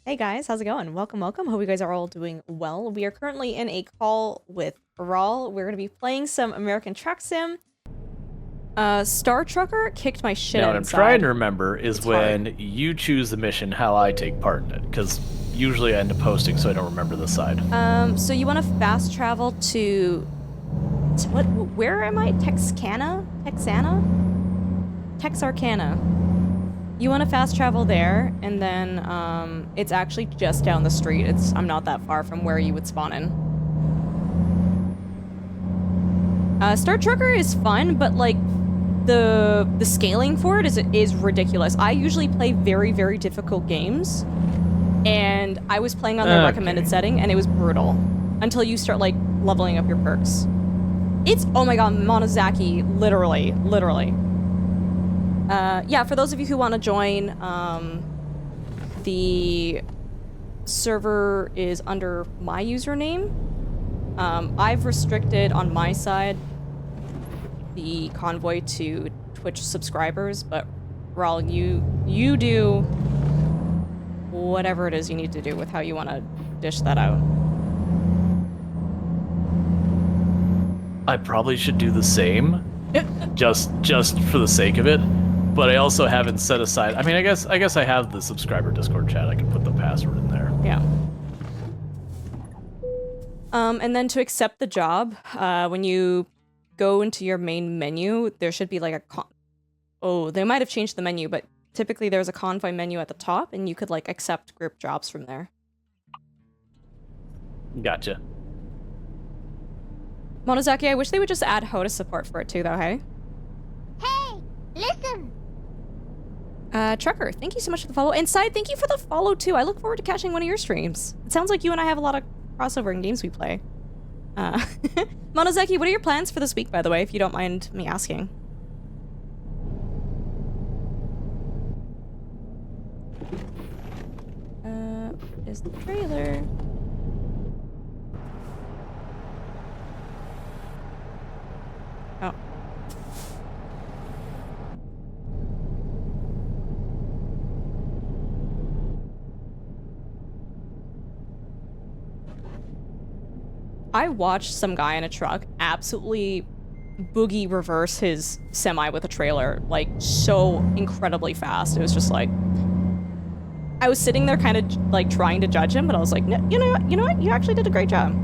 Hey guys, how's it going? Welcome, welcome. Hope you guys are all doing well. We are currently in a call with Rawl. We're going to be playing some American Truck Sim. Star Trucker kicked my shit Now, out what I'm inside. trying to remember is It's when hard. you choose the mission, how I take part in it, because usually I end up posting, so I don't remember the side. So you want to fast travel to what? Where am I? Texarkana? You want to fast travel there, and then it's actually just down the street. I'm not that far from where you would spawn in. Star Trucker is fun, but like the scaling for it is ridiculous. I usually play very, very difficult games, and I was playing on the recommended setting, and it was brutal until you start like leveling up your perks. Oh my god, Monozaki, literally. Yeah, for those of you who want to join, the server is under my username. I've restricted on my side the convoy to Twitch subscribers, but Raul, you do whatever it is you need to do with how you want to dish that out. I probably should do the same, just for the sake of it. But I also haven't set aside. I mean, I guess I have the subscriber Discord chat. I can put the password in there. Yeah. And then to accept the job, when you go into your main menu, there should be like oh, they might have changed the menu, but typically there's a convoy menu at the top, and you could like accept group jobs from there. Gotcha. Monozaki, I wish they would just add HOTA support for it too, though, hey? Hey, listen! Trucker, thank you so much for the follow. And Side, thank you for the follow too. I look forward to catching one of your streams. It sounds like you and I have a lot of crossover in games we play. Monozaki, what are your plans for this week, by the way, if you don't mind me asking? What is the trailer? Oh. I watched some guy in a truck absolutely boogie reverse his semi with a trailer, like, so incredibly fast. It was just like... I was sitting there kind of, like, trying to judge him, but I was like, no, you know what? You actually did a great job.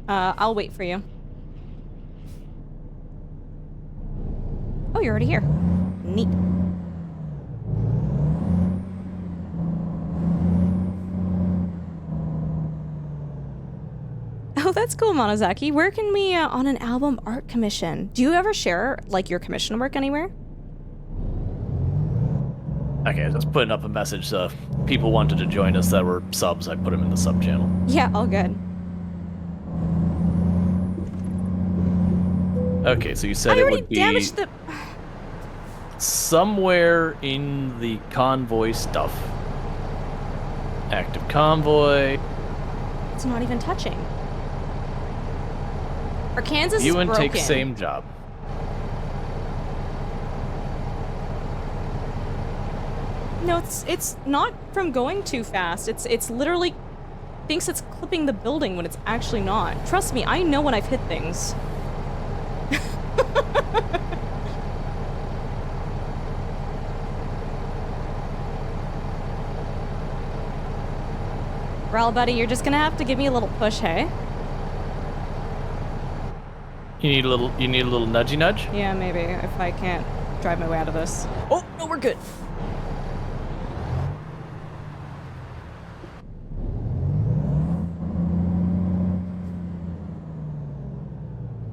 I'll wait for you. Oh, you're already here. Neat. Oh, that's cool, Monozaki. Where can we, on an album art commission? Do you ever share, like, your commission work anywhere? Okay, I was putting up a message, so if people wanted to join us that were subs, I put them in the sub channel. Yeah, all good. Okay, so you said it would be... damaged the... somewhere in the convoy stuff. Active convoy. It's not even touching. Arkansas is You and broken. take same job. No, it's not from going too fast. It's literally thinks it's clipping the building when it's actually not. Trust me, I know when I've hit things. Ral, buddy, you're just gonna have to give me a little push, hey? You need a little nudgy nudge? Yeah, maybe, if I can't drive my way out of this. Oh, no, we're good.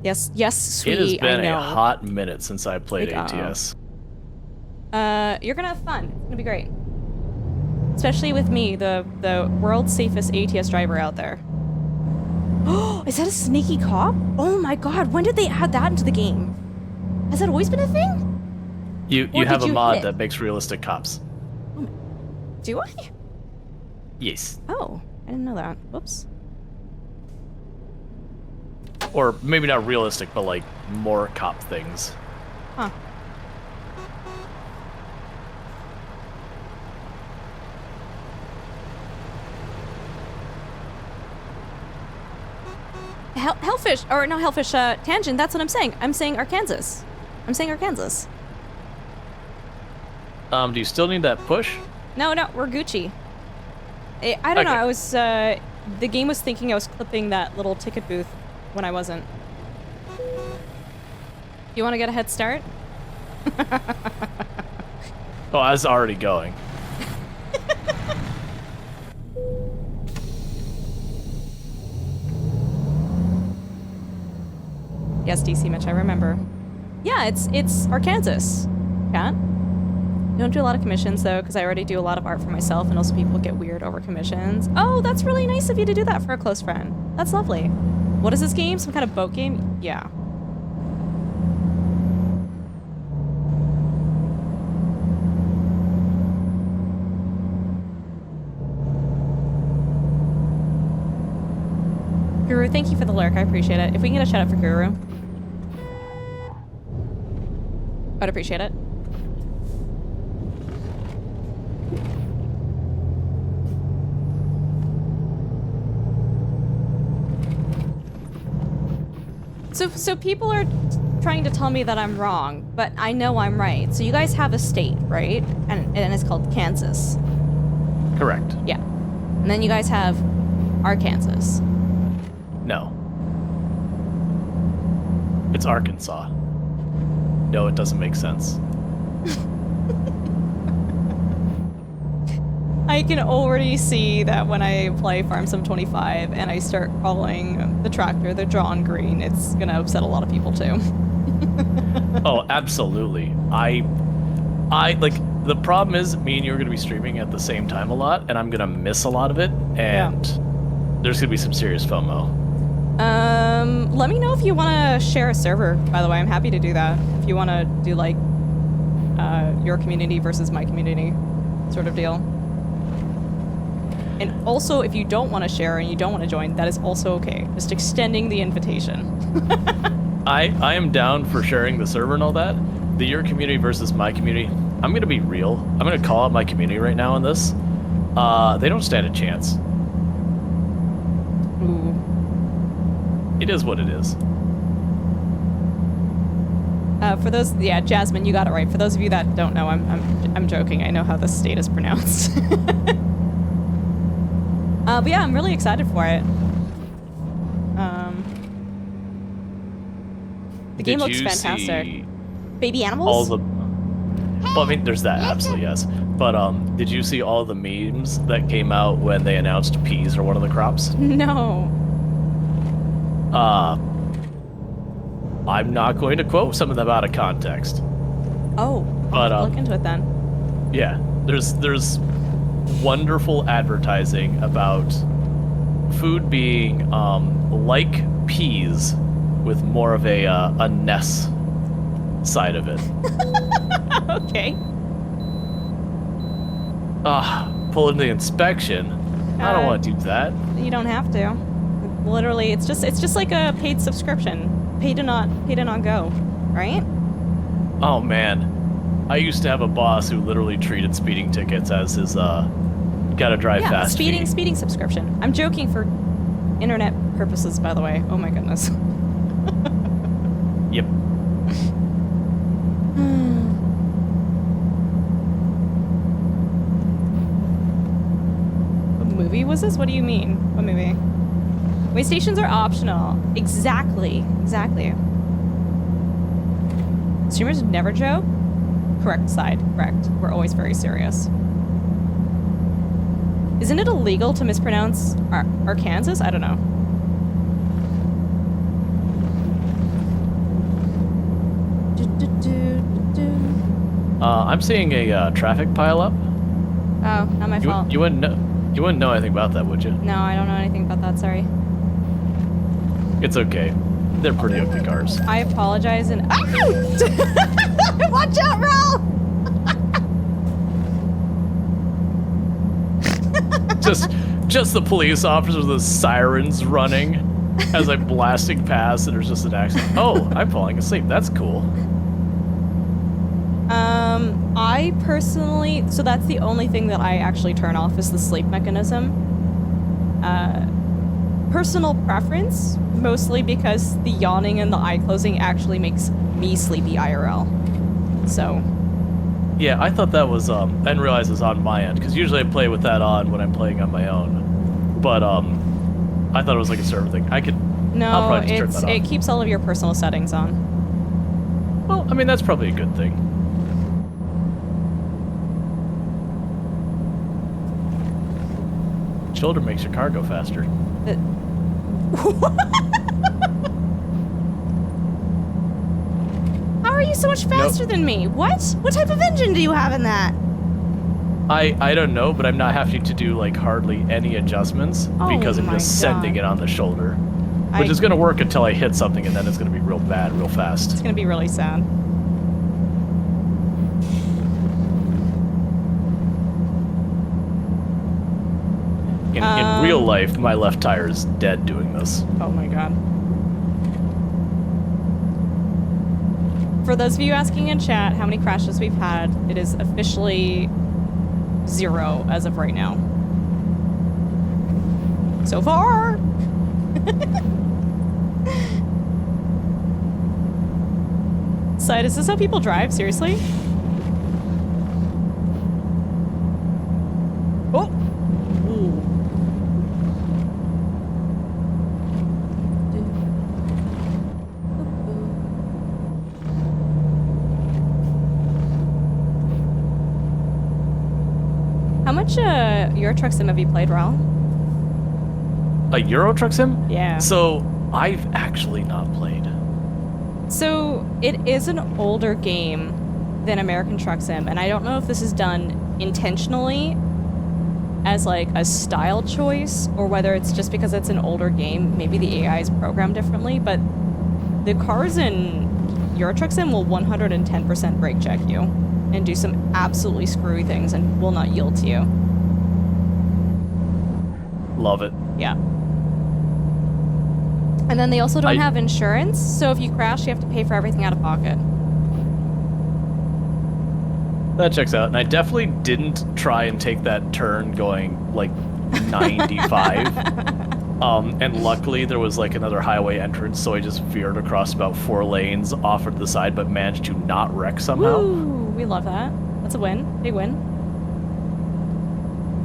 Yes, sweet, It has been I know. a hot minute since I played ATS. You're gonna have fun. It's gonna be great. Especially with me, the world's safest ATS driver out there. Oh, is that a sneaky cop? Oh my god, when did they add that into the game? Has that always been a thing? You have a mod that makes realistic cops. Do I? Yes. Oh, I didn't know that. Whoops. Or maybe not realistic, but like more cop things. Huh. Hellfish, or no, Hellfish, Tangent, that's what I'm saying. I'm saying Arkansas. I'm saying Arkansas. Do you still need that push? No, we're Gucci. I don't know, Okay. I was, the game was thinking I was clipping that little ticket booth when I wasn't. You want to get a head start? Oh, I was already going. Yes, DC Mitch, I remember. Yeah, it's Arkansas. Cat. I don't do a lot of commissions though, because I already do a lot of art for myself, and also people get weird over commissions. Oh, that's really nice of you to do that for a close friend. That's lovely. What is this game? Some kind of boat game? Yeah. Guru, thank you for the lurk. I appreciate it. If we can get a shout out for Guru, I'd appreciate it. So people are trying to tell me that I'm wrong, but I know I'm right. So you guys have a state, right? And it's called Kansas. Correct. Yeah. And then you guys have Arkansas. No. It's Arkansas. No, it doesn't make sense. I can already see that when I play Farm Sim 25 and I start calling the tractor the John Green, it's gonna upset a lot of people too. Oh, absolutely. I like, the problem is me and you are going to be streaming at the same time a lot, and I'm going to miss a lot of it, and there's going to be some serious FOMO. Let me know if you want to share a server, by the way. I'm happy to do that. If you want to do like your community versus my community sort of deal. And also, if you don't want to share and you don't want to join, that is also okay. Just extending the invitation. I am down for sharing the server and all that. The your community versus my community, I'm gonna be real. I'm gonna call out my community right now on this. They don't stand a chance. Ooh. It is what it is. For those, yeah, Jasmine, you got it right. For those of you that don't know, I'm joking. I know how this state is pronounced. But yeah, I'm really excited for it. The game looks fantastic. Baby animals? All the, well, I mean, there's that, absolutely, yes. But did you see all the memes that came out when they announced peas are one of the crops? No. I'm not going to quote some of them out of context. Oh, But, I'll look into it then. Yeah, there's wonderful advertising about food being like peas with more of a Ness side of it. Okay. Pulling the inspection. I don't want to do that. You don't have to. Literally, it's just like a paid subscription. Pay to not go, right? Oh man, I used to have a boss who literally treated speeding tickets as his gotta drive fast fee. Speeding subscription. I'm joking for internet purposes, by the way. Oh my goodness. Yep. What movie was this? What do you mean? What movie? Way stations are optional. Exactly. Streamers never joke? Correct side. Correct. We're always very serious. Isn't it illegal to mispronounce Arkansas? I don't know. I'm seeing a traffic pileup. Oh, not my fault. You wouldn't know anything about that, would you? No, I don't know anything about that, sorry. It's okay. They're pretty ugly cars. I apologize and watch out, Raul! just the police officers with the sirens running. As I'm blasting past and there's just an accident. Oh, I'm falling asleep. That's cool. I personally, so that's the only thing that I actually turn off is the sleep mechanism. Personal preference, mostly because the yawning and the eye closing actually makes me sleepy IRL. So. Yeah, I thought that was, I didn't realize it was on my end, because usually I play with that on when I'm playing on my own. But, I thought it was like a server thing. I'll No, probably just turn that it on. keeps all of your personal settings on. Well, I mean, that's probably a good thing. Shoulder makes your car go faster. How are you so much faster than me? What? What type of engine do you have in that? I don't know, but I'm not having to do like hardly any adjustments because I'm my just sending God. it on the shoulder. Which is gonna work until I hit something and then it's gonna be real bad, real fast. It's gonna be really sad. In real life, my left tire is dead doing this. Oh my god. For those of you asking in chat how many crashes we've had, it is officially 0 as of right now. So far! Side, is this how people drive? Seriously? Oh! Ooh. How much Euro Truck Sim have you played, Raul? A Euro Truck Sim? Yeah. So, I've actually not played. So, it is an older game than American Truck Sim, and I don't know if this is done intentionally as like a style choice, or whether it's just because it's an older game, maybe the AI is programmed differently, but the cars in Euro Truck Sim will 110% brake check you and do some absolutely screwy things and will not yield to you. Love it. Yeah. And then they also don't have insurance, so if you crash, you have to pay for everything out of pocket. That checks out. And I definitely didn't try and take that turn going like 95. And luckily there was like another highway entrance, so I just veered across about 4 lanes off to the side, but managed to not wreck somehow. Woo! We love that. That's a win. Big win.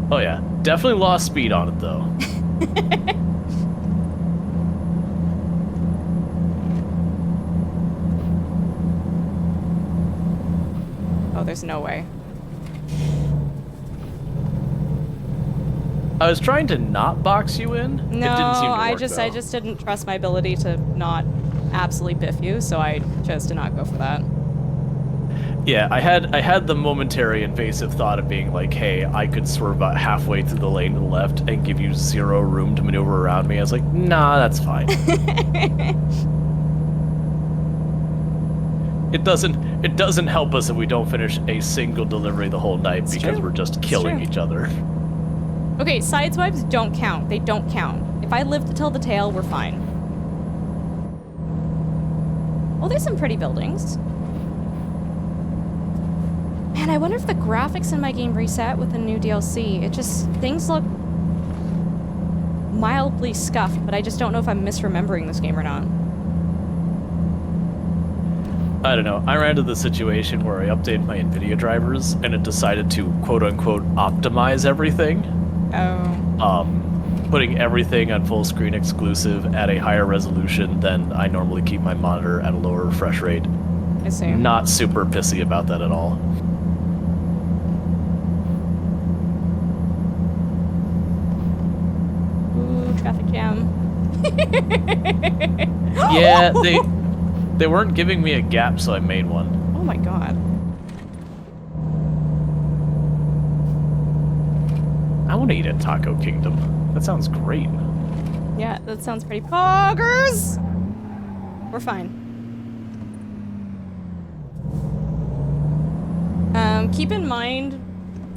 Oh yeah, definitely lost speed on it though. Oh, there's no way. I was trying to not box you in. No, it didn't seem to work, I though. just didn't trust my ability to not absolutely biff you, so I chose to not go for that. Yeah, I had the momentary invasive thought of being like, hey, I could swerve about halfway through the lane to the left and give you 0 room to maneuver around me. I was like, nah, that's fine. It doesn't help us if we don't finish a single delivery the whole night because we're just killing each other. Okay, sideswipes don't count. They don't count. If I live to tell the tale, we're fine. Well, there's some pretty buildings. Man, I wonder if the graphics in my game reset with the new DLC. It just, things look mildly scuffed, but I just don't know if I'm misremembering this game or not. I don't know. I ran into the situation where I updated my NVIDIA drivers and it decided to quote-unquote optimize everything. Oh. Putting everything on full screen exclusive at a higher resolution than I normally keep my monitor at a lower refresh rate. I see. Not super pissy about that at all. Ooh, traffic jam. Yeah, they weren't giving me a gap, so I made one. Oh my god. I want to eat at Taco Kingdom. That sounds great. Yeah, that sounds pretty poggers! We're fine. Keep in mind,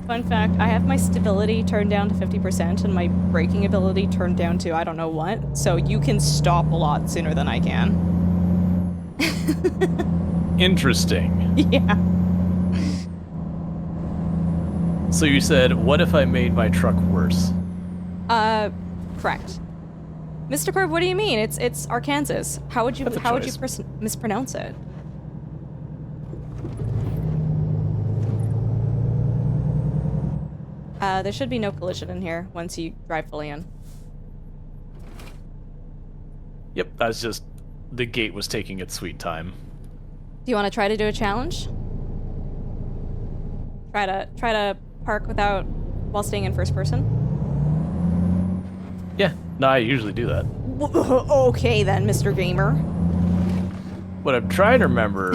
Fun fact, I have my stability turned down to 50% and my braking ability turned down to I don't know what, so you can stop a lot sooner than I can. Interesting. Yeah. So you said, what if I made my truck worse? Correct. Mr. Corb, what do you mean? It's Arkansas. How would you That's a choice. mispronounce it? There should be no collision in here once you drive fully in. Yep, that's just the gate was taking its sweet time. Do you want to try to do a challenge? Try to park while staying in first person? Yeah, no, I usually do that. Okay then, Mr. Gamer. What I'm trying to remember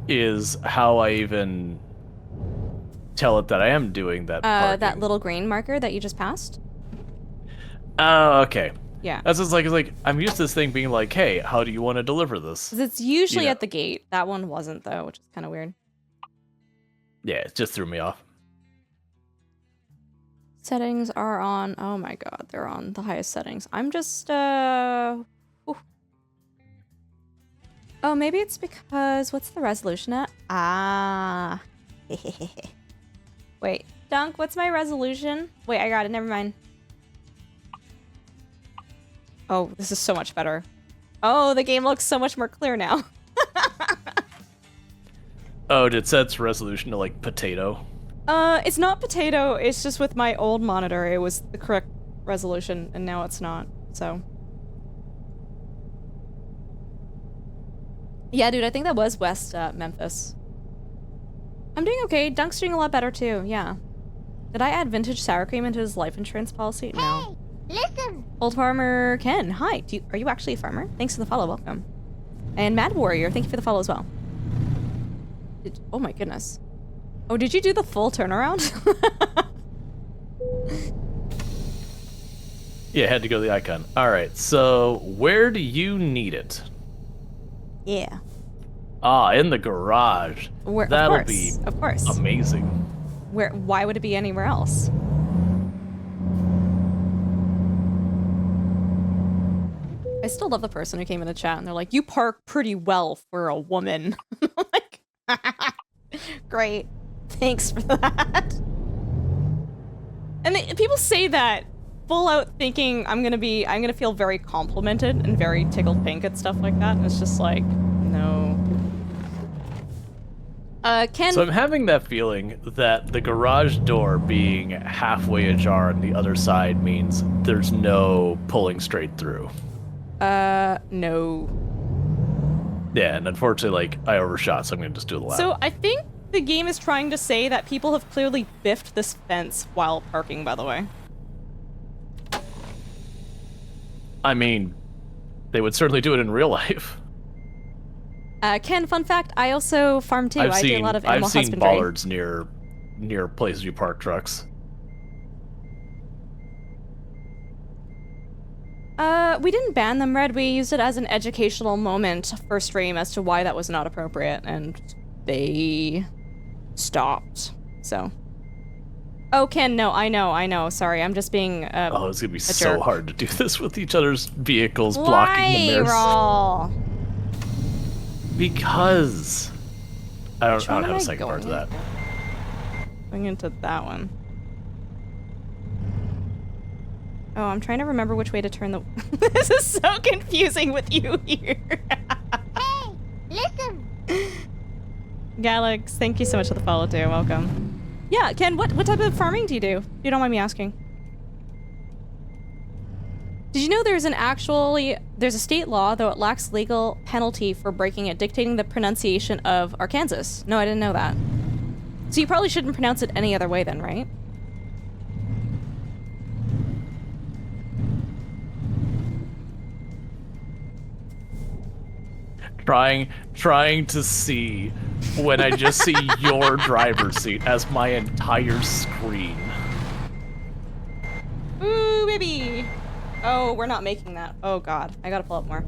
is how I even tell it that I am doing that parking. That little green marker that you just passed? Oh, okay. Yeah. That's just like, it's like, I'm used to this thing being like, hey, how do you want to deliver this? 'Cause it's usually You know. at the gate. That one wasn't, though, which is kind of weird. Yeah, it just threw me off. Settings are on... Oh my god, they're on the highest settings. I'm just, Oh, maybe it's because... What's the resolution at? Ah. Wait. Dunk, what's my resolution? Wait, I got it. Never mind. Oh, this is so much better. Oh, the game looks so much more clear now. Oh, did it set its resolution to, like, potato? It's not potato, it's just with my old monitor, it was the correct resolution, and now it's not, so. Yeah, dude, I think that was West, Memphis. I'm doing okay, Dunk's doing a lot better too, yeah. Did I add vintage sour cream into his life insurance policy? No. Hey, listen. Old Farmer Ken, hi, are you actually a farmer? Thanks for the follow, welcome. And Mad Warrior, thank you for the follow as well. Oh my goodness. Oh, did you do the full turnaround? Yeah, had to go to the icon. Alright, so where do you need it? Yeah. Ah, in the garage. Where, That'll of course, be of course. amazing. Why would it be anywhere else? I still love the person who came in the chat and they're like, you park pretty well for a woman. I'm like, great. Thanks for that. And people say that full out thinking I'm gonna feel very complimented and very tickled pink at stuff like that. And it's just like, no. Ken. So I'm having that feeling that the garage door being halfway ajar on the other side means there's no pulling straight through. No. Yeah, and unfortunately, like, I overshot, so I'm gonna just do the lap. So I think the game is trying to say that people have clearly biffed this fence while parking, by the way. I mean, they would certainly do it in real life. Ken, fun fact, I also farm too. I do a lot of animal I've seen husbandry. bollards near places you park trucks. We didn't ban them, Red. We used it as an educational moment for stream as to why that was not appropriate, and they stopped. So. Oh, Ken, no, I know. Sorry, I'm just being Oh, it's gonna be so jerk. hard to do this with each other's vehicles blocking the mirrors. Rawl? Because I don't one have am a I second part to going that. Going into that one. Oh, I'm trying to remember which way to turn the... This is so confusing with you here. Hey, listen. Galax, thank you so much for the follow too. Welcome. Yeah, Ken, what type of farming do you do? If you don't mind me asking. Did you know there's a state law, though it lacks legal penalty for breaking it, dictating the pronunciation of Arkansas? No, I didn't know that. So you probably shouldn't pronounce it any other way then, right? Trying to see when I just see your driver's seat as my entire screen. Ooh, baby! Oh, we're not making that. Oh god, I gotta pull up more.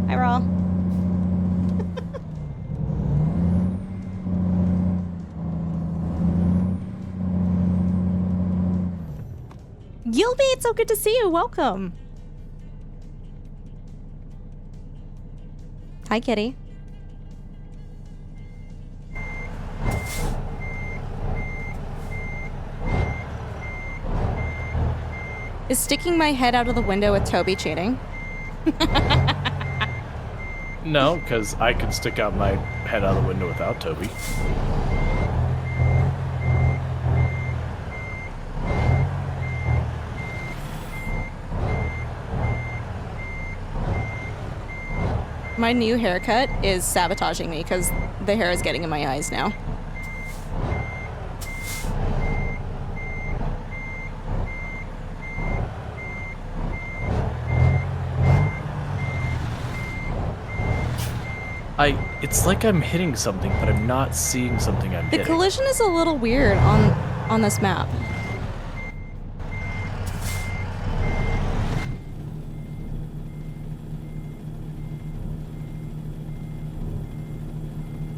Hi, Raw. Gilby, it's so good to see you. Welcome. Hi, kitty. Is sticking my head out of the window with Toby cheating? No, because I can stick out my head out of the window without Toby. My new haircut is sabotaging me because the hair is getting in my eyes now. It's like I'm hitting something, but I'm not seeing something I'm The hitting. collision is a little weird on this map.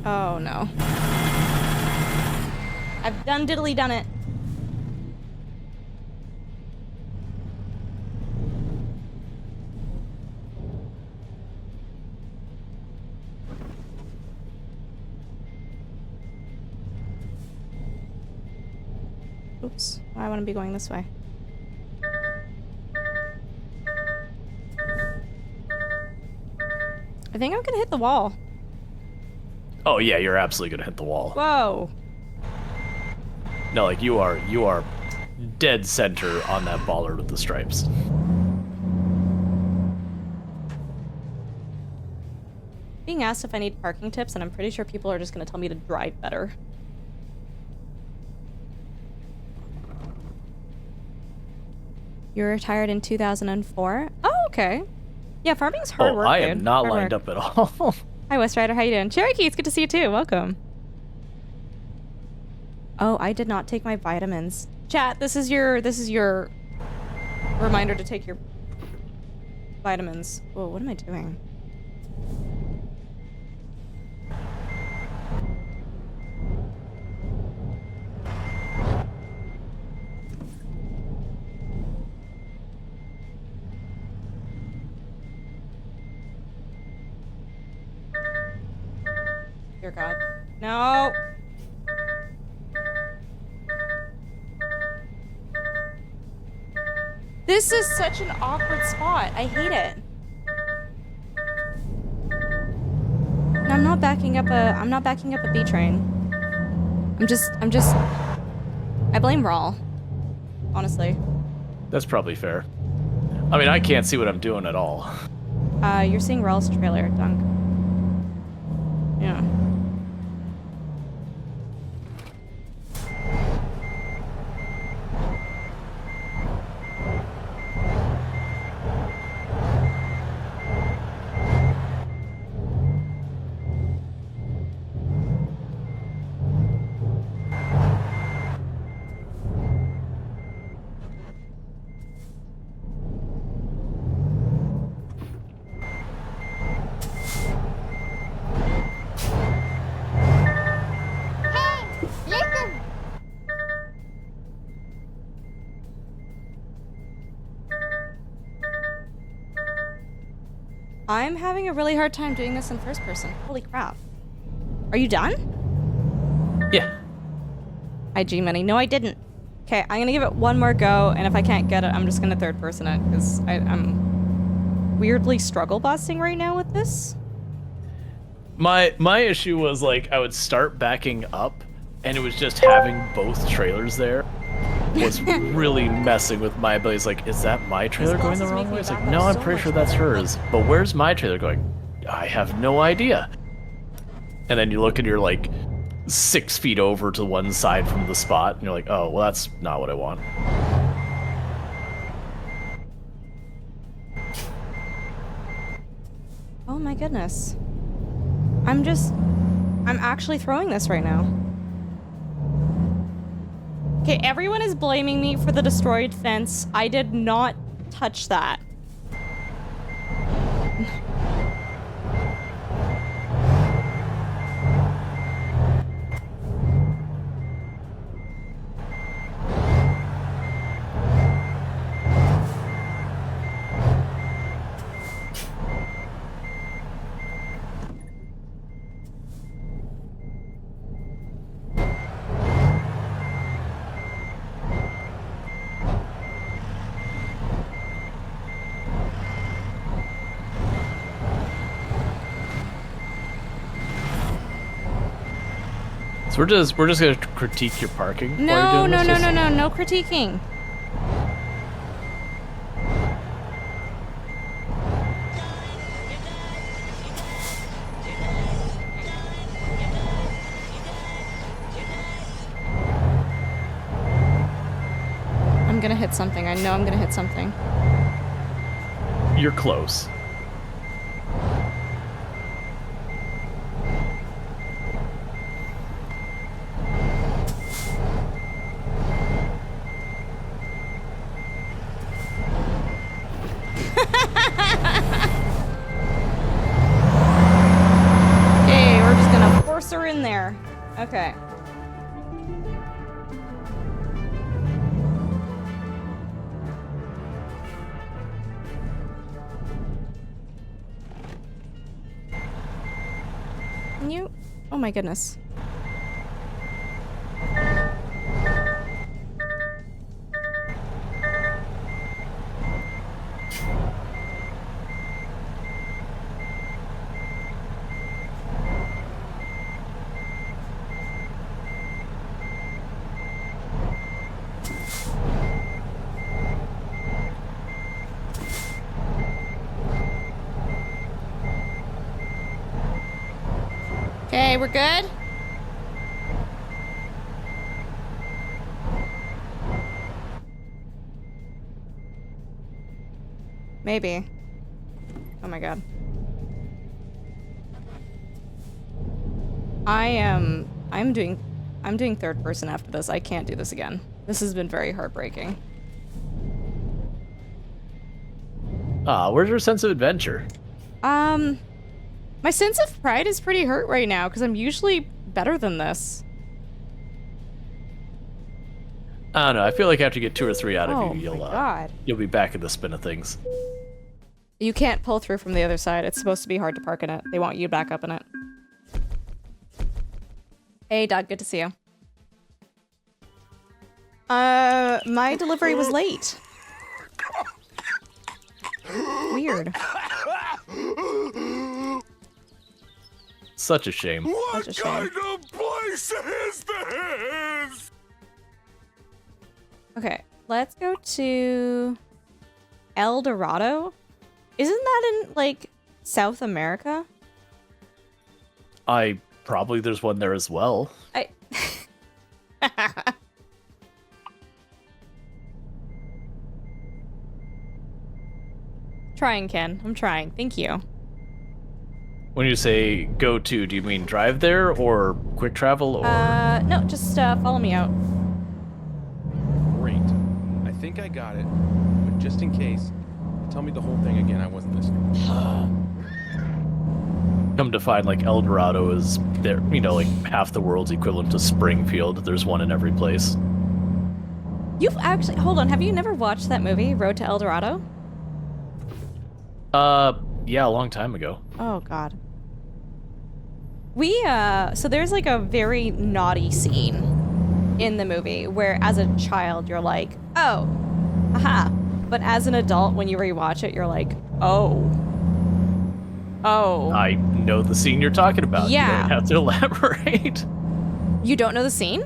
Oh no. I've done diddly done it. Oops, I want to be going this way. I think I'm gonna hit the wall. Oh yeah, you're absolutely gonna hit the wall. Whoa. No, like you are dead center on that baller with the stripes. Being asked if I need parking tips, and I'm pretty sure people are just gonna tell me to drive better. You were retired in 2004? Oh, okay. Yeah, farming's hard work, I dude. am not Hard lined work. up at all. Hi, West Rider. How you doing? Cherokee, it's good to see you too. Welcome. Oh, I did not take my vitamins. Chat, this is your reminder to take your vitamins. Whoa, what am I doing? Dear God. No! This is such an awkward spot. I hate it. No, I'm not backing up a B train. I blame Rawl. Honestly. That's probably fair. I mean, I can't see what I'm doing at all. You're seeing Rawl's trailer, Dunk. Yeah. Hey, listen. I'm having a really hard time doing this in first person. Holy crap. Are you done? Yeah. IG money. No, I didn't. Okay, I'm gonna give it one more go, and if I can't get it, I'm just gonna third person it, because I'm weirdly struggle busting right now with this. My issue was like I would start backing up, and it was just having both trailers there was really messing with my abilities. Like, is that my trailer going the wrong way? It's like, no, I'm pretty sure that's hers. But where's my trailer going? I have no idea. And then you look and you're like 6 feet over to one side from the spot, and you're like, oh, well, that's not what I want. Oh my goodness. I'm actually throwing this right now. Okay, everyone is blaming me for the destroyed fence. I did not touch that. So we're just gonna critique your parking. while No, you're no, doing no, this? no, no, no critiquing. I'm gonna hit something. I know I'm gonna hit something. You're close. Okay, we're just gonna force her in there. Okay. Can you? Oh my goodness. Okay, we're good? Maybe. Oh my god. I'm doing third person after this. I can't do this again. This has been very heartbreaking. Where's your sense of adventure? My sense of pride is pretty hurt right now because I'm usually better than this. I don't know. I feel like after you get 2 or 3 out of Oh you, my god. you'll be back in the spin of things. You can't pull through from the other side. It's supposed to be hard to park in it. They want you back up in it. Hey, Doug. Good to see you. My delivery was late. Weird. Such a shame. Such a shame. of place is this? Okay, let's go to El Dorado. Isn't that in, like, South America? Probably there's one there as well. Trying, Ken. I'm trying. Thank you. When you say go to, do you mean drive there or quick travel or? No, just follow me out. Great. I think I got it. But just in case, tell me the whole thing again. I wasn't listening. Come to find, like, El Dorado is there, you know, like half the world's equivalent to Springfield. There's one in every place. You've actually... Hold on. Have you never watched that movie, Road to El Dorado? Yeah, a long time ago. Oh, God. So there's, like, a very naughty scene in the movie where, as a child, you're like, oh, aha. But as an adult, when you rewatch it, you're like, oh. Oh. I know the scene you're talking about. Yeah. You don't have to elaborate. You don't know the scene?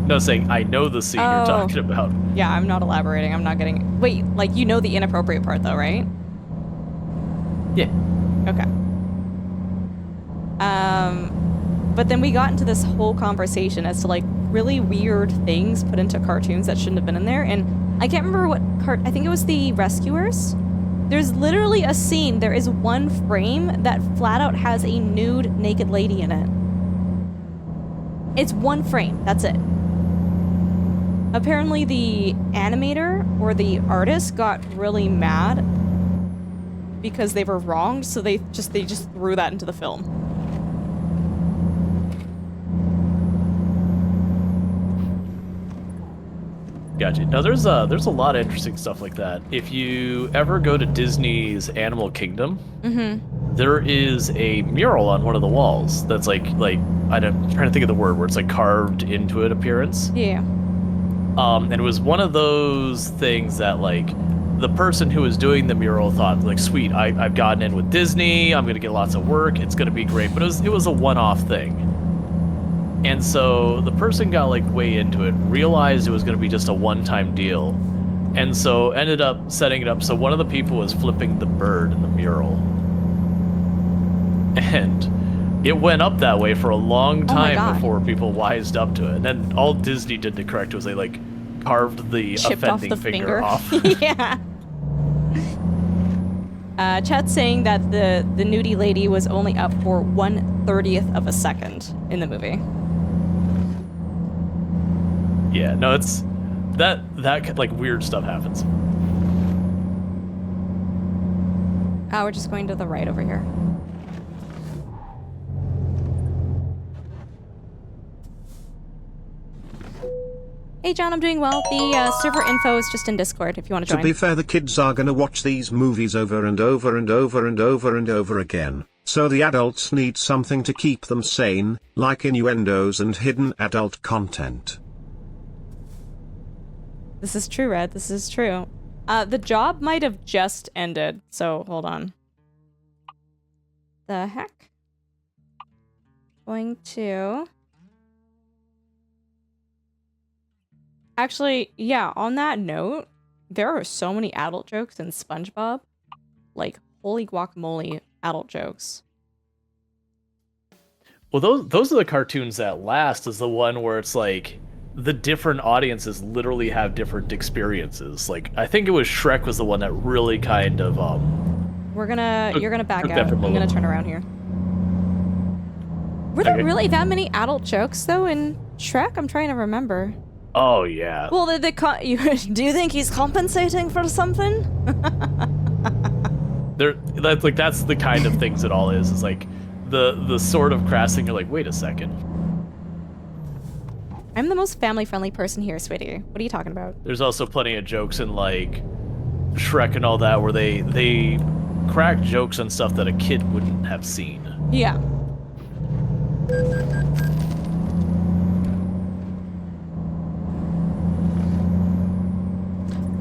No, saying I know the scene you're talking about. Yeah, I'm not elaborating. I'm not getting... Wait, like, you know the inappropriate part, though, right? Yeah. Okay. But then we got into this whole conversation as to, like, really weird things put into cartoons that shouldn't have been in there, and I can't remember what I think it was The Rescuers? There's literally a scene, there is one frame that flat out has a nude, naked lady in it. It's one frame, that's it. Apparently the animator or the artist got really mad because they were wronged, so they just threw that into the film. Gotcha. No, there's a lot of interesting stuff like that. If you ever go to Disney's Animal Kingdom, there is a mural on one of the walls that's like I'm trying to think of the word where it's like carved into it appearance. Yeah. And it was one of those things that, like, the person who was doing the mural thought, like, sweet, I've gotten in with Disney, I'm gonna get lots of work, it's gonna be great. But it was a one-off thing. And so the person got like way into it, realized it was going to be just a one-time deal, and so ended up setting it up so one of the people was flipping the bird in the mural. And it went up that way for a long time before people wised up to it. And then all Disney did to correct it was they like carved the Chipped offending off the finger off. Yeah. Chat's saying that the nudie lady was only up for 1/30th of a second in the movie. Yeah, no, it's that like weird stuff happens. We're just going to the right over here. Hey John, I'm doing well. The server info is just in Discord if you want to join. To be fair, the kids are gonna watch these movies over and over and over and over and over again. So the adults need something to keep them sane, like innuendos and hidden adult content. This is true, Red. This is true. The job might have just ended, so hold on. The heck? Going to... Actually, yeah, on that note, there are so many adult jokes in SpongeBob. Like, holy guacamole adult jokes. Well, those are the cartoons that last, is the one where it's like the different audiences literally have different experiences. Like, I think it was Shrek was the one that really kind of you're gonna back took out. that I'm from a gonna little- turn around here. Were there Okay. really that many adult jokes though in Shrek? I'm trying to remember. Oh yeah. Well, do you think he's compensating for something? That's the kind of things it all is. It's like the sort of crass thing. You're like, wait a second. I'm the most family-friendly person here, sweetie. What are you talking about? There's also plenty of jokes in like Shrek and all that where they crack jokes on stuff that a kid wouldn't have seen. Yeah.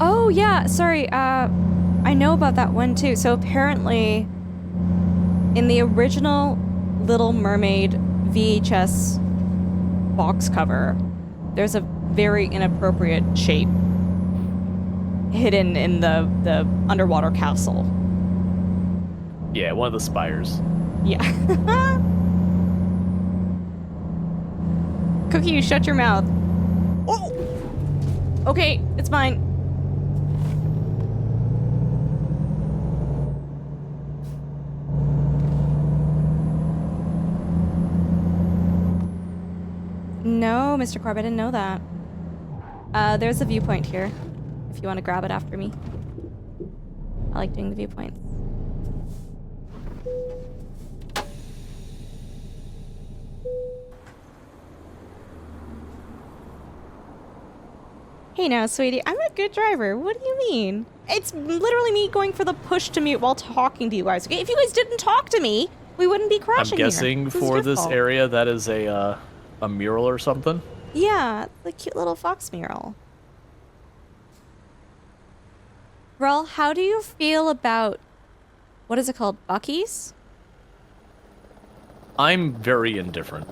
Oh yeah, sorry. I know about that one too. So apparently, in the original Little Mermaid VHS box cover, there's a very inappropriate shape hidden in the underwater castle. Yeah, one of the spires. Yeah. Cookie, you shut your mouth. Oh! Okay, it's mine. No, Mr. Corb, I didn't know that. There's a viewpoint here, if you want to grab it after me. I like doing the viewpoints. Hey now, sweetie, I'm a good driver. What do you mean? It's literally me going for the push to mute while talking to you guys. Okay, if you guys didn't talk to me, we wouldn't be crashing I'm guessing here. for this fault. area that is a mural or something. Yeah, the cute little fox mural. Rel, how do you feel about, what is it called, Buc-ee's? I'm very indifferent.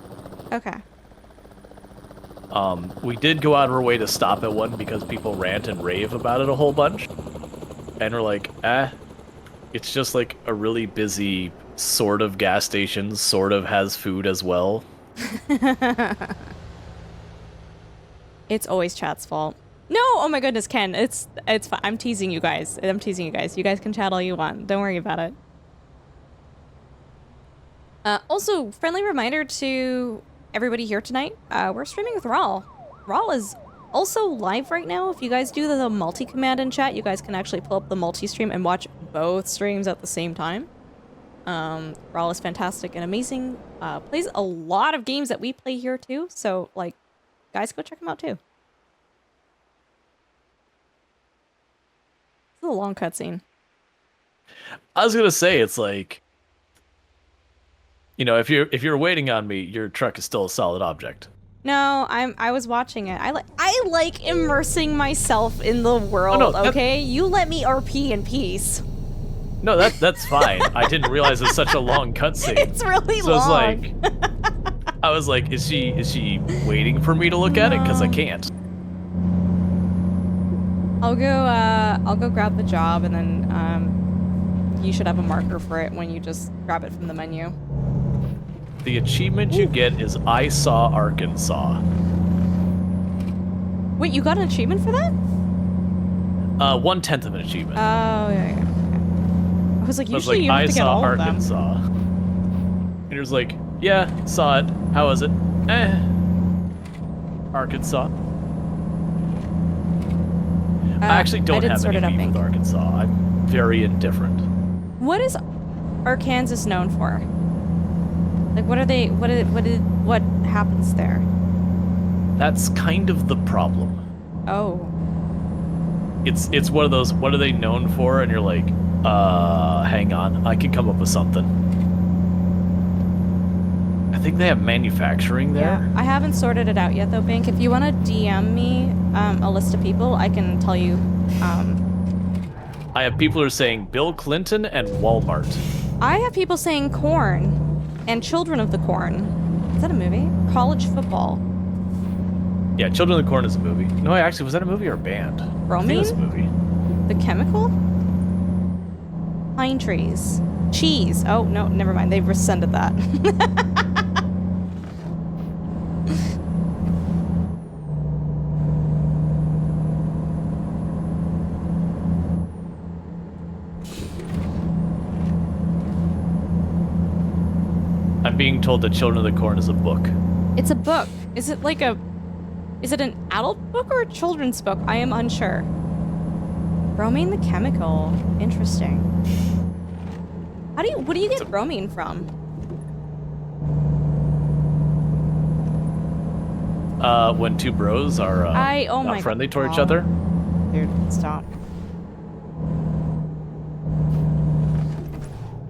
Okay. We did go out of our way to stop at one because people rant and rave about it a whole bunch. And we're like, it's just like a really busy sort of gas station, sort of has food as well. It's always chat's fault. No, oh my goodness, Ken, it's fine. I'm teasing you guys. I'm teasing you guys. You guys can chat all you want. Don't worry about it. Also, friendly reminder to everybody here tonight, we're streaming with Rawl. Rawl is also live right now. If you guys do the multi-command in chat, you guys can actually pull up the multi-stream and watch both streams at the same time. Rawl is fantastic and amazing. Plays a lot of games that we play here too, so like, guys, go check him out too. This is a long cutscene. I was gonna say, it's like, you know, if you're waiting on me, your truck is still a solid object. No, I was watching it. I like immersing myself in the world, Oh, no, okay? You let me RP in peace. No, that's fine. I didn't realize it's such a long cutscene. It's really So long. it's like, I was like, is she waiting for me to look at it? Because I can't. I'll go grab the job, and then you should have a marker for it when you just grab it from the menu. The achievement you get is I saw Arkansas. Wait, you got an achievement for that? 1/10 of an achievement. Oh, yeah. I was like, I was usually like, you have I to get saw all of them. Arkansas. And he was like, yeah, saw it. How was it? Arkansas. I actually don't did have sort any it up, beef Pink. with Arkansas. I'm very indifferent. What is Arkansas known for? Like, what happens there? That's kind of the problem. Oh. It's one of those, what are they known for? And you're like, hang on, I can come up with something. I think they have manufacturing there. Yeah, I haven't sorted it out yet, though, Bink. If you want to DM me a list of people, I can tell you. I have people who are saying Bill Clinton and Walmart. I have people saying corn and Children of the Corn. Is that a movie? College football. Yeah, Children of the Corn is a movie. No, actually, was that a movie or a band? I think Bromine? it was a movie. The chemical? Pine trees. Cheese. Oh, no, never mind. They've rescinded that. I'm being told that Children of the Corn is a book. It's a book. Is it like a... Is it an adult book or a children's book? I am unsure. Bromine the chemical. Interesting. What do you get bromine from? When two bros are oh my not friendly toward each God. other. Dude, stop.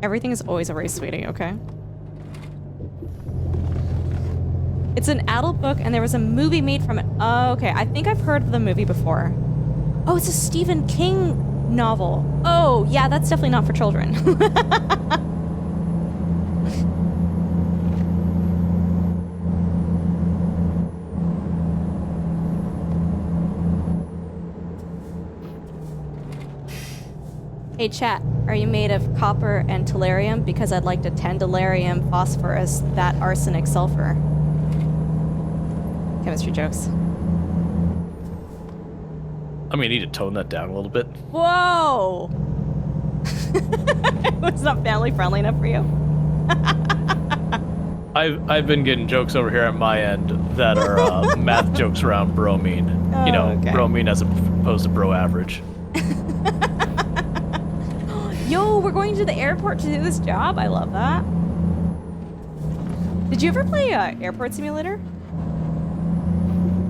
Everything is always a race, sweetie, okay? It's an adult book, and there was a movie made from it. Oh, okay. I think I've heard of the movie before. Oh, it's a Stephen King novel. Oh, yeah, that's definitely not for children. Hey, chat. Are you made of copper and tellurium? Because I'd like to tendilarium, phosphorus, that arsenic, sulfur. Chemistry jokes. I mean, you need to tone that down a little bit. Whoa! Was not family friendly enough for you? I've been getting jokes over here on my end that are math jokes around bromine. Oh, you know, okay. bromine as opposed to bro average. Yo, we're going to the airport to do this job. I love that. Did you ever play Airport Simulator?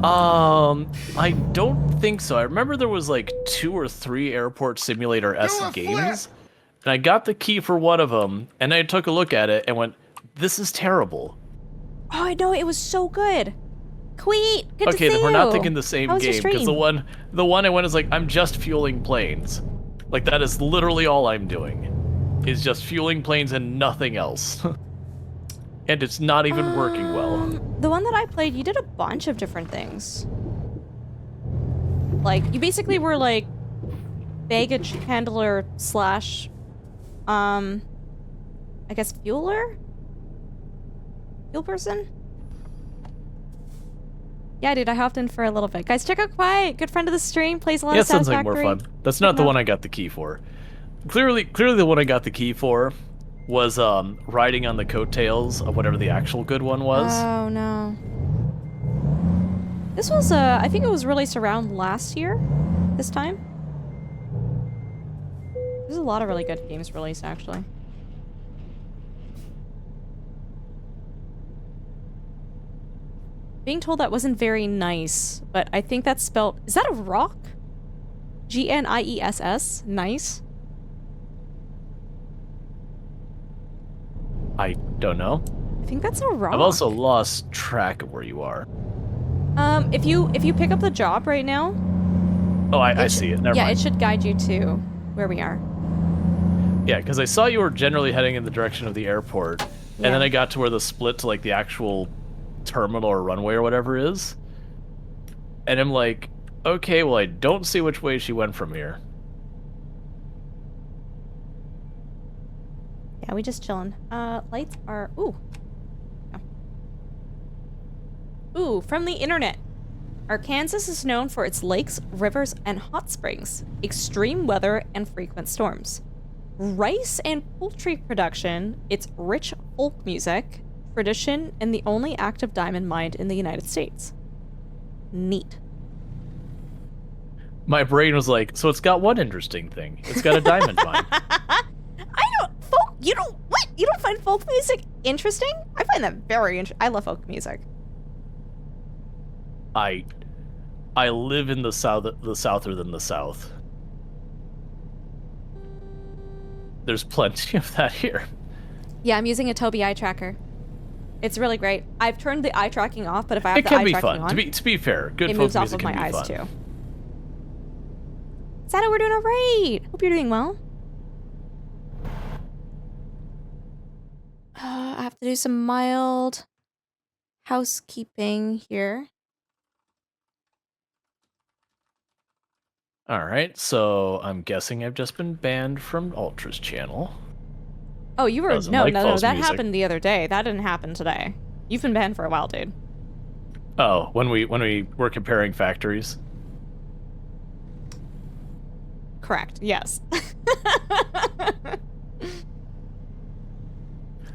I don't think so. I remember there was like 2 or 3 Airport Simulator-esque games, and I got the key for one of them, and I took a look at it and went, "This is terrible." Oh, I know, it was so good. Queet, good to see Okay, then we're you. not thinking the same How was your game, because stream? the one I went is like, I'm just fueling planes. Like, that is literally all I'm doing, is just fueling planes and nothing else. And it's not even working well. The one that I played, you did a bunch of different things. Like, you basically were like baggage handler slash, I guess fueler? Fuel person? Yeah, dude, I hopped in for a little bit. Guys, check out Quiet. Good friend of the stream. Plays a lot Yeah, of sounds like more Satisfactory. fun. That's not the one I got the key for. Clearly the one I got the key for was riding on the coattails of whatever the actual good one was. Oh, no. This was, I think it was released around last year, this time. There's a lot of really good games released, actually. Being told that wasn't very nice, but I think that's spelled... Is that a rock? G-N-I-E-S-S? Nice? I don't know. I think that's a rock. I've also lost track of where you are. If you pick up the job right now... Oh, I see it. Never yeah, mind. it should guide you to where we are. Yeah, because I saw you were generally heading in the direction of the airport, Yeah. and then I got to where the split to like the actual terminal or runway or whatever it is. And I'm like, okay, well, I don't see which way she went from here. Yeah, we just chilling. Lights are... Ooh. Ooh, from the internet. Arkansas is known for its lakes, rivers, and hot springs, extreme weather, and frequent storms. Rice and poultry production, its rich folk music, tradition, and the only active diamond mine in the United States. Neat. My brain was like, so it's got one interesting thing. It's got a diamond mine. You don't find folk music interesting? I find that very interesting. I love folk music. I live in the souther than the south. There's plenty of that here. Yeah, I'm using a Tobii eye tracker. It's really great. I've turned the eye tracking off, but if I have It the can eye be tracking fun. on, To be fair, good it folk moves off music of can my be eyes fun. too. Sada, we're doing all right. Hope you're doing well. I have to do some mild housekeeping here. All right, so I'm guessing I've just been banned from Ultra's channel. Oh, you were Doesn't no. like false That music. happened the other day. That didn't happen today. You've been banned for a while, dude. Oh, when we were comparing factories. Correct. Yes.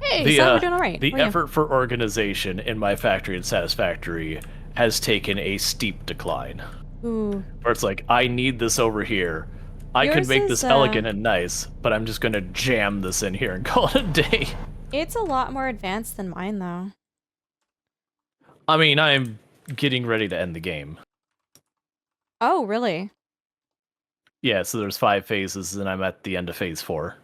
Hey, so we're doing all right. The Where are you? effort for organization in my factory and Satisfactory has taken a steep decline. Ooh. Where it's like, I need this over here. I could Yours make is, this elegant and nice, but I'm just gonna jam this in here and call it a day. It's a lot more advanced than mine, though. I mean, I'm getting ready to end the game. Oh, really? Yeah, so there's 5 phases, and I'm at the end of phase 4.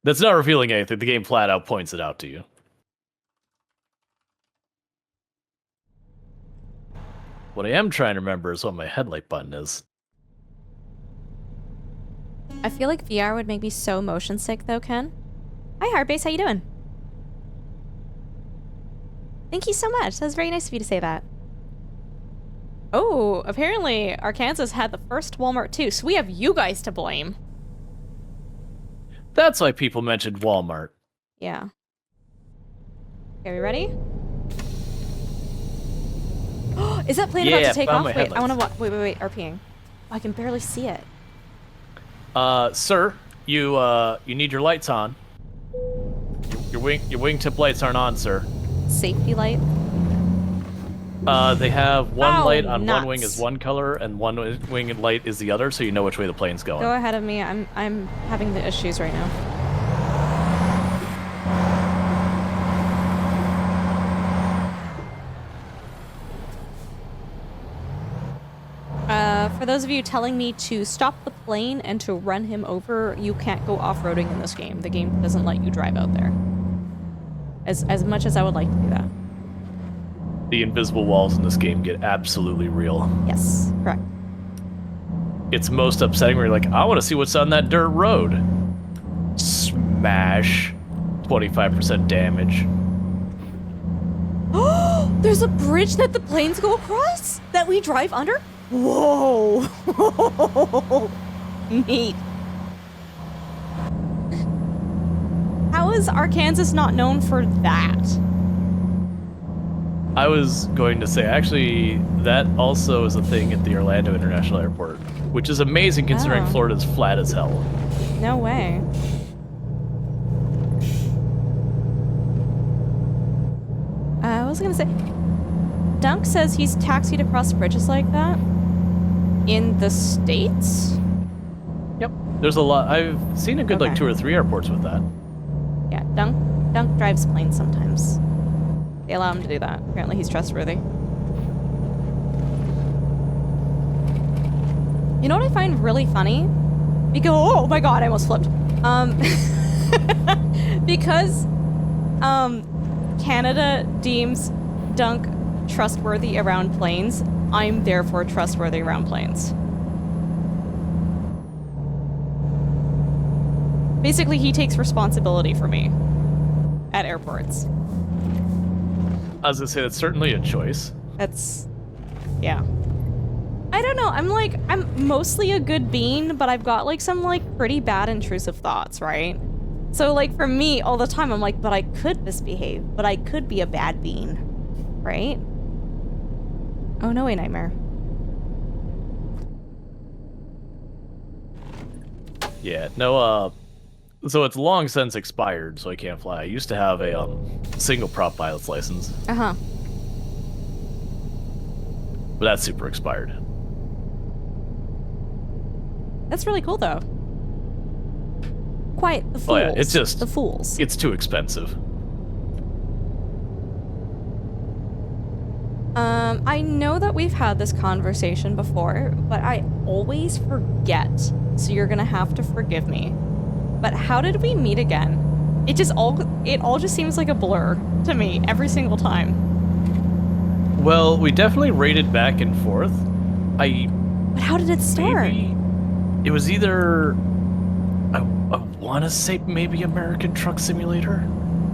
That's not revealing anything. The game flat out points it out to you. What I am trying to remember is what my headlight button is. I feel like VR would make me so motion sick, though, Ken. Hi, Heartbase. How you doing? Thank you so much. That was very nice of you to say that. Oh, apparently Arkansas had the first Walmart too, so we have you guys to blame. That's why people mentioned Walmart. Yeah. Okay, we ready? Is that plane about Yeah, to take found off? my Wait, I headlights. want to wait, RPing. Oh, I can barely see it. Sir, you need your lights on. Your wingtip lights aren't on, sir. Safety light. They have one Oh, light on nuts. one wing is one color, and one wing and light is the other, so you know which way the plane's going. Go ahead of me. I'm having the issues right now. For those of you telling me to stop the plane and to run him over, you can't go off-roading in this game. The game doesn't let you drive out there. As much as I would like to do that. The invisible walls in this game get absolutely real. Yes, correct. It's most upsetting where you're like, I want to see what's on that dirt road. Smash. 25% damage. Oh, there's a bridge that the planes go across that we drive under? Whoa! Neat. How is Arkansas not known for that? I was going to say, actually, that also is a thing at the Orlando International Airport, which is amazing considering Oh. Florida's flat as hell. No way. I was gonna say, Dunk says he's taxied across bridges like that in the States? Yep. There's a lot. I've seen a good like Okay. 2 or 3 airports with that. Yeah, Dunk drives planes sometimes. They allow him to do that. Apparently he's trustworthy. You know what I find really funny? Because, oh my god, I almost flipped. Because, Canada deems Dunk trustworthy around planes, I'm therefore trustworthy around planes. Basically, he takes responsibility for me at airports. I was gonna say that's certainly a choice. That's, yeah. I don't know. I'm mostly a good bean, but I've got like some like pretty bad intrusive thoughts, right? So like for me, all the time I'm like, but I could misbehave, but I could be a bad bean, right? Oh no, a nightmare. Yeah, no, so it's long since expired, so I can't fly. I used to have a single prop pilot's license, Uh-huh. but that's super expired. That's really cool though. Quite the fools. Oh yeah, it's just the fools. It's too expensive. I know that we've had this conversation before, but I always forget, so you're gonna have to forgive me. But how did we meet again? It all just seems like a blur to me every single time. Well, we definitely rated back and forth. But how did it start? It was either I want to say maybe American Truck Simulator,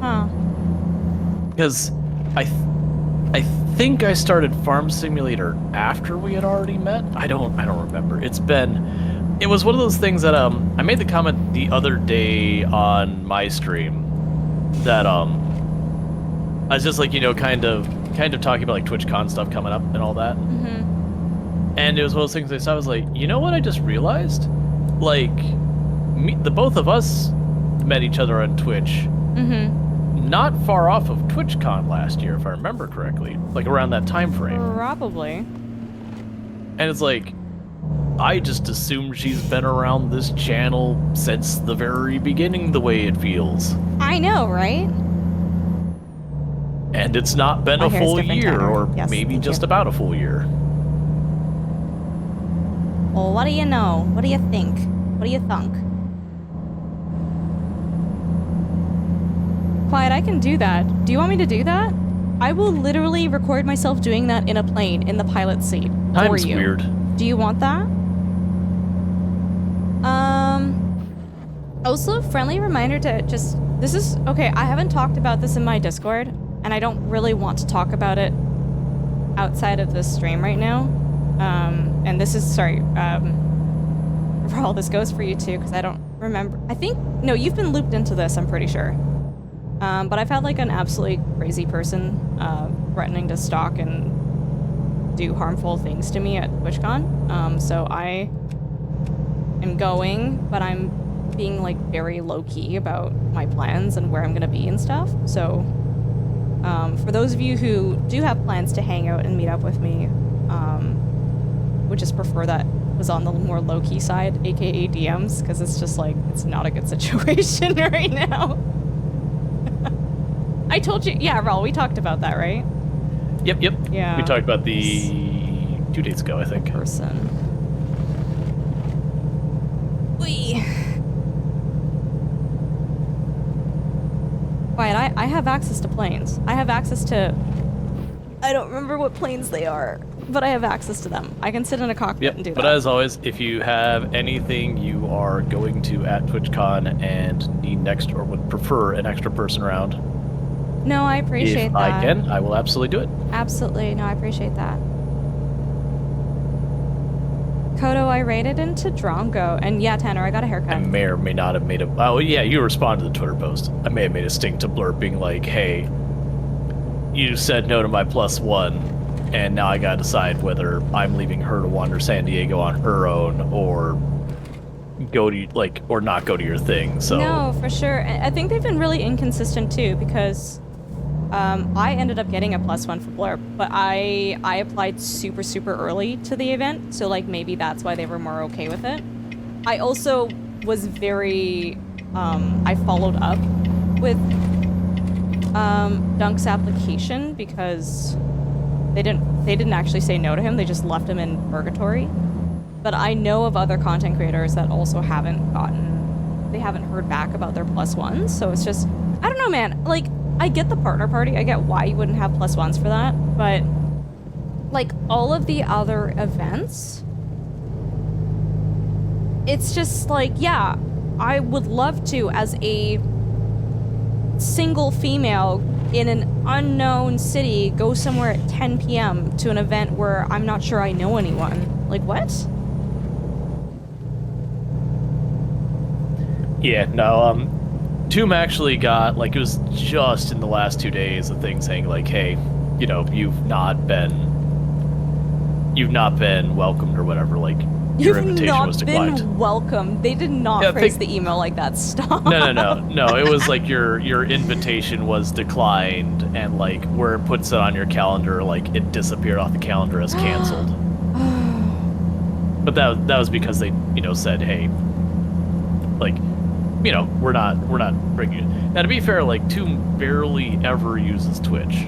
Huh. because I think I started Farm Simulator after we had already met. I don't remember. It was one of those things that I made the comment the other day on my stream that I was just like, you know, kind of talking about like TwitchCon stuff coming up and all that. Mm-hmm. And it was one of those things I was like, you know what I just realized? Like, the both of us met each other on Twitch. Mm-hmm. Not far off of TwitchCon last year, if I remember correctly. Like around that time frame. Probably. And it's like, I just assumed she's been around this channel since the very beginning the way it feels. I know, right? And it's not been My a hair's full different year, color. or Yes, maybe thank just you. about a full year. Well, what do you know? What do you think? What do you thunk? Quiet, I can do that. Do you want me to do that? I will literally record myself doing that in a plane, in the pilot seat. For Time's you. weird. Do you want that? Also, friendly reminder to just... This is... Okay, I haven't talked about this in my Discord, and I don't really want to talk about it outside of this stream right now. And this is... Sorry, Raul, this goes for you too, because I don't remember... I think... No, you've been looped into this, I'm pretty sure. But I've had, like, an absolutely crazy person threatening to stalk and do harmful things to me at TwitchCon. So I am going, but I'm being, like, very low-key about my plans and where I'm gonna be and stuff. So, for those of you who do have plans to hang out and meet up with me, would just prefer that was on the more low-key side, aka DMs, because it's just, like, it's not a good situation right now. I told you, yeah, Raul, we talked about that, right? Yep. Yeah. We talked about the 2 days ago, I think. Person. Wee. Quiet, I have access to planes. I have access to... I don't remember what planes they are, but I have access to them. I can sit in a cockpit and do Yep, that. but as always, if you have anything you are going to at TwitchCon and need next or would prefer an extra person around, No, I appreciate if that. I can, I will absolutely do it. Absolutely. No, I appreciate that. Kodo, I raided into Drongo, and yeah, Tanner, I got a haircut. I may or may not have made a... Oh, yeah, you responded to the Twitter post. I may have made a stink to blurb being like, hey, you said no to my +1, and now I gotta decide whether I'm leaving her to wander San Diego on her own, or go to, like, or not go to your thing, so... No, for sure. I think they've been really inconsistent, too, because I ended up getting a +1 for Blurb, but I applied super early to the event, so, like, maybe that's why they were more okay with it. I also was very... I followed up with Dunk's application because they didn't actually say no to him, they just left him in purgatory. But I know of other content creators that also haven't heard back about their +1s, so it's just, I don't know, man, like, I get the partner party, I get why you wouldn't have +1s for that, but, like, all of the other events, it's just, like, yeah, I would love to, as a single female in an unknown city go somewhere at 10 p.m. to an event where I'm not sure I know anyone? Like, what? Yeah, no, Tomb actually got, like, it was just in the last 2 days, a thing saying, like, hey, you know, you've not been welcomed or whatever, like, your invitation was declined. You've not been welcome. They did not phrase the email like that. Stop. No, it was like your invitation was declined, and, like, where it puts it on your calendar, like, it disappeared off the calendar as canceled. But that was because they, you know, said, hey, like, you know, we're not bringing you. Now, to be fair, like, Tomb barely ever uses Twitch.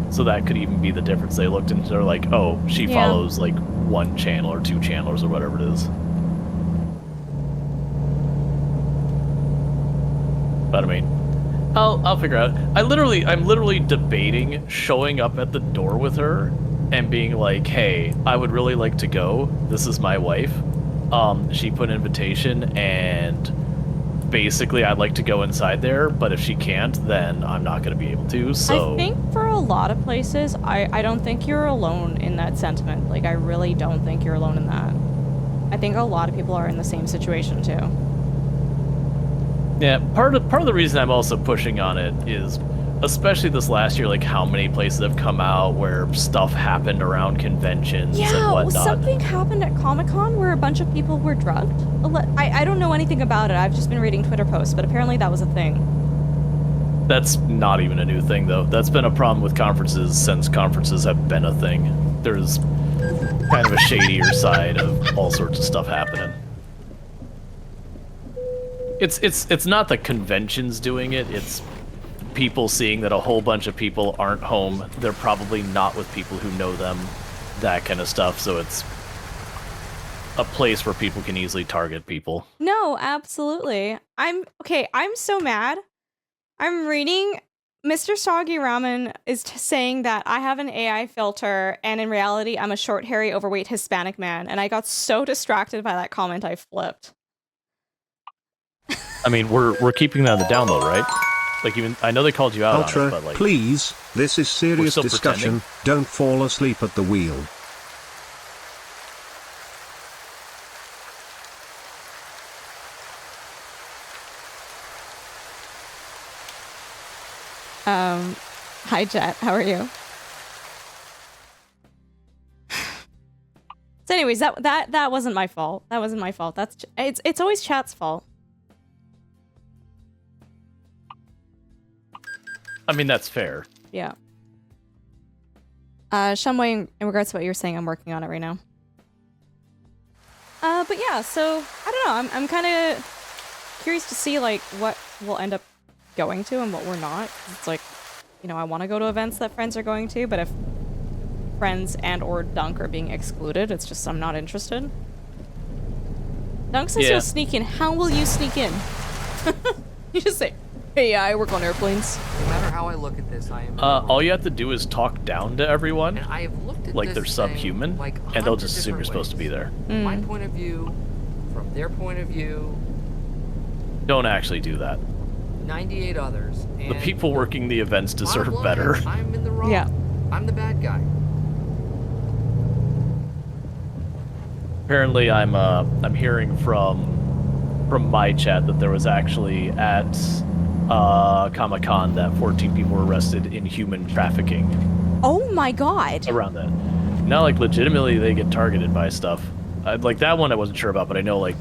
So that could even be the difference. They looked into, they're like, oh, she follows, like, 1 channel or 2 channels or whatever it is. But, I mean, I'll figure out. I'm literally debating showing up at the door with her and being like, hey, I would really like to go. This is my wife. She put an invitation, and basically I'd like to go inside there, but if she can't, then I'm not going to be able to, so... I think for a lot of places, I don't think you're alone in that sentiment. Like, I really don't think you're alone in that. I think a lot of people are in the same situation, too. Yeah, part of the reason I'm also pushing on it is, especially this last year, like, how many places have come out where stuff happened around conventions and whatnot. Yeah, something happened at Comic-Con where a bunch of people were drugged. I don't know anything about it. I've just been reading Twitter posts, but apparently that was a thing. That's not even a new thing, though. That's been a problem with conferences since conferences have been a thing. There's kind of a shadier side of all sorts of stuff happening. It's not the conventions doing it, it's people seeing that a whole bunch of people aren't home. They're probably not with people who know them, that kind of stuff. So it's a place where people can easily target people. No, absolutely. I'm so mad. I'm reading Mr. Soggy Ramen is saying that I have an AI filter, and in reality, I'm a short, hairy, overweight Hispanic man. And I got so distracted by that comment, I flipped. I mean, we're keeping that on the download, right? Like, even I know they called you out Ultra, on it, but like, please, this is serious still discussion. pretending. Don't fall asleep at the wheel. Hi Jet, how are you? So anyways, that wasn't my fault. That wasn't my fault. It's always chat's fault. I mean, that's fair. Yeah. Shumway, in regards to what you're saying, I'm working on it right now. But yeah, so I don't know. I'm kind of curious to see like what we'll end up going to and what we're not. It's like, you know, I want to go to events that friends are going to, but if friends and or Dunk are being excluded, it's just I'm not interested. Dunk says you'll sneak in. How will you sneak in? You just say, hey, I work on airplanes. No matter how I look at this, I am. All you have to do is talk down to everyone, and I have looked at like this they're subhuman, like and they'll just assume you're supposed to be there. From my point of view, from their point of view. Don't actually do that. 98 others. And the people working the events deserve bottom line, better. I'm in the wrong. Yeah. I'm the bad guy. Apparently, I'm hearing from my chat that there was actually at Comic-Con that 14 people were arrested in human trafficking. Oh my god. Around that. Now, like, legitimately, they get targeted by stuff. Like, that one I wasn't sure about, but I know, like,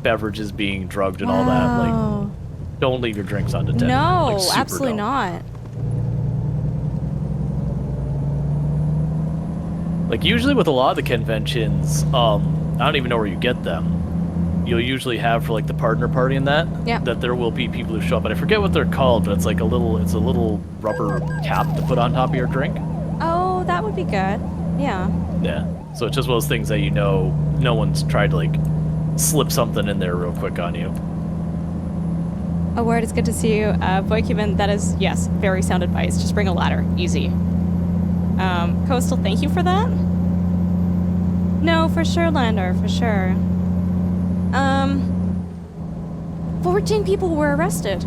beverages being drugged and all that. Like, don't leave your drinks unattended. No, like, absolutely not. Like, usually with a lot of the conventions, I don't even know where you get them. You'll usually have for, like, the partner party and that there will be people who show up, and I forget what they're called, but it's like a little rubber cap to put on top of your drink. Oh, that would be good. Yeah. Yeah. So it's just one of those things that you know no one's tried to, like, slip something in there real quick on you. Oh, Word, it's good to see you. Boy Cuban, that is, yes, very sound advice. Just bring a ladder. Easy. Coastal, thank you for that. No, for sure, Lander, for sure. 14 people were arrested.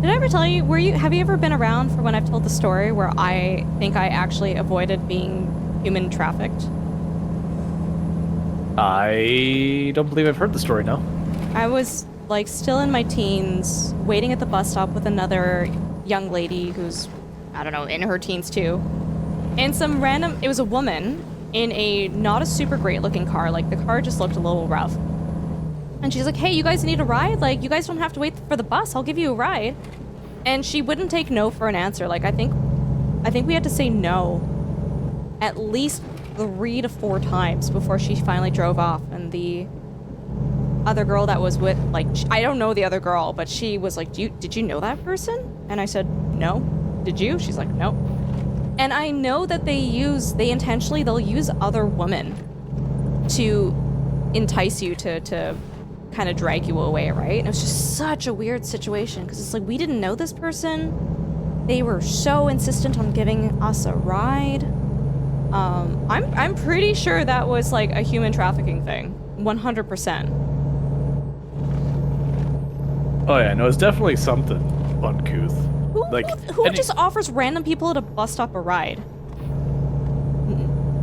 Did I ever tell you, have you ever been around for when I've told the story where I think I actually avoided being human trafficked? I don't believe I've heard the story, no. I was like still in my teens, waiting at the bus stop with another young lady who's, I don't know, in her teens too. And it was a woman in a not a super great looking car, like the car just looked a little rough. And she's like, hey, you guys need a ride? Like, you guys don't have to wait for the bus, I'll give you a ride. And she wouldn't take no for an answer. Like, I think we had to say no at least 3 to 4 times before she finally drove off. And the other girl that was with, like, I don't know the other girl, but she was like, did you know that person? And I said, no. Did you? She's like, no. And I know that they'll use other women to entice you to kind of drag you away, right? And it was just such a weird situation because it's like, we didn't know this person. They were so insistent on giving us a ride. I'm pretty sure that was like a human trafficking thing, 100%. Oh yeah, no, it's definitely something uncouth. Who just offers random people at a bus stop a ride?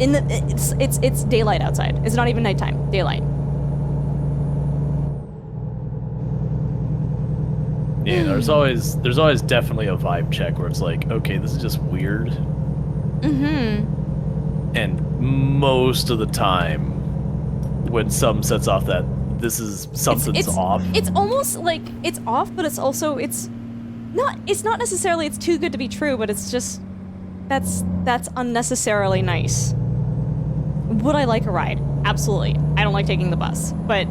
It's daylight outside. It's not even nighttime. Daylight. Yeah, there's always definitely a vibe check where it's like, okay, this is just weird. Mm-hmm. And most of the time, when some sets off that this is something's off. It's almost like it's off, but it's also it's not necessarily it's too good to be true, but it's just that's unnecessarily nice. Would I like a ride? Absolutely. I don't like taking the bus, but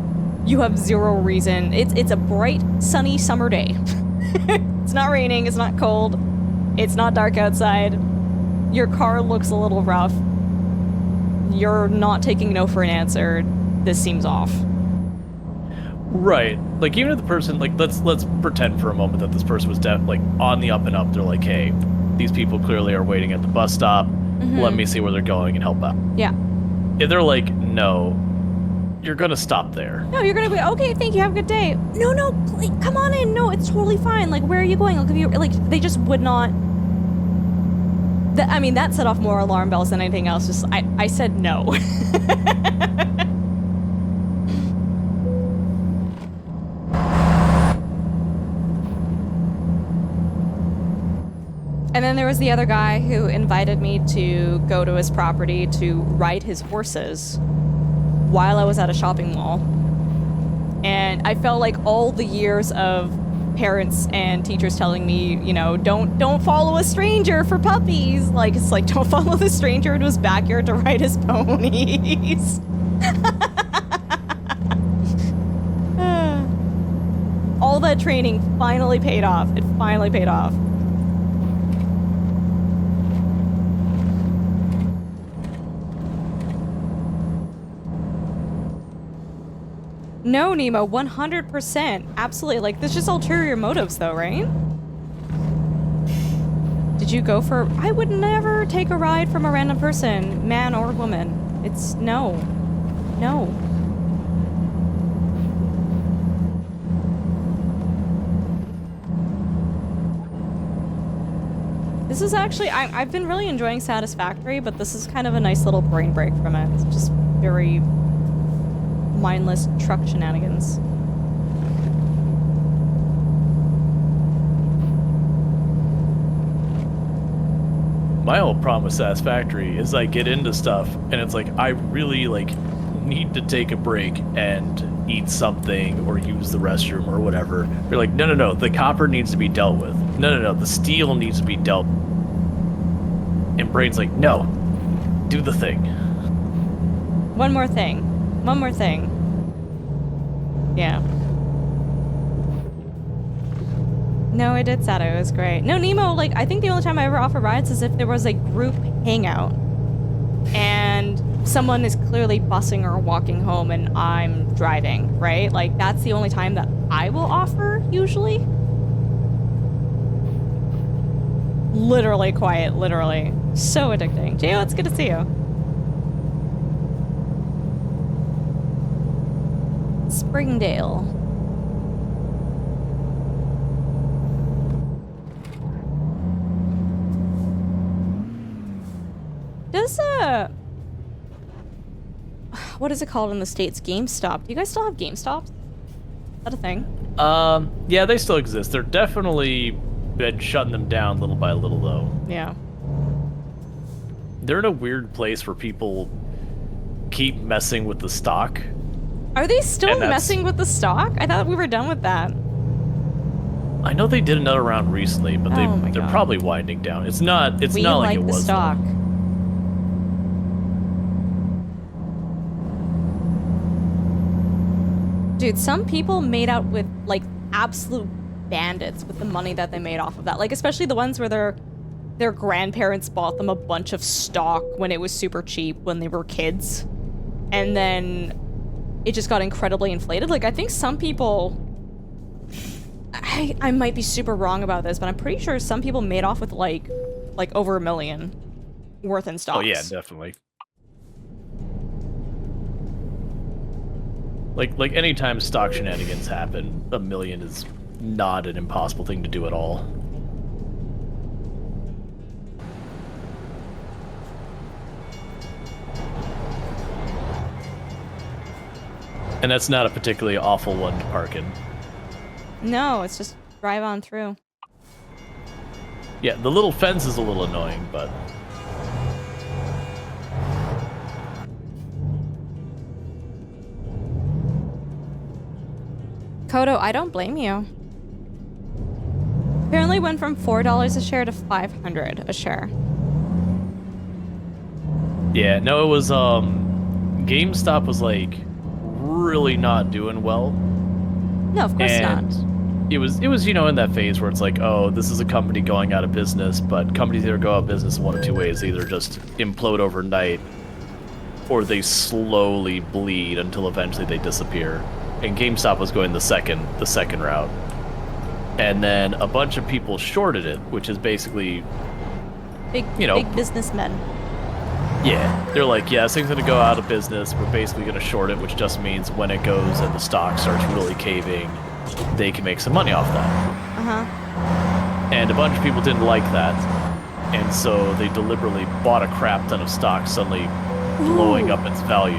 you have zero reason. It's a bright, sunny summer day. It's not raining, it's not cold, it's not dark outside. Your car looks a little rough. You're not taking no for an answer. This seems off. Right. Like, even if the person, like, let's pretend for a moment that this person was like on the up and up. They're like, hey, these people clearly are waiting at the bus stop. Mm-hmm. Let me see where they're going and help out. Yeah. If they're like, no, you're gonna stop there. No, you're gonna be, okay, thank you, have a good day. No, please, come on in. No, it's totally fine. Like, where are you going? I'll give you, like, they just would not. I mean, that set off more alarm bells than anything else. Just, I said no. And then there was the other guy who invited me to go to his property to ride his horses while I was at a shopping mall. And I felt like all the years of parents and teachers telling me, you know, don't follow a stranger for puppies. Like, it's like, don't follow the stranger into his backyard to ride his ponies. All that training finally paid off. It finally paid off. No, Nemo, 100%. Absolutely. Like, there's just ulterior motives, though, right? Did you go for... I would never take a ride from a random person, man or woman. It's... no. No. This is actually... I've been really enjoying Satisfactory, but this is kind of a nice little brain break from it. It's just very... mindless truck shenanigans. My whole problem with Satisfactory is I get into stuff and it's like I really like need to take a break and eat something or use the restroom or whatever. They're like, no, the copper needs to be dealt with. No, the steel needs to be dealt with. And Brain's like, no, do the thing. One more thing. Yeah. No, I did Sato. It was great. No, Nemo, like, I think the only time I ever offer rides is if there was a group hangout and someone is clearly busing or walking home and I'm driving, right? Like, that's the only time that I will offer, usually. Literally quiet, literally. So addicting. Gio, it's good to see you. Springdale. Does what is it called in the States? GameStop. Do you guys still have GameStops? Is that a thing? Yeah, they still exist. They're definitely been shutting them down little by little, though. Yeah. They're in a weird place where people keep messing with the stock. Are they still And that's- messing with the stock? I thought we were done with that. I know they did another round recently, but Oh my they're God. probably winding down. It's not We not like like it the was. stock. Dude, some people made out with like absolute bandits with the money that they made off of that. Like especially the ones where their grandparents bought them a bunch of stock when it was super cheap when they were kids. And then it just got incredibly inflated. Like I think some people I might be super wrong about this, but I'm pretty sure some people made off with like over $1 million worth in stocks. Oh yeah, definitely. Like anytime stock shenanigans happen, $1 million is not an impossible thing to do at all. And that's not a particularly awful one to park in. No, it's just drive on through. Yeah, the little fence is a little annoying, but... Kodo, I don't blame you. Apparently went from $4 a share to $500 a share. Yeah, no, it was, GameStop was, like, really not doing well. No, of course not. It was, you know, in that phase where it's like, oh, this is a company going out of business, but companies either go out of business in one of two ways. They either just implode overnight, or they slowly bleed until eventually they disappear. And GameStop was going the second route. And then a bunch of people shorted it, which is basically, Big, you know, big businessmen. yeah, they're like, yeah, this thing's gonna go out of business. We're basically gonna short it, which just means when it goes and the stock starts really caving, they can make some money off that. Uh-huh. And a bunch of people didn't like that, and so they deliberately bought a crap ton of stock, suddenly blowing up its value.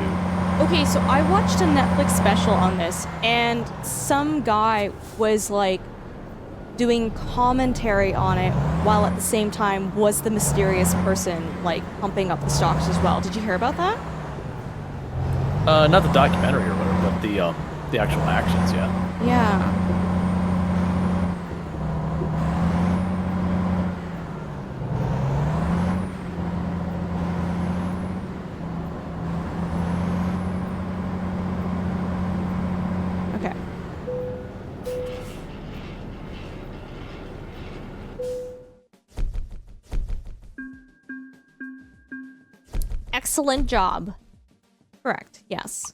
Okay, so I watched a Netflix special on this, and some guy was like doing commentary on it while at the same time was the mysterious person like pumping up the stocks as well. Did you hear about that? Not the documentary or whatever, but the actual actions, yeah. Yeah. Okay. Excellent job. Correct, yes.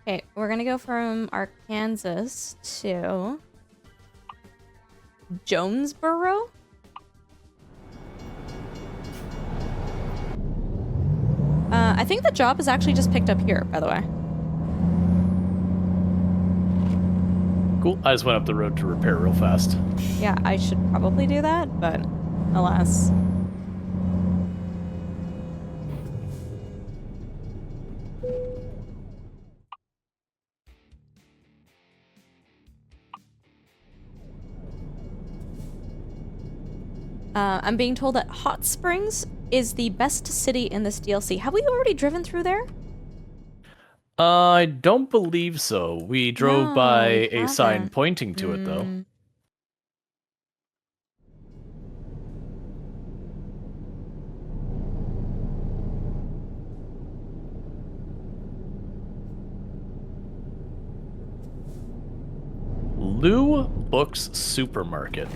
Okay, we're gonna go from Arkansas to Jonesboro? I think the job is actually just picked up here, by the way. Cool. I just went up the road to repair real fast. Yeah, I should probably do that, but alas. I'm being told that Hot Springs is the best city in this DLC. Have we already driven through there? I don't believe so. We drove No, by we a sign haven't. pointing to it, though. Lou Books Supermarket.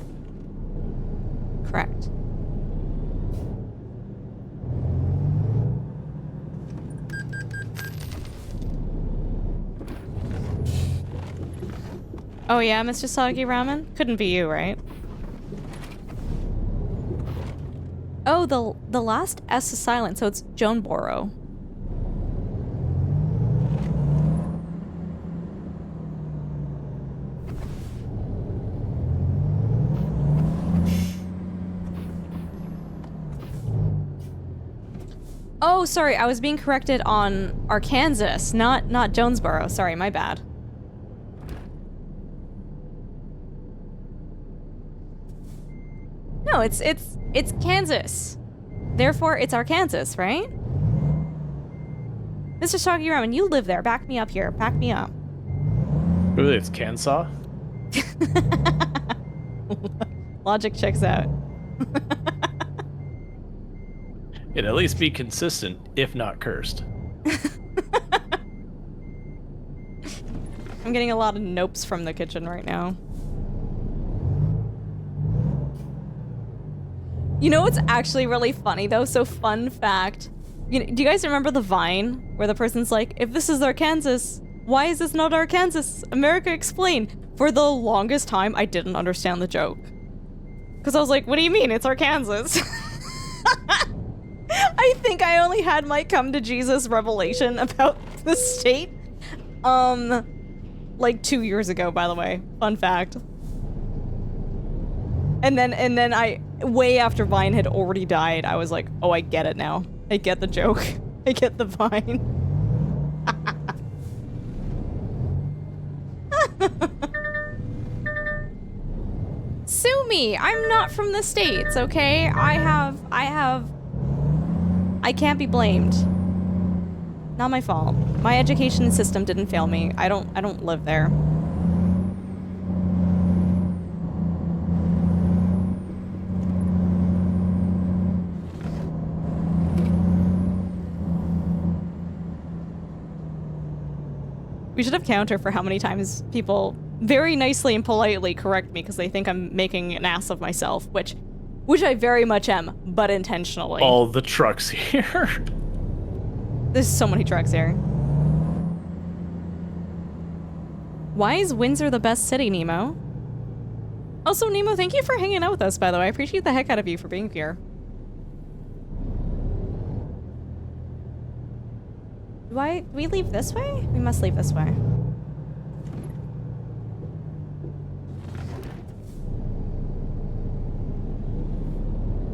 Correct. Oh yeah, Mr. Soggy Ramen? Couldn't be you, right? Oh, the last S is silent, so it's Jonesboro. Oh, sorry, I was being corrected on Arkansas, not Jonesboro. Sorry, my bad. No, it's Kansas. Therefore, it's Arkansas, right? Mr. Soggy Ramen, you live there. Back me up here. Back me up. Really, it's Kansas? Logic checks out. It'd at least be consistent, if not cursed. I'm getting a lot of nopes from the kitchen right now. You know what's actually really funny though? So fun fact. Do you guys remember the Vine where the person's like, if this is Arkansas, why is this not Arkansas? America, explain. For the longest time, I didn't understand the joke. Because I was like, what do you mean? It's Arkansas. I think I only had my come to Jesus revelation about the state, like 2 years ago, by the way. Fun fact. And then I, way after Vine had already died, I was like, oh, I get it now. I get the joke. I get the Vine. Sue me! I'm not from the States, okay? I can't be blamed. Not my fault. My education system didn't fail me. I don't live there. We should have counter for how many times people very nicely and politely correct me because they think I'm making an ass of myself, which I very much am, but intentionally. All the trucks here. There's so many trucks here. Why is Windsor the best city, Nemo? Also, Nemo, thank you for hanging out with us, by the way. I appreciate the heck out of you for being here. Do we leave this way? We must leave this way.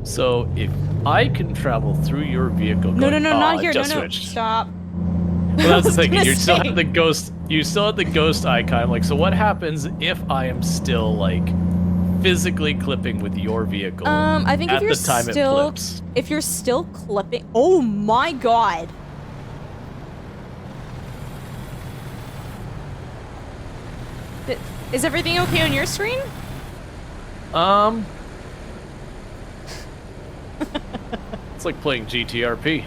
So if I can travel through your vehicle, No, going, not here. just No. switched. Stop. Well, that's the was thing. gonna You still say. have the ghost. You still have the ghost icon. I'm like, so what happens if I am still like physically clipping with your vehicle? I think at if you're the time still, it flips. if you're still clipping, oh my god. Is everything okay on your screen? It's like playing GTRP.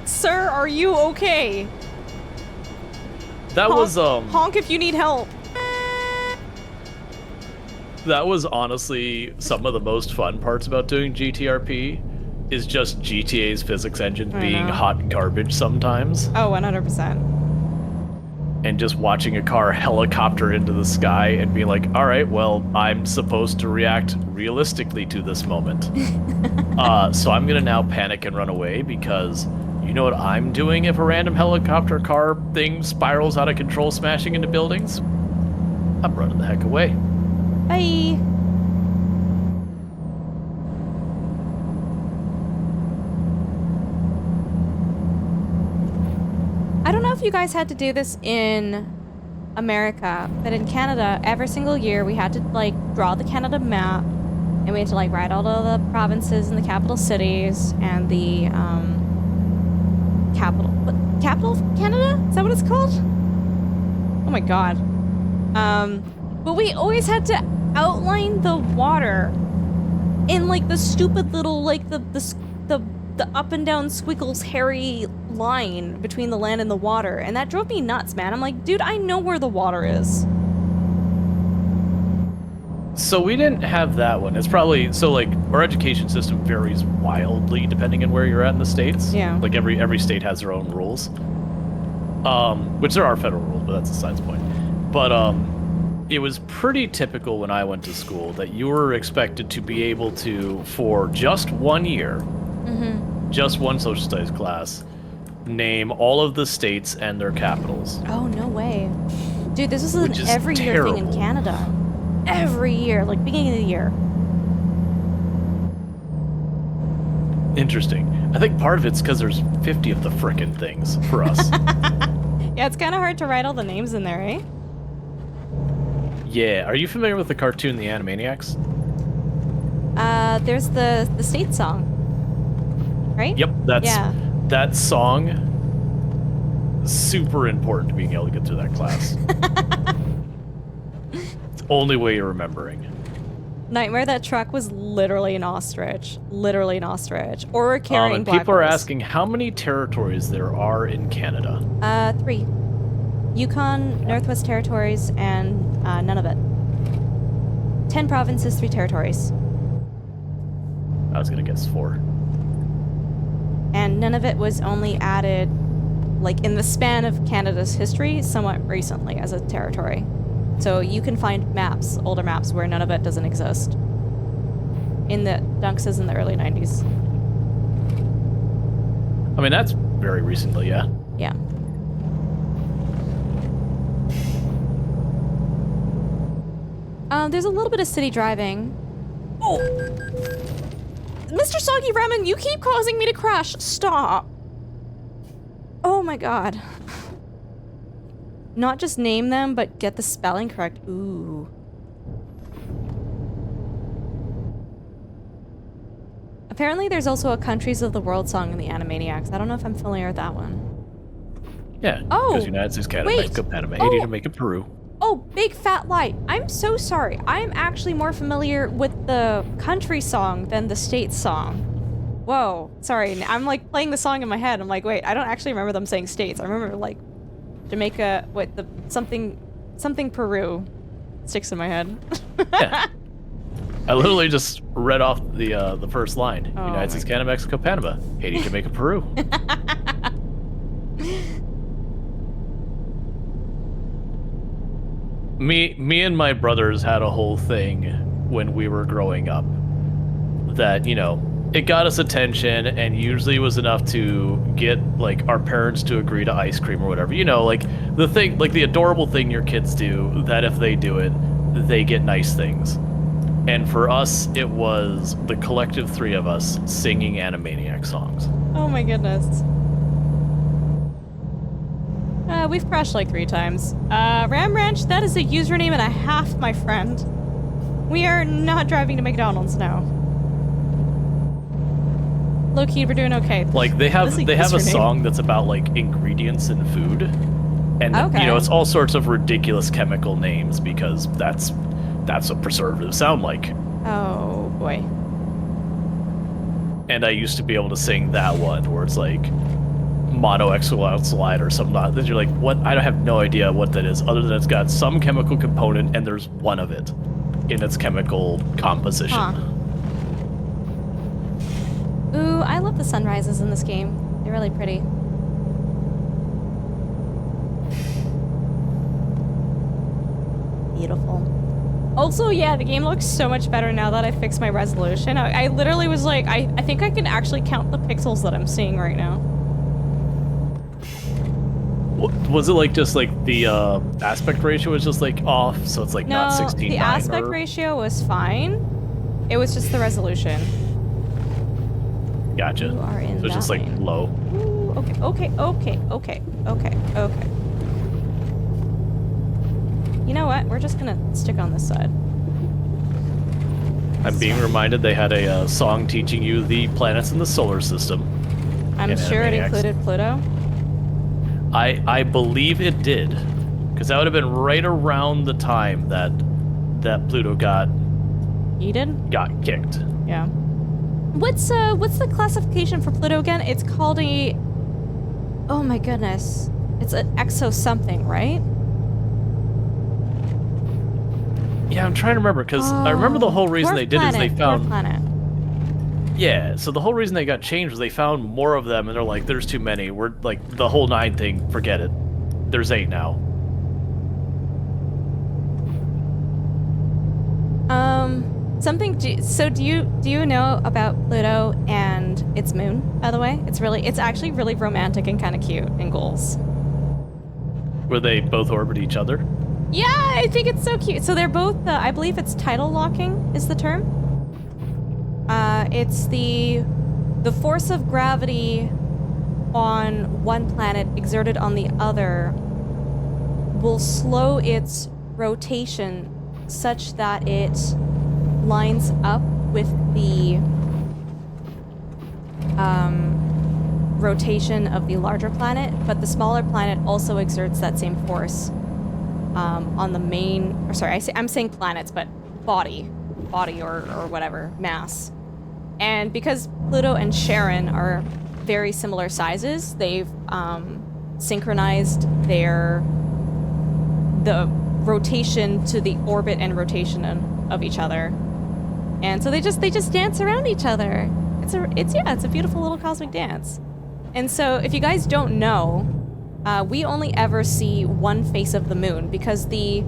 Sir, are you okay? That was honk if you need help. that was honestly some of the most fun parts about doing GTRP. Is just GTA's physics engine I being know. hot garbage sometimes, Oh, 100%. and just watching a car helicopter into the sky and being like, all right, well, I'm supposed to react realistically to this moment. So I'm gonna now panic and run away because you know what I'm doing if a random helicopter car thing spirals out of control, smashing into buildings? I'm running the heck away. Bye. I don't know if you guys had to do this in America, but in Canada, every single year we had to like draw the Canada map, and we had to like write all of the provinces and the capital cities and the capital of Canada? Is that what it's called? Oh my god. But we always had to outline the water in like the stupid little like the up and down squiggles hairy line between the land and the water, and that drove me nuts, man. I'm like, dude, I know where the water is. So we didn't have that one. It's probably so like our education system varies wildly depending on where you're at in the states. Yeah. Like every state has their own rules. Which there are federal rules, but that's besides the point. But it was pretty typical when I went to school that you were expected to be able to, for just 1 year, just one social studies class, name all of the states and their capitals. Oh, no way. Dude, this is an Which is every year thing in terrible. Canada. Every year, like beginning of the year. Interesting. I think part of it's because there's 50 of the frickin' things for us. Yeah, it's kind of hard to write all the names in there, eh? Yeah. Are you familiar with the cartoon The Animaniacs? There's the state song, right? Yep. Yeah. That song. Super important to being able to get through that class. It's the only way you're remembering. Nightmare That Truck was literally an ostrich. Literally an ostrich. Or carrying And black people are holes. asking how many territories there are in Canada. 3. Yukon, Northwest Territories, and Nunavut. 10 provinces, 3 territories. I was gonna guess 4. And Nunavut was only added, like, in the span of Canada's history, somewhat recently as a territory. So you can find maps, older maps, where Nunavut doesn't exist. In the Dunks is in the early 90s. I mean, that's very recently, yeah. Yeah. There's a little bit of city driving. Oh! Mr. Soggy Ramen, you keep causing me to crash. Stop. Oh my god. Not just name them, but get the spelling correct. Ooh. Apparently there's also a Countries of the World song in the Animaniacs. I don't know if I'm familiar with that one. Yeah. Oh, Because United States, Canada, wait. Mexico, Panama, Haiti, Jamaica, Peru. Oh, big fat lie. I'm so sorry. I'm actually more familiar with the country song than the state song. Whoa. Sorry. I'm like playing the song in my head. I'm like, wait, I don't actually remember them saying states. I remember like Jamaica, what, the something Peru sticks in my head. Yeah. I literally just read off the first line. Oh United States, Canada, Mexico, Panama, Haiti, Jamaica, Peru. Me and my brothers had a whole thing when we were growing up that, you know, it got us attention and usually was enough to get like our parents to agree to ice cream or whatever. You know, like the thing, like the adorable thing your kids do that if they do it, they get nice things. And for us, it was the collective 3 of us singing Animaniac songs. Oh my goodness. We've crashed like 3 times. Ram Ranch, that is a username and a half, my friend. We are not driving to McDonald's now. Low key, we're doing okay. Like they have a username. song that's about like ingredients in food, and Okay. you know it's all sorts of ridiculous chemical names because that's what preservatives sound like. Oh boy. And I used to be able to sing that one where it's like monoxide or something. That you're like, what? I have no idea what that is, other than it's got some chemical component and there's one of it in its chemical composition. Huh. Ooh, I love the sunrises in this game. They're really pretty. Beautiful. Also, yeah, the game looks so much better now that I fixed my resolution. I literally was like, I think I can actually count the pixels that I'm seeing right now. Was it like just like the aspect ratio was just like off, so it's like not 16:9? The aspect ratio was fine. It was just the resolution. Gotcha. You are in so it's just that like lane. low. Ooh, okay. You know what? We're just gonna stick on this side. I'm being reminded they had a song teaching you the planets in the solar system. I'm in sure it Animaniacs. included Pluto. I believe it did, because that would have been right around the time that Pluto got kicked. Yeah. What's the classification for Pluto again? It's called a... Oh my goodness. It's an exo something, right? Yeah, I'm trying to remember, because I remember the whole reason they did is they found... Planet. Yeah, so the whole reason they got changed was they found more of them, and they're like, there's too many. We're like, the whole 9 thing, forget it. There's 8 now. Do you know about Pluto and its moon, by the way? It's actually really romantic and kind of cute in goals. Where they both orbit each other? Yeah, I think it's so cute. So they're both, I believe it's tidal locking is the term. It's the the force of gravity on one planet exerted on the other will slow its rotation such that it lines up with the rotation of the larger planet, but the smaller planet also exerts that same force on the main, or sorry, I'm saying planets, but body or whatever, mass. And because Pluto and Charon are very similar sizes, they've synchronized the rotation to the orbit and rotation of each other. And so they just dance around each other. It's a beautiful little cosmic dance. And so if you guys don't know, we only ever see one face of the moon because the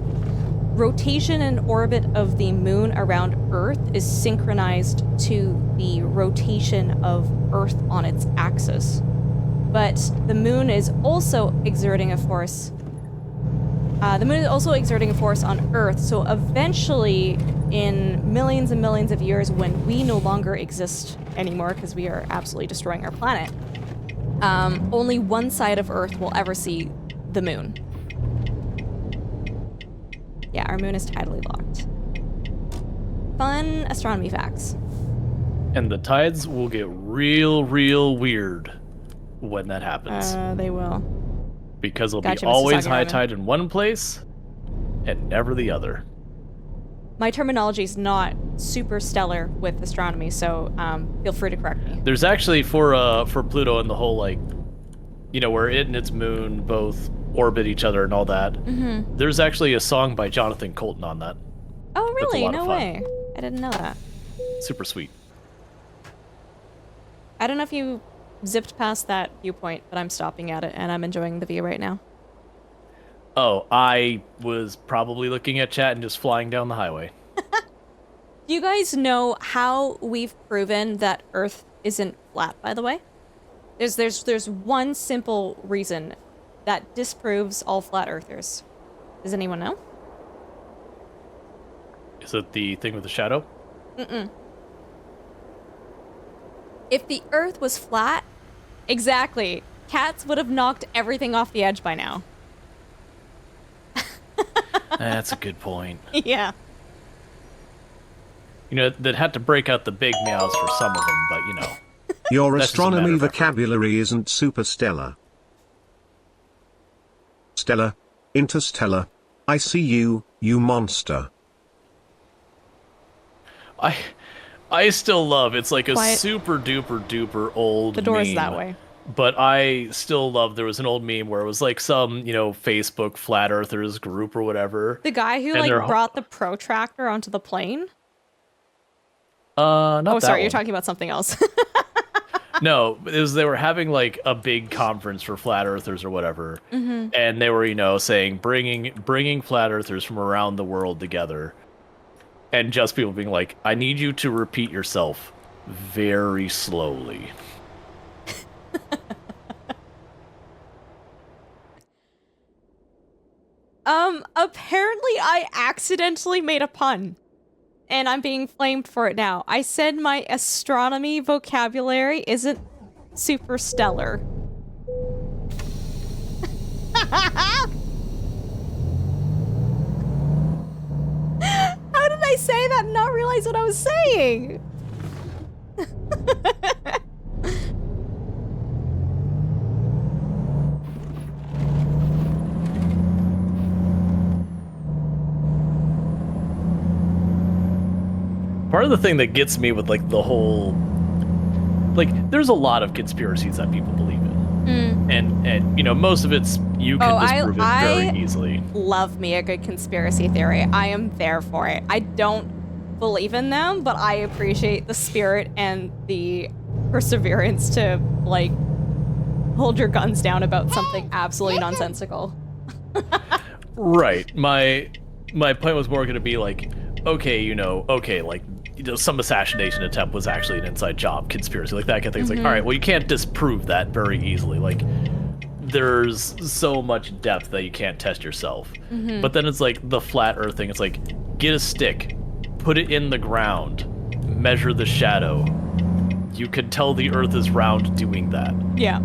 rotation and orbit of the moon around Earth is synchronized to the rotation of Earth on its axis. But the moon is also exerting a force. The moon is also exerting a force on Earth, so eventually, in millions and millions of years, when we no longer exist anymore because we are absolutely destroying our planet, only one side of Earth will ever see the moon. Yeah, our moon is tidally locked. Fun astronomy facts. And the tides will get real weird when that happens. They will. Because it'll Gotcha, be always Mr. high Sagarman. tide in one place and never the other. My terminology is not super stellar with astronomy, so feel free to correct me. There's actually for Pluto and the whole, like, you know, where it and its moon both orbit each other and all that. Mm-hmm. There's actually a song by Jonathan Colton on that. Oh, really? lot of No fun. way. I didn't know that. Super sweet. I don't know if you zipped past that viewpoint, but I'm stopping at it, and I'm enjoying the view right now. Oh, I was probably looking at chat and just flying down the highway. Do you guys know how we've proven that Earth isn't flat, by the way? There's one simple reason that disproves all flat earthers. Does anyone know? Is it the thing with the shadow? Mm-mm. If the Earth was flat, exactly, cats would have knocked everything off the edge by now. That's a good point. Yeah. You know, they'd had to break out the big meows for some of them, but you know. Your That's just a matter astronomy of effort. vocabulary isn't super stellar. Stellar. Interstellar. I see you, you monster. I still love, it's like a Quiet. super duper old The door's meme, that way. But I still love, there was an old meme where it was like some, you know, Facebook flat earthers group or whatever. The guy who, And like, they're brought the protractor onto the plane? Not Oh, that sorry, you're one. talking about something else. No, it was they were having like a big conference for flat earthers or whatever, Mm-hmm. and they were, you know, saying bringing flat earthers from around the world together, and just people being like, I need you to repeat yourself very slowly. Apparently I accidentally made a pun. And I'm being flamed for it now. I said my astronomy vocabulary isn't super stellar. How did I say that and not realize what I was saying? Part of the thing that gets me with like the whole, like, there's a lot of conspiracies that people believe in, and you know, most of it's you can disprove it very easily. Love me a good conspiracy theory. I am there for it. I don't believe in them, but I appreciate the spirit and the perseverance to, like, hold your guns down about something absolutely nonsensical. Right. My point was more going to be like, okay, you know, like, you know, some assassination attempt was actually an inside job conspiracy, like that kind of thing. It's like, all right, well, you can't disprove that very easily. Like, there's so much depth that you can't test yourself. But then it's like the flat earth thing. It's like, get a stick, put it in the ground, measure the shadow. you can tell the Earth is round doing that. Yeah.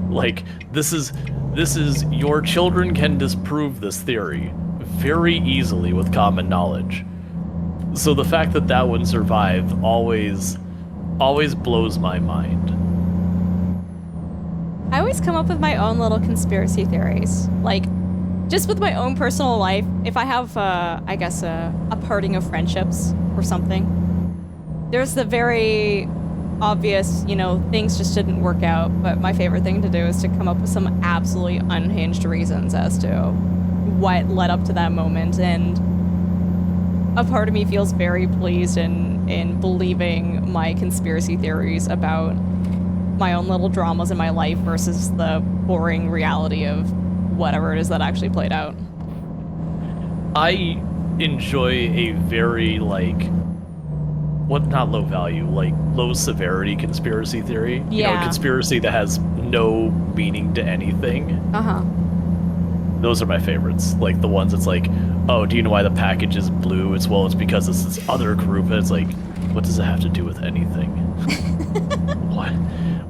Like, this is your children can disprove this theory very easily with common knowledge. So the fact that that one survived always blows my mind. I always come up with my own little conspiracy theories. Like, just with my own personal life, if I have, I guess, a parting of friendships or something, there's the very obvious, things just didn't work out, but my favorite thing to do is to come up with some absolutely unhinged reasons as to what led up to that moment, and a part of me feels very pleased in believing my conspiracy theories about my own little dramas in my life versus the boring reality of whatever it is that actually played out. I enjoy a very, not low value, low severity conspiracy theory. Yeah. Conspiracy that has no meaning to anything. Uh-huh. Those are my favorites. Like the ones that's like, oh, do you know why the package is blue? It's because it's this other group. And it's like, what does it have to do with anything?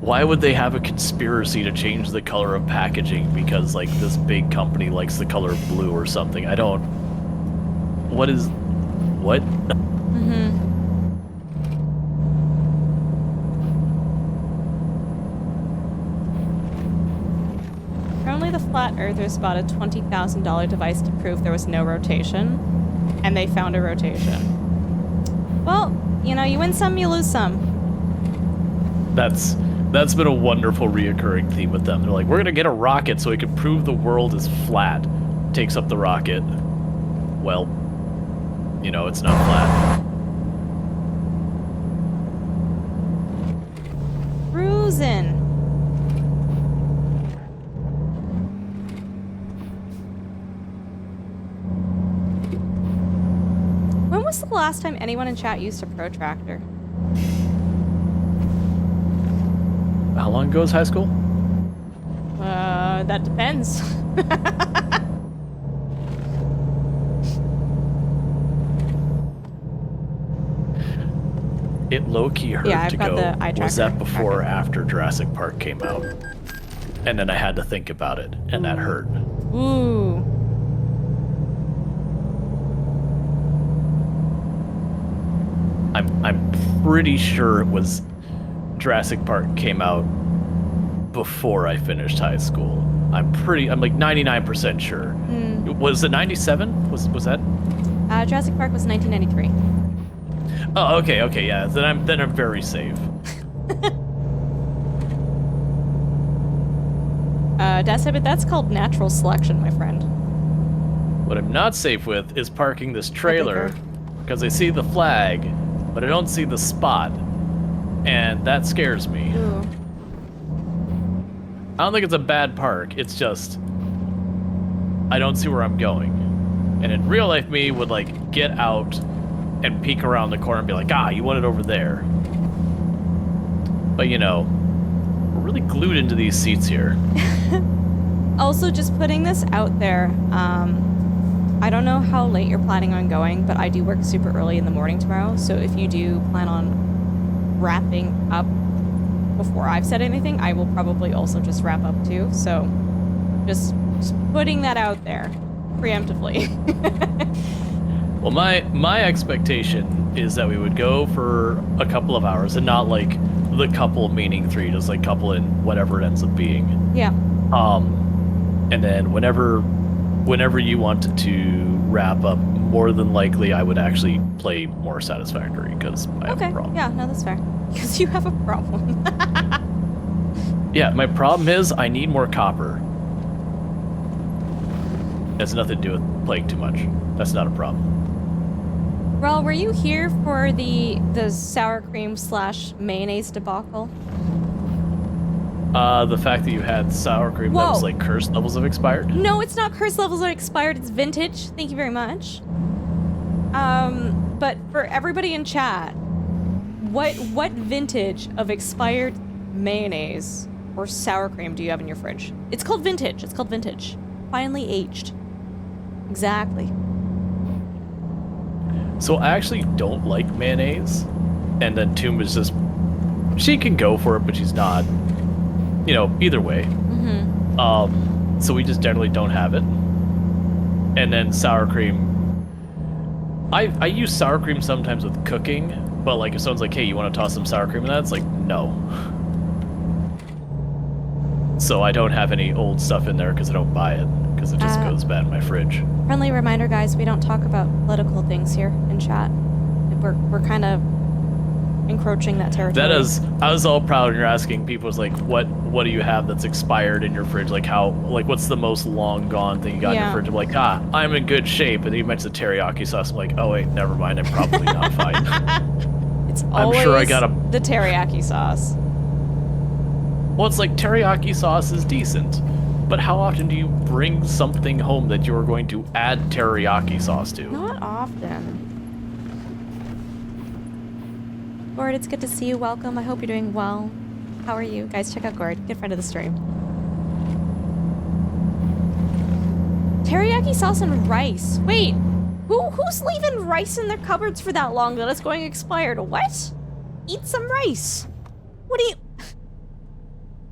Why would they have a conspiracy to change the color of packaging because this big company likes the color blue or something? What? Mm-hmm. Apparently the flat earthers bought a $20,000 device to prove there was no rotation, and they found a rotation. Well, you win some, you lose some. That's been a wonderful reoccurring theme with them. They're like, we're gonna get a rocket so we can prove the world is flat. Takes up the rocket. Well, it's not flat. Cruisin'. When was the last time anyone in chat used a protractor? How long ago is high school? That depends. It low-key hurt Yeah, I've to got go, the eye was tracker that before or after Jurassic Park came out? And then I had to think about it, and that hurt. Ooh. I'm pretty sure it was Jurassic Park came out before I finished high school. I'm like 99% sure. Was it 97? Was that? Jurassic Park was 1993. Oh, okay, yeah. Then I'm very safe. But that's called natural selection, my friend. What I'm not safe with is parking this trailer because I see the flag, but I don't see the spot, and that scares me. Ooh. I don't think it's a bad park. It's just I don't see where I'm going. And in real life, me would get out and peek around the corner and be like, you want it over there. But we're really glued into these seats here. Also, just putting this out there, I don't know how late you're planning on going, but I do work super early in the morning tomorrow, so if you do plan on wrapping up before I've said anything, I will probably also just wrap up too, so just putting that out there preemptively. Well, my expectation is that we would go for a couple of hours, and not the couple meaning 3, just couple in whatever it ends up being. Yeah. And then whenever you wanted to wrap up, more than likely I would actually play more Satisfactory because I have a problem. Yeah, no, that's fair. Because you have a problem. Yeah, my problem is I need more copper. It has nothing to do with playing too much. That's not a problem. Well, were you here for the sour cream / mayonnaise debacle? The fact that you had sour cream that was cursed levels of expired? No, it's not cursed levels of expired, it's vintage. Thank you very much. But for everybody in chat, what vintage of expired mayonnaise or sour cream do you have in your fridge? It's called vintage. It's called vintage. Finely aged. Exactly. So I actually don't like mayonnaise, and then Tomb is just she can go for it, but she's not. You know, either way. So we just generally don't have it. And then sour cream. I use sour cream sometimes with cooking, but like if someone's like, hey, you want to toss some sour cream in that? It's like, no. So I don't have any old stuff in there because I don't buy it, because it just goes bad in my fridge. Friendly reminder, guys, we don't talk about political things here in chat. We're kind of encroaching that territory. That is, I was all proud when you're asking people, was like, what do you have that's expired in your fridge? Like what's the most long gone thing you got in your fridge? I'm like, I'm in good shape. And then you mentioned the teriyaki sauce. I'm like, oh wait, never mind. I'm probably not fine. It's always I'm sure I got the teriyaki sauce. Well, it's like teriyaki sauce is decent, but how often do you bring something home that you're going to add teriyaki sauce to? Not often. Gord, it's good to see you. Welcome. I hope you're doing well. How are you? Guys, check out Gord. Good friend of the stream. Teriyaki sauce and rice. Wait, who's leaving rice in their cupboards for that long that it's going expired? What? Eat some rice. What do you...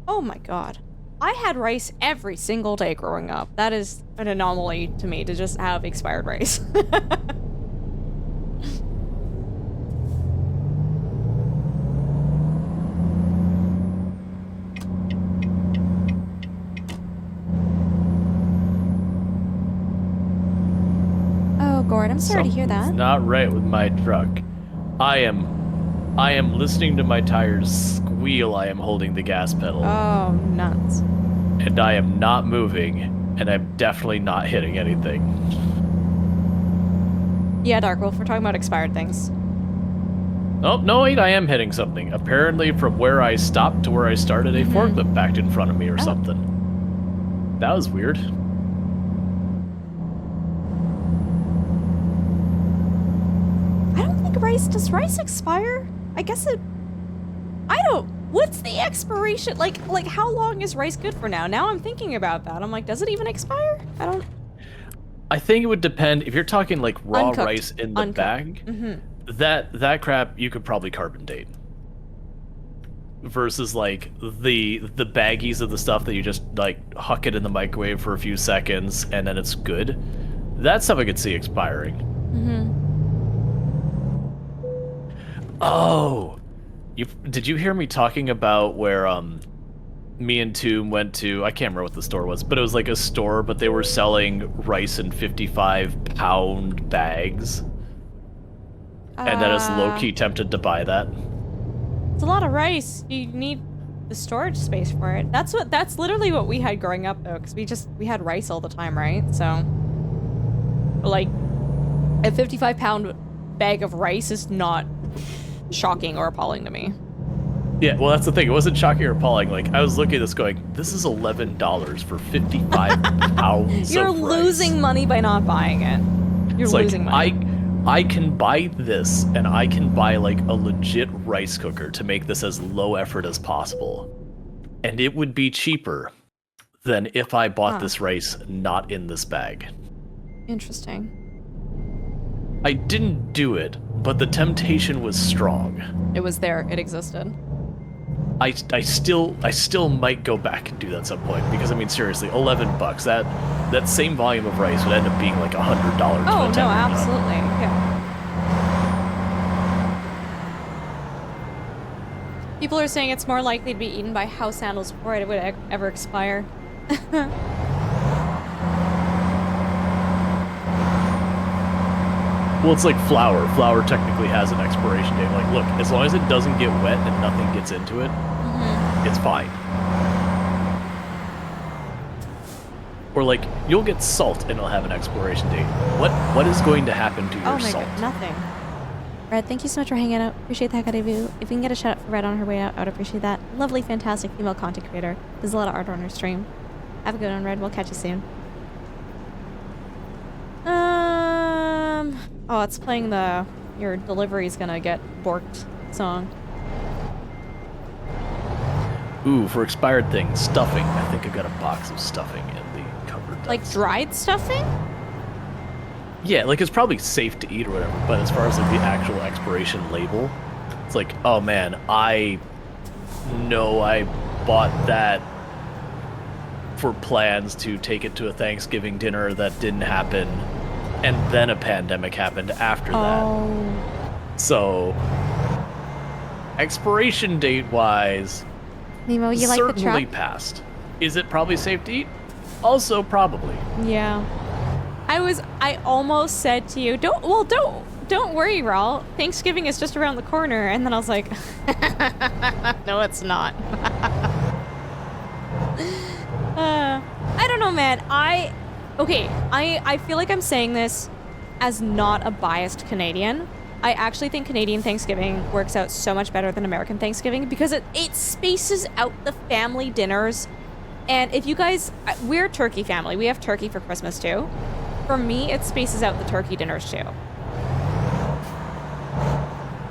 Oh my god. I had rice every single day growing up. That is an anomaly to me, to just have expired rice. Gord, I'm sorry to hear that. Something's not right with my truck. I am listening to my tires squeal. I am holding the gas pedal. Oh, nuts. And I am not moving, and I'm definitely not hitting anything. Yeah, Darkwolf, we're talking about expired things. Oh, no, wait, I am hitting something. Apparently from where I stopped to where I started, a forklift backed in front of me or something. That was weird. Does rice expire? I guess it... I don't... What's the expiration? Like how long is rice good for now? Now I'm thinking about that. I'm like, does it even expire? I don't... I think it would depend. If you're talking like raw Uncooked. rice in the bag, that crap you could probably carbon date. Versus like the baggies of the stuff that you just like huck it in the microwave for a few seconds and then it's good. That stuff I could see expiring. Oh, did you hear me talking about where me and Tomb went to? I can't remember what the store was, but it was like a store, but they were selling rice in 55-pound bags, and then it's low-key tempted to buy that. It's a lot of rice. You need the storage space for it. That's literally what we had growing up though, because we had rice all the time, right? So, like, a 55-pound bag of rice is not shocking or appalling to me. Yeah, well, that's the thing. It wasn't shocking or appalling. Like, I was looking at this going, this is $11 for 55 pounds You're of rice. losing money by not buying it. You're losing money. I can buy this, and I can buy, like, a legit rice cooker to make this as low effort as possible. And it would be cheaper than if I bought this rice not in this bag. Interesting. I didn't do it, but the temptation was strong. It was there. It existed. I still might go back and do that at some point, because I mean seriously, $11. That same volume of rice would end up being like $100. Oh no, absolutely. Yeah. People are saying it's more likely to be eaten by house animals before it would ever expire. Well, it's like flour. Flour technically has an expiration date. Like, look, as long as it doesn't get wet and nothing gets into it, it's fine. Or like, you'll get salt and it'll have an expiration date. What is going to happen to your salt? God, nothing. Red, thank you so much for hanging out. Appreciate the heck out of you. If we can get a shout out for Red on her way out, I would appreciate that. Lovely, fantastic female content creator. There's a lot of art on her stream. Have a good one, Red. We'll catch you soon. Oh, it's playing the your delivery's gonna get borked song. Ooh, for expired things, stuffing. I think I got a box of stuffing in the cupboard. Like dried stuffing? Yeah, like it's probably safe to eat or whatever, but as far as like the actual expiration label, it's like, oh man, I no, I bought that for plans to take it to a Thanksgiving dinner that didn't happen, and then a pandemic happened after that. So, expiration date wise, Nemo, you like the certainly truck? passed. Is it probably safe to eat? Also, probably. Yeah. I almost said to you, don't worry, Raul. Thanksgiving is just around the corner. And then I was like, no, it's not. I don't know, man. I feel like I'm saying this as not a biased Canadian. I actually think Canadian Thanksgiving works out so much better than American Thanksgiving because it spaces out the family dinners. And if you guys, we're a turkey family. We have turkey for Christmas too. For me, it spaces out the turkey dinners too.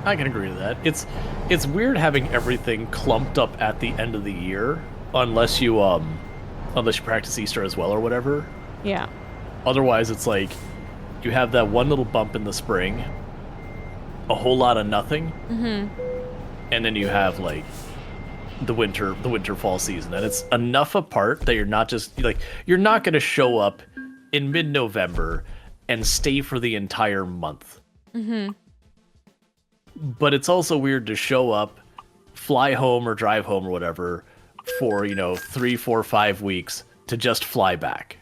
I can agree to that. It's weird having everything clumped up at the end of the year, unless you practice Easter as well or whatever. Yeah. Otherwise, it's like you have that one little bump in the spring, a whole lot of nothing, and then you have like the winter fall season, and it's enough apart that you're not just like you're not going to show up in mid-November and stay for the entire month. But it's also weird to show up, fly home or drive home or whatever for 3, 4, 5 weeks to just fly back.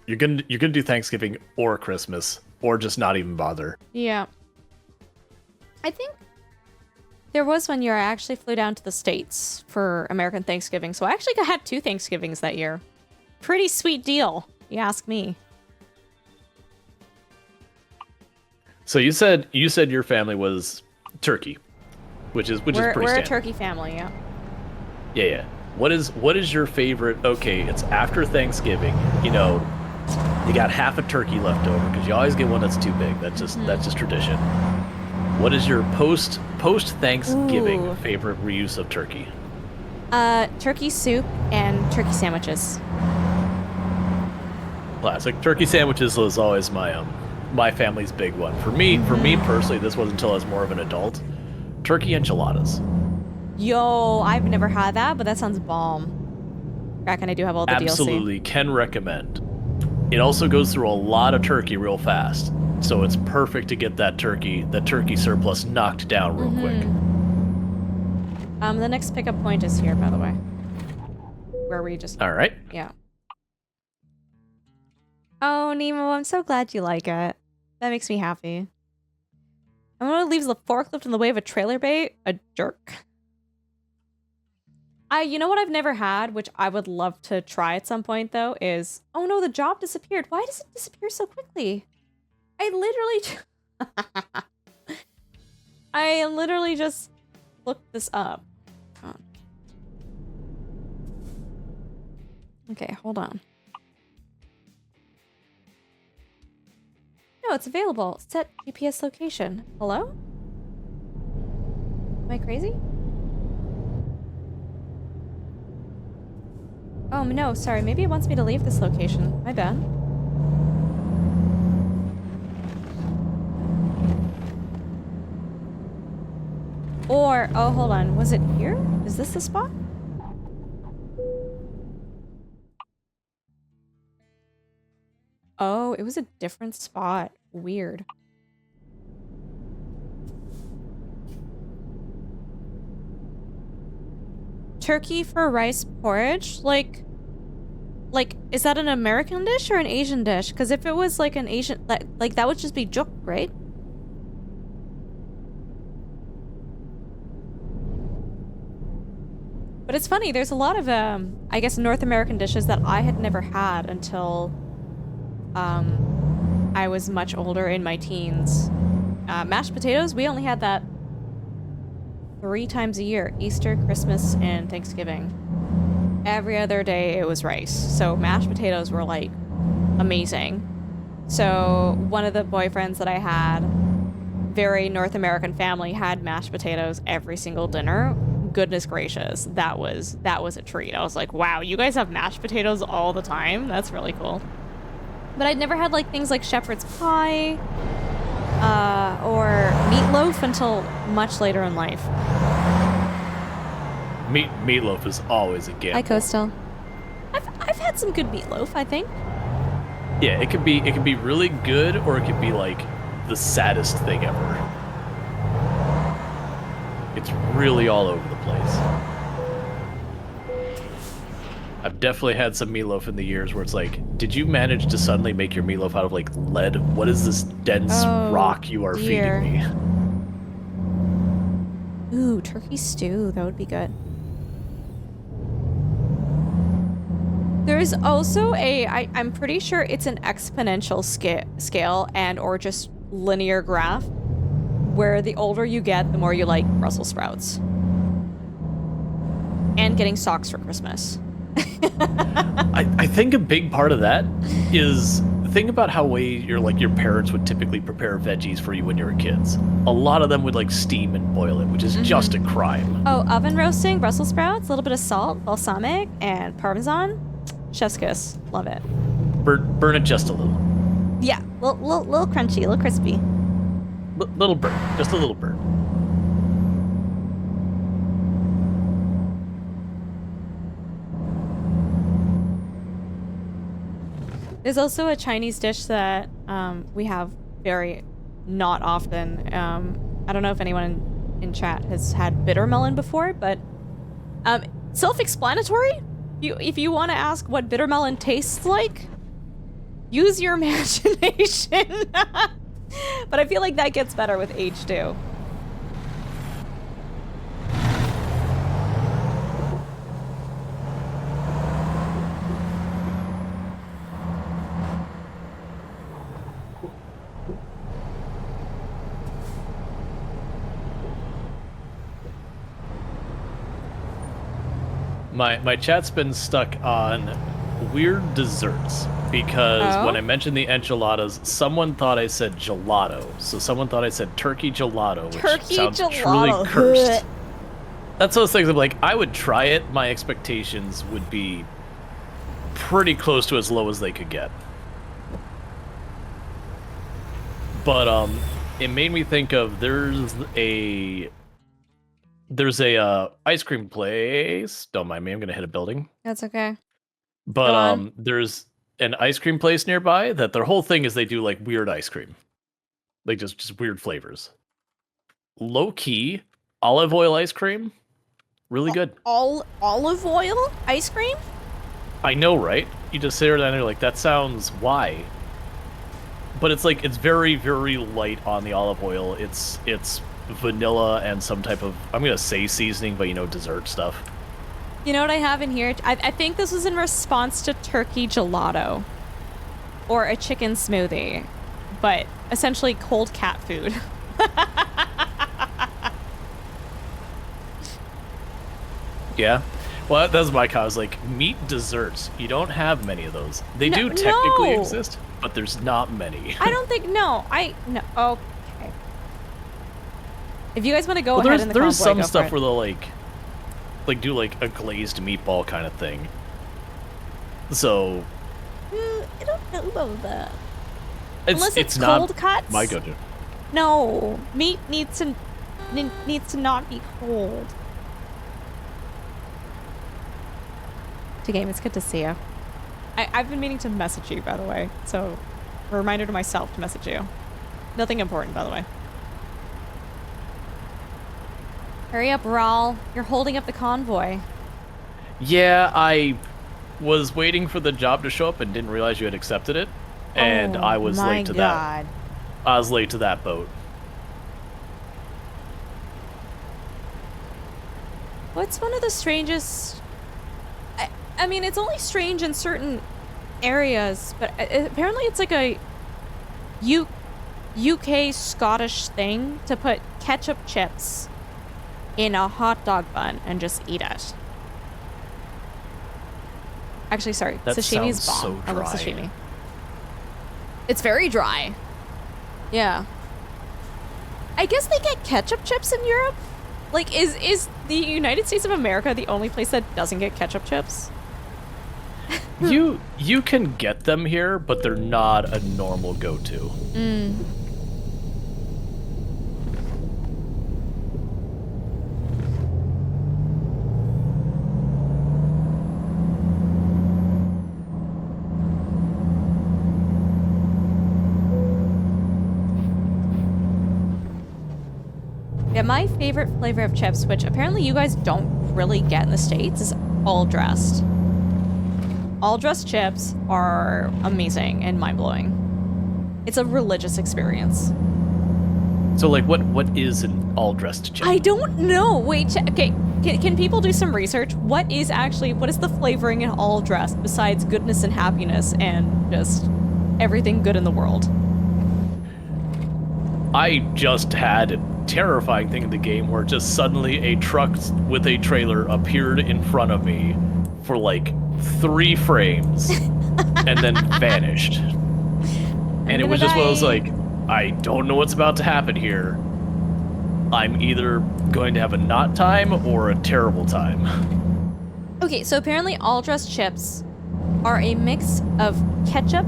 You're gonna do Thanksgiving or Christmas or just not even bother. Yeah. I think there was one year I actually flew down to the States for American Thanksgiving, so I actually had 2 Thanksgivings that year. Pretty sweet deal, you ask me. So you said your family was turkey, which is pretty We're standard. a turkey family, yeah. Yeah. What is your favorite? Okay, it's after Thanksgiving. You got half a turkey left over because you always get one that's too big. That's just tradition. What is your post Thanksgiving favorite reuse of turkey? Turkey soup and turkey sandwiches. Classic. Turkey sandwiches was always my family's big one. For me personally, this wasn't until I was more of an adult. Turkey enchiladas. Yo, I've never had that, but that sounds bomb. Reckon I do have all the Absolutely, can recommend. It also goes through a lot of turkey real fast, so it's perfect to get that turkey surplus knocked down real quick. The next pickup point is here, by the way. Where we just... All right. Yeah. Oh, Nemo, I'm so glad you like it. That makes me happy. I'm gonna leave the forklift in the way of a trailer bay? A jerk. You know what I've never had, which I would love to try at some point, though, is... Oh no, the job disappeared. Why does it disappear so quickly? I literally just looked this up. Okay, hold on. No, it's available. Set GPS location. Hello? Am I crazy? Oh, no, sorry. Maybe it wants me to leave this location. My bad. Or, oh, hold on. Was it here? Is this the spot? Oh, it was a different spot. Weird. Turkey for rice porridge? Like, is that an American dish or an Asian dish? Because if it was like an Asian, like that would just be juk, right? But it's funny, there's a lot of, I guess, North American dishes that I had never had until, I was much older in my teens. Mashed potatoes, we only had that 3 times a year. Easter, Christmas, and Thanksgiving. Every other day it was rice. So mashed potatoes were, like, amazing. So one of the boyfriends that I had, very North American family, had mashed potatoes every single dinner. Goodness gracious, that was a treat. I was like, wow, you guys have mashed potatoes all the time? That's really cool. But I'd never had like things like shepherd's pie or meatloaf until much later in life. Meatloaf is always a gamble. Hi, Coastal. I've had some good meatloaf, I think. Yeah, it could be really good, or it could be like the saddest thing ever. It's really all over the place. I've definitely had some meatloaf in the years where it's like, did you manage to suddenly make your meatloaf out of like lead? What is this dense rock you are dear. feeding me? Ooh, turkey stew. That would be good. There's also I'm pretty sure it's an exponential scale and or just linear graph where the older you get, the more you like Brussels sprouts. And getting socks for Christmas. I think a big part of that is think about how your parents would typically prepare veggies for you when you were kids. A lot of them would like steam and boil it, which is just a crime. Oh, oven roasting Brussels sprouts, a little bit of salt, balsamic, and Parmesan. Chef's kiss. Love it. Burn it just a little. Yeah, little crunchy, a little crispy. Little burn, just a little burn. There's also a Chinese dish that we have very not often. I don't know if anyone in chat has had bitter melon before, but self-explanatory. If you want to ask what bitter melon tastes like, use your imagination. But I feel like that gets better with age too. My chat's been stuck on weird desserts because when I mentioned the enchiladas, someone thought I said gelato. So someone thought I said turkey gelato, which sounds truly cursed. That's those things I'm like, I would try it. My expectations would be pretty close to as low as they could get. But it made me think of there's a ice cream place. Don't mind me, I'm gonna hit a building. That's okay. But there's an ice cream place nearby that their whole thing is they do like weird ice cream. Like just weird flavors. Low key, olive oil ice cream. Really good. Olive oil ice cream? I know, right? You just sit there and you're like, that sounds why? But it's like it's very, very light on the olive oil. It's vanilla and some type of, I'm gonna say seasoning, but you know, dessert stuff. You know what I have in here? I think this was in response to turkey gelato or a chicken smoothie, but essentially cold cat food. Yeah. Well, that's my cause. Like, meat desserts. You don't have many of those. They do technically exist, but there's not many. I don't think, no. Okay. If you guys want to go ahead in the there's some go stuff for it. where they'll like do like a glazed meatball kind of thing. So I don't know about that. it's it's not cold cuts. my go-to. No, meat needs to not be cold. Game, it's good to see you. I've been meaning to message you, by the way, so a reminder to myself to message you. Nothing important, by the way. Hurry up, Raul. You're holding up the convoy. Yeah, I was waiting for the job to show up and didn't realize you had accepted it, and I was late to that. I was late to that boat. What's one of the strangest... I mean, it's only strange in certain areas, but apparently it's like a UK Scottish thing to put ketchup chips in a hot dog bun and just eat it. Actually, sorry, that sashimi's sounds bomb. so I love dry. sashimi. It's very dry. Yeah. I guess they get ketchup chips in Europe. Like, is the United States of America the only place that doesn't get ketchup chips? You can get them here, but they're not a normal go-to. Yeah, my favorite flavor of chips, which apparently you guys don't really get in the States, is all dressed. All dressed chips are amazing and mind-blowing. It's a religious experience. So, like, what is an all-dressed chip? I don't know. Wait, okay. Can people do some research? What is the flavoring in all dressed besides goodness and happiness and just everything good in the world? I just had a terrifying thing in the game where just suddenly a truck with a trailer appeared in front of me for like 3 frames and then vanished. And it was just one of those like, I don't know what's about to happen here. I'm either going to have a not time or a terrible time. Okay, so apparently all dressed chips are a mix of ketchup,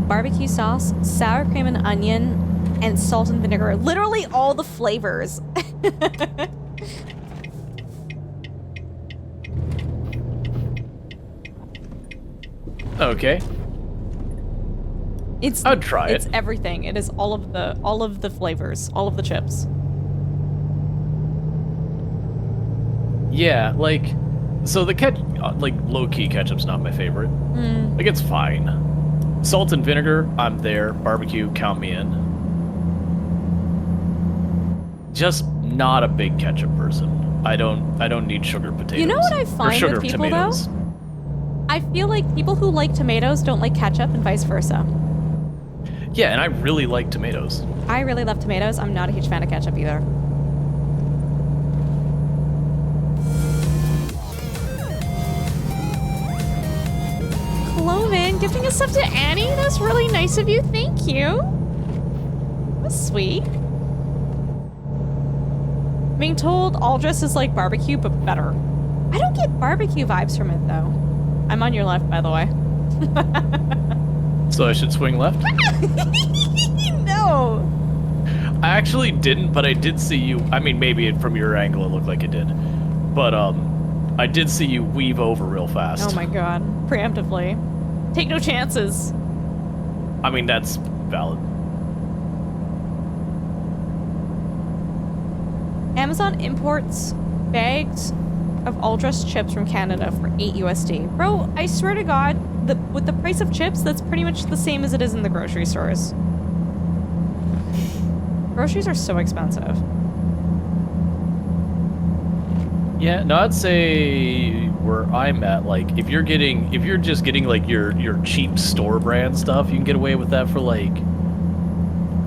barbecue sauce, sour cream and onion, and salt and vinegar. Literally all the flavors. Okay. I'd try it. It's everything. It is all of the flavors, all of the chips. Yeah, like, so the like low-key ketchup's not my favorite. Like, it's fine. Salt and vinegar, I'm there. Barbecue, count me in. Just not a big ketchup person. I don't need sugar potatoes. You know what I or find sugar with people tomatoes. though? I feel like people who like tomatoes don't like ketchup and vice versa. Yeah, and I really like tomatoes. I really love tomatoes. I'm not a huge fan of ketchup either. Cloven gifting us stuff to Annie. That's really nice of you. Thank you. That's sweet. Being told all dress is like barbecue, but better. I don't get barbecue vibes from it though. I'm on your left, by the way. So I should swing left? No. I actually didn't, but I did see you. I mean, maybe from your angle it looked like it did. But I did see you weave over real fast. Oh my god. Preemptively. Take no chances. I mean, that's valid. Amazon imports bags of all-dressed chips from Canada for $8 USD. Bro, I swear to God, with the price of chips, that's pretty much the same as it is in the grocery stores. Groceries are so expensive. Yeah, no, I'd say where I'm at, like, if you're just getting like your cheap store brand stuff, you can get away with that for like,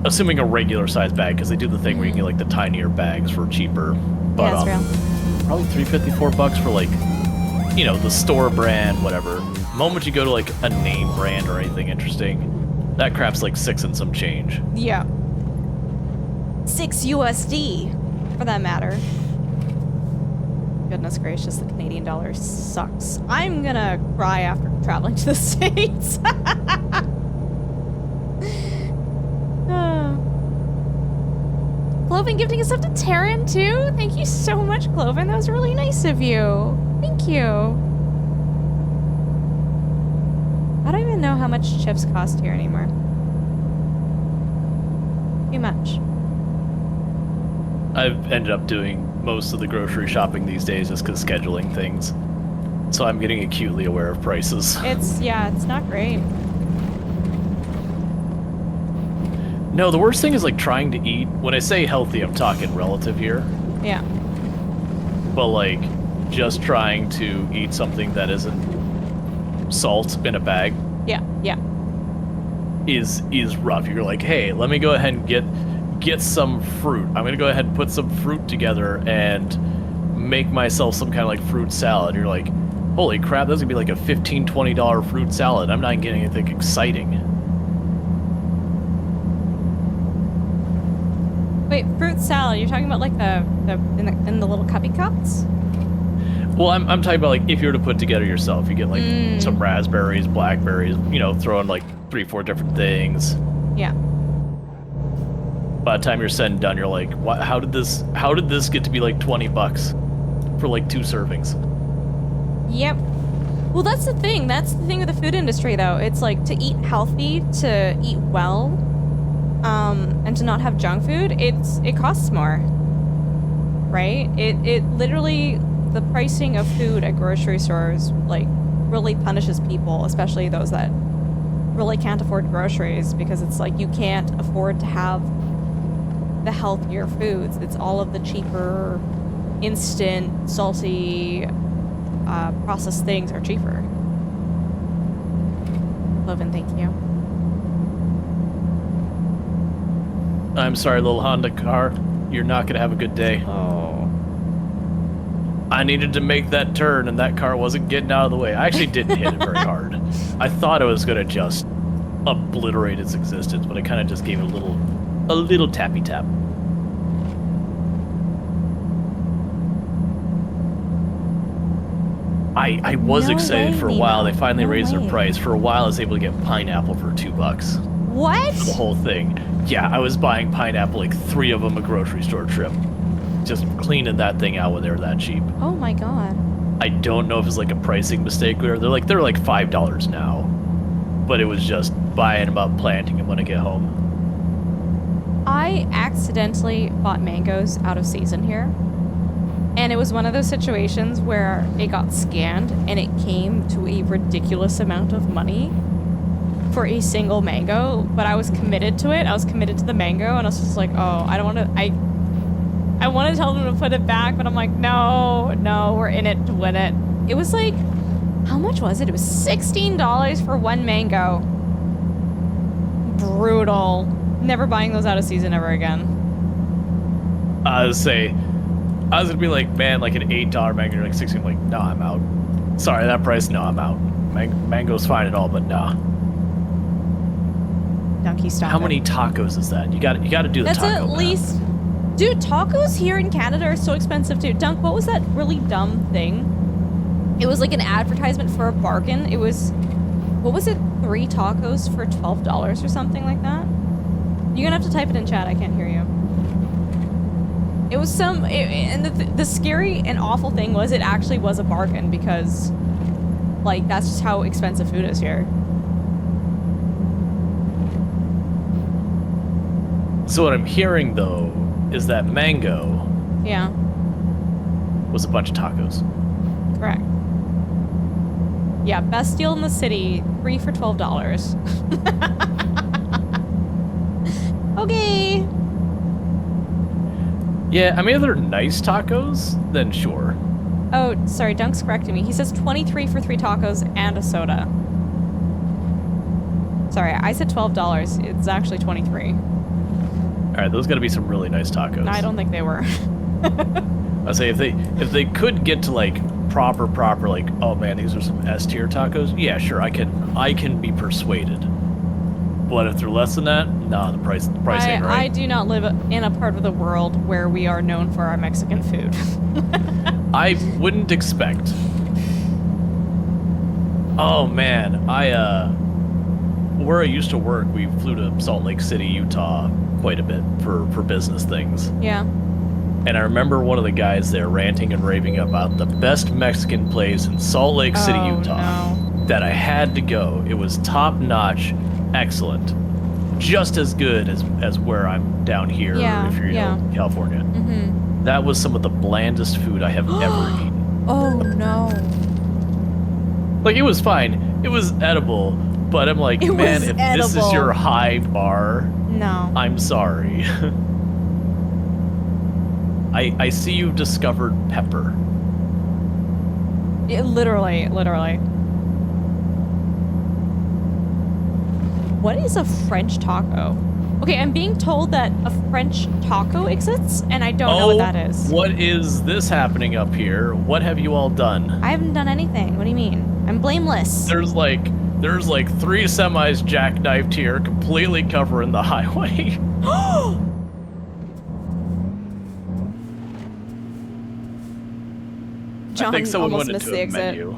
assuming a regular size bag, because they do the thing where you can get like the tinier bags for cheaper. But, Yeah, that's real. probably $3.54 for like, you know, the store brand, whatever. The moment you go to like a name brand or anything interesting, that crap's like 6 and some change. Yeah. 6 USD, for that matter. Goodness gracious, the Canadian dollar sucks. I'm gonna cry after traveling to the States. Cloven gifting us up to Taryn, too. Thank you so much, Cloven. That was really nice of you. Thank you. I don't even know how much chips cost here anymore. Too much. I've ended up doing most of the grocery shopping these days just because scheduling things. So I'm getting acutely aware of prices. It's not great. No, the worst thing is like trying to eat. When I say healthy, I'm talking relative here. Yeah. But like just trying to eat something that isn't salt in a bag Yeah, yeah. is rough. You're like, hey, let me go ahead and get some fruit. I'm gonna go ahead and put some fruit together and make myself some kind of like fruit salad. You're like, holy crap, that's gonna be like a $15-$20 fruit salad. I'm not getting anything exciting. Wait, fruit salad. You're talking about like in the little cubby cups? Well, I'm talking about like if you were to put together yourself, you get like some raspberries, blackberries, you know, throw in like 3-4 different things. Yeah. By the time you're said and done, you're like, what, how did this get to be like $20 for like 2 servings? Yep. Well, that's the thing. That's the thing with the food industry, though. It's like to eat healthy, to eat well, and to not have junk food. It costs more. right? It literally, the pricing of food at grocery stores, like, really punishes people, especially those that really can't afford groceries, because it's like you can't afford to have the healthier foods. It's all of the cheaper, instant, salty, processed things are cheaper. Loven, thank you. I'm sorry, little Honda car. You're not gonna have a good day. Oh. I needed to make that turn, and that car wasn't getting out of the way. I actually didn't hit it very hard. I thought it was gonna just obliterate its existence, but I kind of just gave it a little tappy tap. I was No excited way, for a while. Lena. They finally No raised way. their price. For a while, I was able to get pineapple for $2. What? The whole thing. Yeah, I was buying pineapple, like 3 of them a grocery store trip. Just cleaning that thing out when they were that cheap. Oh my god. I don't know if it's like a pricing mistake or they're like $5 now. But it was just buying them up, planting them when I get home. I accidentally bought mangoes out of season here. And it was one of those situations where it got scanned and it came to a ridiculous amount of money for a single mango, but I was committed to it. I was committed to the mango, and I was just like, oh, I don't want to, I want to tell them to put it back, but I'm like, no, we're in it to win it. It was like, how much was it? It was $16 for one mango. Brutal. Never buying those out of season ever again. I was gonna be like, man, like an $8 mango, like 16. I'm like, no, I'm out. Sorry, that price, no, I'm out. Mango's fine and all, but nah. Donkey, stop. How it. many tacos is that? You got to do the That's taco at math. least, dude. Tacos here in Canada are so expensive too. Dunk, what was that really dumb thing? It was like an advertisement for a bargain. It was, what was it? 3 tacos for $12 or something like that. You're gonna have to type it in chat. I can't hear you. It was some, and the scary and awful thing was it actually was a bargain because, like, that's just how expensive food is here. So what I'm hearing though is that mango Yeah, was a bunch of tacos. correct. Yeah, best deal in the city, 3 for $12. Okay. Yeah, I mean, if they're nice tacos, then sure. Oh, sorry, Dunk's correcting me. He says 23 for 3 tacos and a soda. Sorry, I said $12. It's actually 23. All right, those got to be some really nice tacos. No, I don't think they were. I say if they could get to like proper like, oh man, these are some S tier tacos. Yeah, sure, I can be persuaded. But if they're less than that, nah, the price ain't right. I do not live in a part of the world where we are known for our Mexican food. I wouldn't expect. Oh man, where I used to work, we flew to Salt Lake City, Utah quite a bit for business things. Yeah. And I remember one of the guys there ranting and raving about the best Mexican place in Salt Lake City, Oh, Utah, no. that I had to go. It was top notch, excellent, just as good as where I'm down here, Yeah, if you're in California. Mm-hmm. That was some of the blandest food I have ever eaten. Oh, no. Like, it was fine. It was edible, but I'm like, It man, was if this is edible. your high bar, No. I'm sorry. I see you've discovered pepper. Literally. What is a French taco? Okay, I'm being told that a French taco exists, and I don't know what that is. What is this happening up here? What have you all done? I haven't done anything. What do you mean? I'm blameless. There's like 3 semis jackknifed here, completely covering the highway. John I think someone almost went missed into the a exit. menu.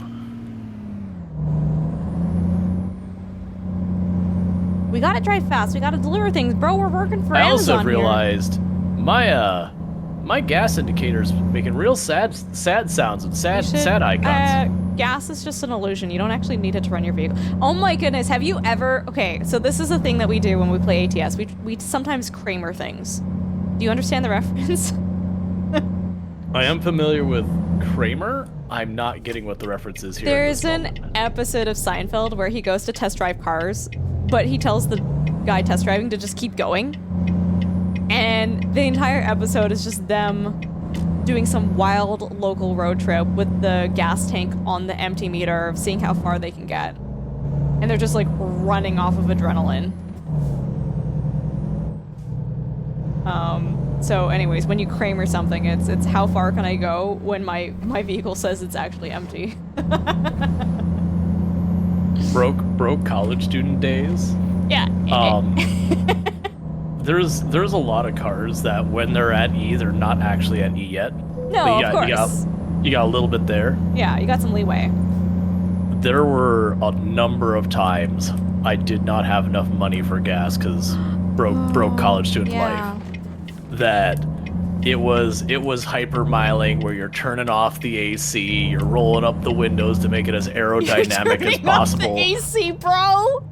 We gotta drive fast. We gotta deliver things, bro. We're working for I Amazon also realized my gas indicator's making real sad sounds and here. sad icons. Gas is just an illusion. You don't actually need it to run your vehicle. Oh my goodness, have you ever... Okay, so this is a thing that we do when we play ATS. We sometimes Kramer things. Do you understand the reference? I am familiar with Kramer. I'm not getting what the reference is here. There's an episode of Seinfeld where he goes to test drive cars, but he tells the guy test driving to just keep going. And the entire episode is just them doing some wild local road trip with the gas tank on the empty meter, seeing how far they can get. And they're just like running off of adrenaline. So anyways, when you Kramer something, it's how far can I go when my vehicle says it's actually empty. broke college student days. Yeah. There's a lot of cars that when they're at E, they're not actually at E yet. No, But of course. You got a little bit there. Yeah, you got some leeway. There were a number of times I did not have enough money for gas because broke college student Yeah. life. That it was hypermiling where you're turning off the AC, you're rolling up the windows to make it as aerodynamic as possible. The AC, bro.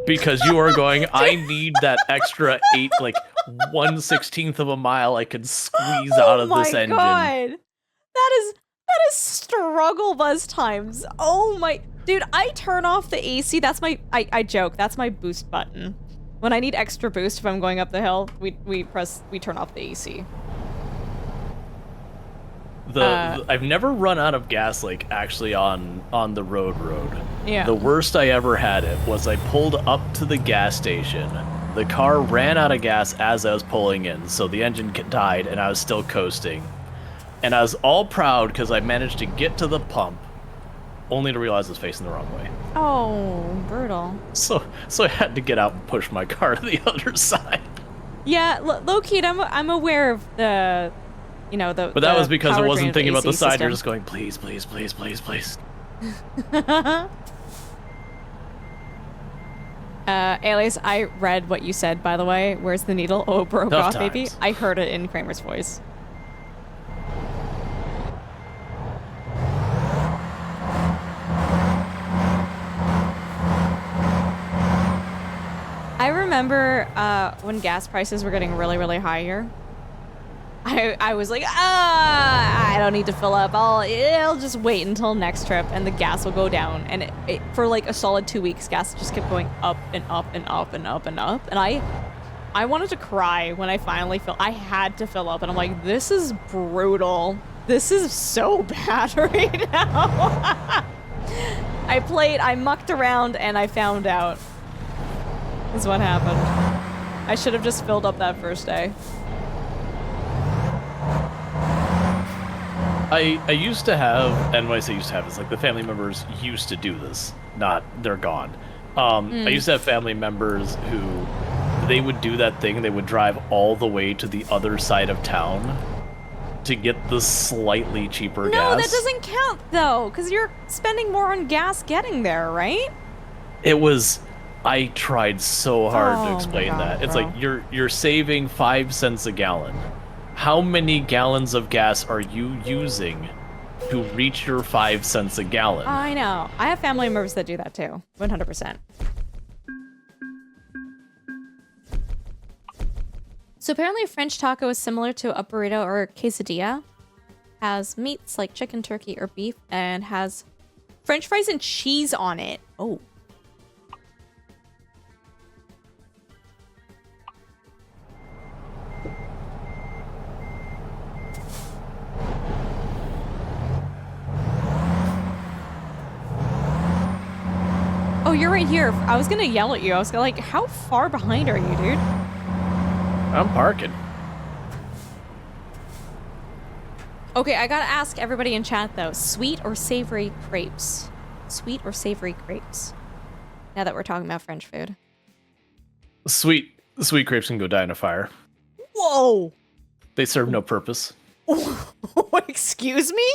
Because you are going, I need that extra 1/16 of a mile I can squeeze out of this engine. Oh my god. That is struggle bus times. Oh my dude, I turn off the AC. That's my I joke, that's my boost button. When I need extra boost if I'm going up the hill, we turn off the AC. I've never run out of gas actually on the road. Yeah. The worst I ever had it was I pulled up to the gas station. The car ran out of gas as I was pulling in, so the engine died and I was still coasting. And I was all proud because I managed to get to the pump, only to realize I was facing the wrong way. Oh, brutal. So I had to get out and push my car to the other side. Yeah, low-key, I'm aware of the, the. But that was because I powertrain wasn't of the thinking about the AC side. system. You're just going, please, please, please, please, please. Alias, I read what you said, by the way. Where's the needle? Oh, it broke Tough off, baby. times. I heard it in Kramer's voice. I remember when gas prices were getting really, really high here. I was like, I don't need to fill up. I'll just wait until next trip and the gas will go down. And it for like a solid 2 weeks, gas just kept going up and up and up and up and up. And I wanted to cry when I finally I had to fill up and I'm like, this is brutal. This is so bad right now. I mucked around and I found out is what happened. I should have just filled up that first day. I used to have, and when I say used to have, it's like the family members used to do this. Not, they're gone. I used to have family members who, they would do that thing, they would drive all the way to the other side of town to get the slightly cheaper gas. No, that doesn't count though, because you're spending more on gas getting there, right? It was, I tried so hard Oh to my explain God, that. It's bro. like, you're saving 5 cents a gallon. How many gallons of gas are you using to reach your 5 cents a gallon? I know. I have family members that do that too. 100%. So apparently a French taco is similar to a burrito or a quesadilla. Has meats like chicken, turkey, or beef, and has French fries and cheese on it. Oh. Oh, you're right here. I was gonna yell at you. I was gonna like, how far behind are you, dude? I'm parking. Okay, I gotta ask everybody in chat though, sweet or savory crepes? Sweet or savory crepes? Now that we're talking about French food. Sweet crepes can go die in a fire. Whoa! They serve no purpose. Excuse me?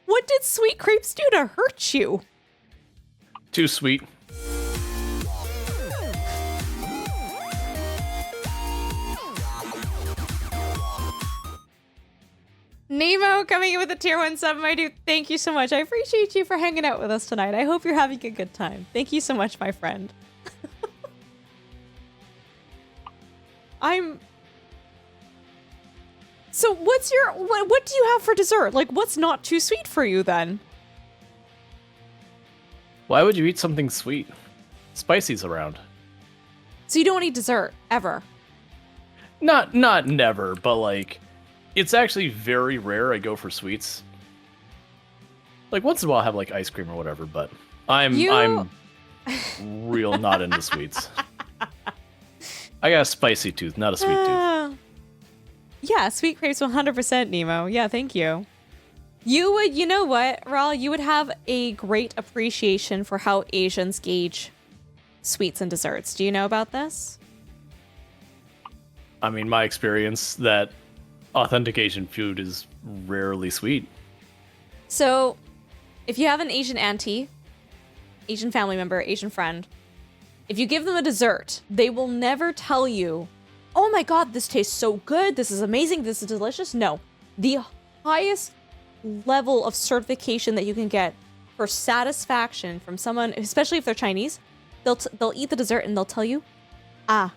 What did sweet crepes do to hurt you? Too sweet. Nemo coming in with a tier 1 sub, my dude. Thank you so much. I appreciate you for hanging out with us tonight. I hope you're having a good time. Thank you so much, my friend. So what's your what do you have for dessert? Like, what's not too sweet for you then? Why would you eat something sweet? Spicy's around. So you don't eat dessert ever. Not never, but like, it's actually very rare I go for sweets. Like once in a while I have like ice cream or whatever, but I'm real not into sweets. I got a spicy tooth, not a sweet tooth. Yeah, sweet crepes 100% Nemo. Yeah, thank you. You know what, Raul? You would have a great appreciation for how Asians gauge sweets and desserts. Do you know about this? I mean, my experience that authentic Asian food is rarely sweet. So, if you have an Asian auntie, Asian family member, Asian friend, if you give them a dessert, they will never tell you, oh my god, this tastes so good, this is amazing, this is delicious. No. The highest level of certification that you can get for satisfaction from someone, especially if they're Chinese, they'll eat the dessert and they'll tell you, not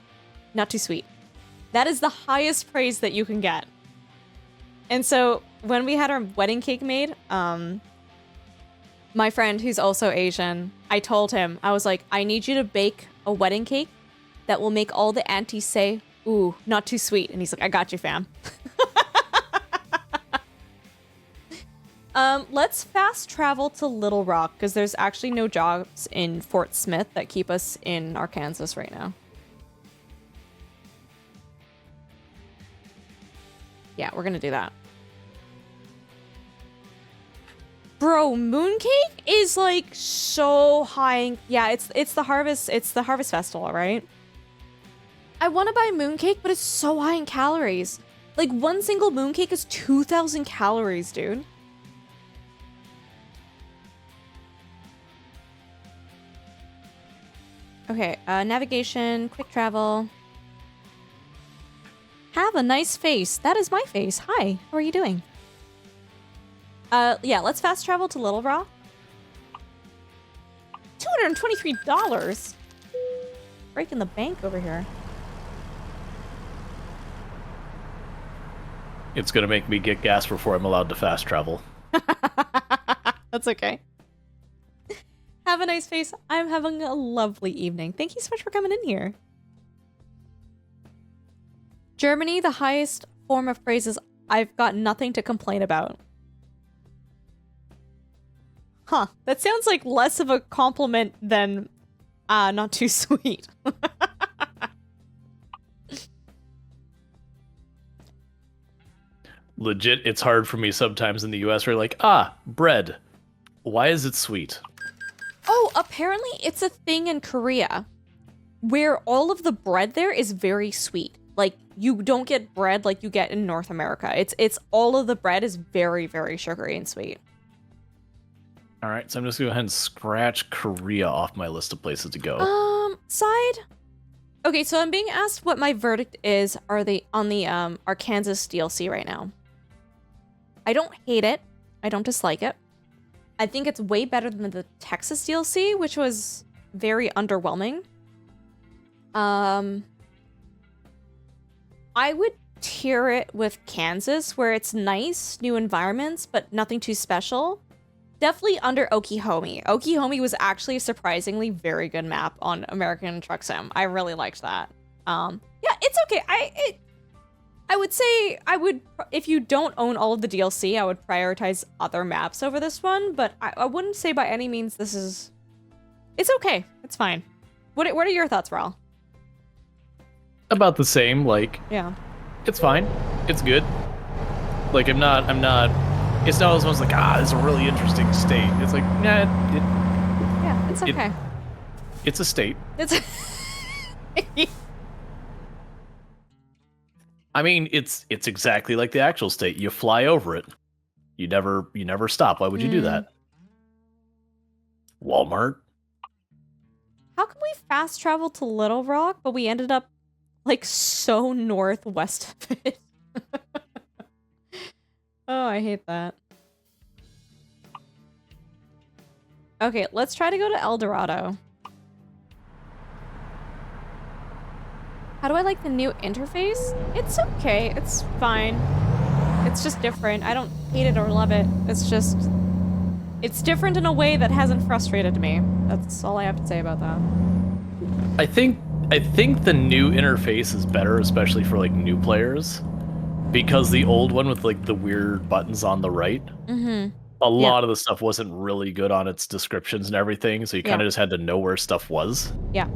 too sweet. That is the highest praise that you can get. And so when we had our wedding cake made, my friend who's also Asian, I told him, I was like, I need you to bake a wedding cake that will make all the aunties say, ooh, not too sweet. And he's like, I got you, fam. Let's fast travel to Little Rock, because there's actually no jobs in Fort Smith that keep us in Arkansas right now. Yeah, we're gonna do that. Bro, mooncake is like so high in, yeah, it's the harvest festival, right? I want to buy mooncake, but it's so high in calories. Like one single mooncake is 2,000 calories, dude. Okay, navigation, quick travel. Have a nice face. That is my face. Hi, how are you doing? Yeah, let's fast travel to Little Rock. $223? Breaking the bank over here. It's gonna make me get gas before I'm allowed to fast travel. That's okay. Have a nice face. I'm having a lovely evening. Thank you so much for coming in here. Germany, the highest form of praise is I've got nothing to complain about. Huh. That sounds like less of a compliment than not too sweet. Legit, it's hard for me sometimes in the US where like, bread. Why is it sweet? Oh, apparently it's a thing in Korea where all of the bread there is very sweet. Like, you don't get bread like you get in North America. It's all of the bread is very, very sugary and sweet. All right, so I'm just gonna go ahead and scratch Korea off my list of places to go. Side. Okay, so I'm being asked what my verdict is. Are they on the Arkansas DLC right now? I don't hate it. I don't dislike it. I think it's way better than the Texas DLC, which was very underwhelming. I would tier it with Kansas, where it's nice, new environments, but nothing too special. Definitely under Oklahoma. Oklahoma was actually a surprisingly very good map on American Truck Sim. I really liked that. Yeah, it's okay. I would say if you don't own all of the DLC, I would prioritize other maps over this one, but I wouldn't say by any means this is... It's okay. It's fine. What are your thoughts, Raul? About the same, like... Yeah. It's fine. It's good. Like, I'm not... It's not as much like, this is a really interesting state. It's like, nah, yeah, it's okay. It's a state. It's... I mean, it's exactly like the actual state. You fly over it. You never stop. Why would you do that? Walmart. How can we fast travel to Little Rock, but we ended up like so northwest of it? Oh, I hate that. Okay, let's try to go to El Dorado. How do I like the new interface? It's okay. It's fine. It's just different. I don't hate it or love it. It's just... It's different in a way that hasn't frustrated me. That's all I have to say about that. I think the new interface is better, especially for like new players, because the old one with like the weird buttons on the right, a lot of the stuff wasn't really good on its descriptions and everything, so you kind of just had to know where stuff was. Yeah.